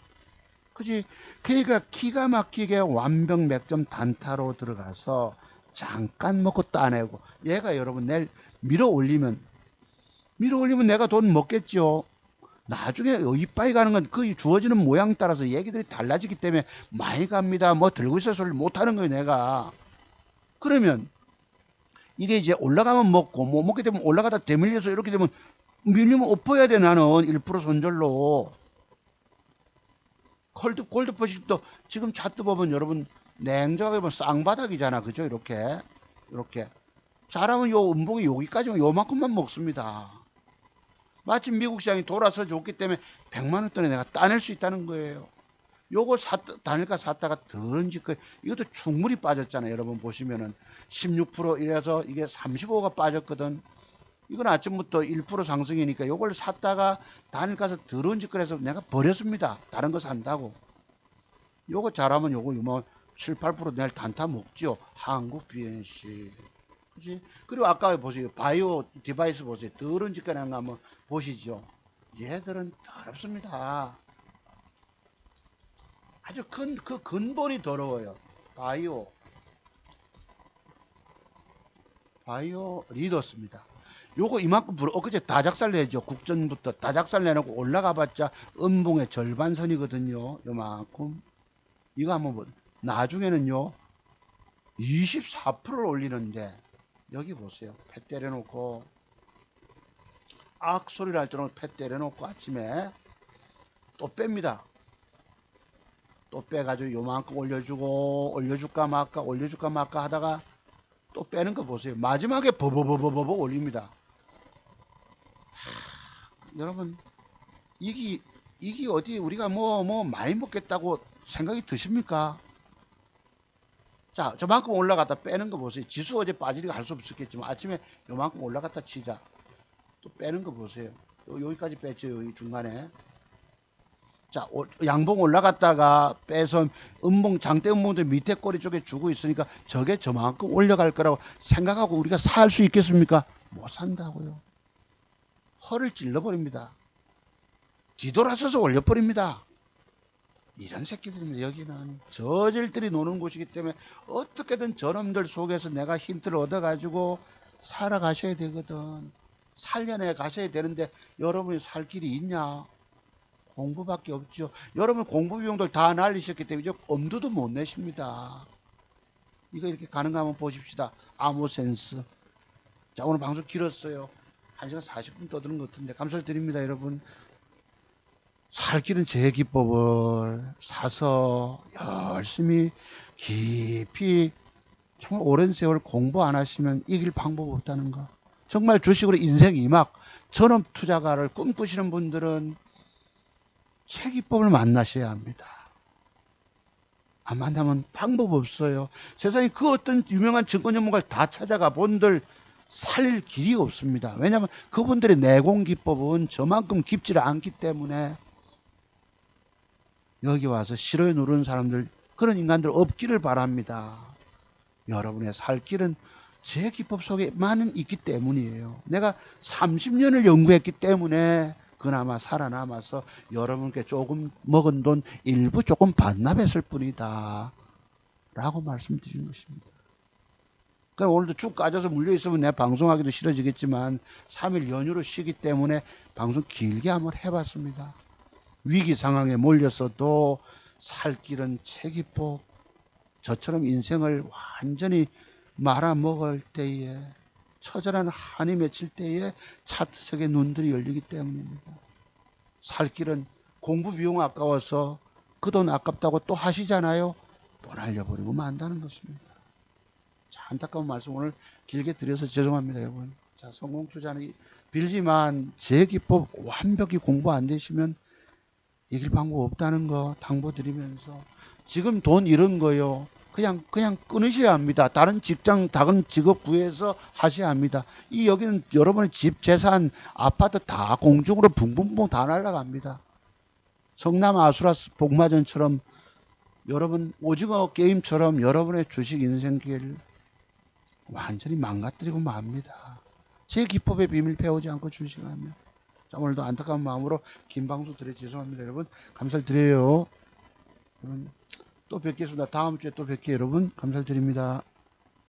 그지? 그러니까 기가 막히게 완벽 맥점 단타로 들어가서 잠깐 먹고 따내고, 얘가 여러분 내일 밀어 올리면 내가 돈 먹겠죠. 나중에 이빠이 가는 건 그 주어지는 모양 따라서 얘기들이 달라지기 때문에 많이 갑니다. 뭐 들고 있어서 못하는 거예요, 내가. 그러면 이게 이제 올라가면 먹고, 못 먹게 되면 올라가다 되밀려서 이렇게 되면 밀리면 엎어야 돼, 나는. 1% 손절로. 골드포식도 지금 차트 보면 여러분 냉정하게 보면 쌍바닥이잖아. 그죠? 이렇게. 잘하면 요 음봉이 여기까지면 요만큼만 먹습니다. 마침 미국 시장이 돌아서 줬기 때문에 100만 원돈에 내가 따낼 수 있다는 거예요. 요거 단일가 샀다가 더런지거 이것도 충분히 빠졌잖아요. 여러분 보시면은 16% 이래서 이게 35가 빠졌거든. 이건 아침부터 1% 상승이니까 요걸 샀다가 단일가서 더런지거려서 내가 버렸습니다. 다른 거 산다고. 요거 잘하면 요거 뭐 7, 8% 내일 단타 먹죠. 한국 BNC. 그지? 그리고 아까 보세요. 바이오 디바이스 보세요. 더런지거리는 거 한번 보시죠. 얘들은 더럽습니다. 아주 그 근본이 더러워요. 바이오 리더스입니다. 요거 이만큼 엊그제 다작살 내죠. 국전부터 다작살 내놓고 올라가 봤자 음봉의 절반선이거든요. 요만큼. 이거 한번 나중에는요 24%를 올리는데, 여기 보세요. 패 때려놓고 악 소리를 할 정도로 패 때려놓고 아침에 또 뺍니다. 또 빼가지고 요만큼 올려줄까 말까 하다가 또 빼는 거 보세요. 마지막에 버버버버버 올립니다. 여러분 이게 어디 우리가 뭐 많이 먹겠다고 생각이 드십니까? 자, 저만큼 올라갔다 빼는 거 보세요. 지수 어제 빠지니까 할 수 없었겠지만 아침에 요만큼 올라갔다 치자. 또 빼는 거 보세요. 여기까지 뺐죠. 여기 중간에. 자, 양봉 올라갔다가 빼서 장대 음봉도 밑에 꼬리 쪽에 주고 있으니까 저게 저만큼 올라갈 거라고 생각하고 우리가 살 수 있겠습니까? 못 산다고요. 허를 찔러버립니다. 뒤돌아서서 올려버립니다. 이런 새끼들입니다. 여기는 저질들이 노는 곳이기 때문에 어떻게든 저놈들 속에서 내가 힌트를 얻어가지고 살아가셔야 되거든. 살려내 가셔야 되는데 여러분이 살 길이 있냐? 공부밖에 없죠. 여러분 공부 비용들 다 날리셨기 때문에 엄두도 못 내십니다. 이거 이렇게 가는가 한번 보십시다. 아무 센스. 자, 오늘 방송 길었어요. 1시간 40분 떠드는 것 같은데 감사를 드립니다, 여러분. 살 길은 제 기법을 사서 열심히 깊이 정말 오랜 세월 공부 안 하시면 이길 방법 없다는 거. 정말 주식으로 인생 2막 전업 투자가를 꿈꾸시는 분들은 제 기법을 만나셔야 합니다. 안 만나면 방법 없어요. 세상에 그 어떤 유명한 증권 전문가를 다 찾아가 본들 살릴 길이 없습니다. 왜냐하면 그분들의 내공 기법은 저만큼 깊지를 않기 때문에 여기 와서 싫어요 누르는 사람들, 그런 인간들 없기를 바랍니다. 여러분의 살 길은 제 기법 속에만 있기 때문이에요. 내가 30년을 연구했기 때문에 그나마 살아남아서 여러분께 조금 먹은 돈 일부 조금 반납했을 뿐이다 라고 말씀드리는 것입니다. 그럼 오늘도 쭉 까져서 물려있으면 내 방송하기도 싫어지겠지만 3일 연휴로 쉬기 때문에 방송 길게 한번 해봤습니다. 위기 상황에 몰렸어도 살 길은 체기법, 저처럼 인생을 완전히 말아먹을 때에, 처절한 한이 맺힐 때에 차트석의 눈들이 열리기 때문입니다. 살 길은 공부 비용 아까워서 그 돈 아깝다고 또 하시잖아요. 또 날려버리고 만다는 것입니다. 자, 안타까운 말씀 오늘 길게 드려서 죄송합니다, 여러분. 자, 성공 투자는 빌지만 제 기법 완벽히 공부 안 되시면 이길 방법 없다는 거 당부드리면서, 지금 돈 잃은 거요. 그냥 끊으셔야 합니다. 다른 직장, 다른 직업 구해서 하셔야 합니다. 이 여기는 여러분의 집, 재산, 아파트 다 공중으로 붕붕붕 다 날아갑니다. 성남 아수라스 복마전처럼 여러분 오징어 게임처럼 여러분의 주식 인생길 완전히 망가뜨리고 맙니다. 제 기법의 비밀 배우지 않고 주식하면. 자, 오늘도 안타까운 마음으로 긴 방송 드려 죄송합니다. 여러분 감사를 드려요. 여러분 또 뵙겠습니다. 다음 주에 또 뵐게요. 여러분 감사를 드립니다.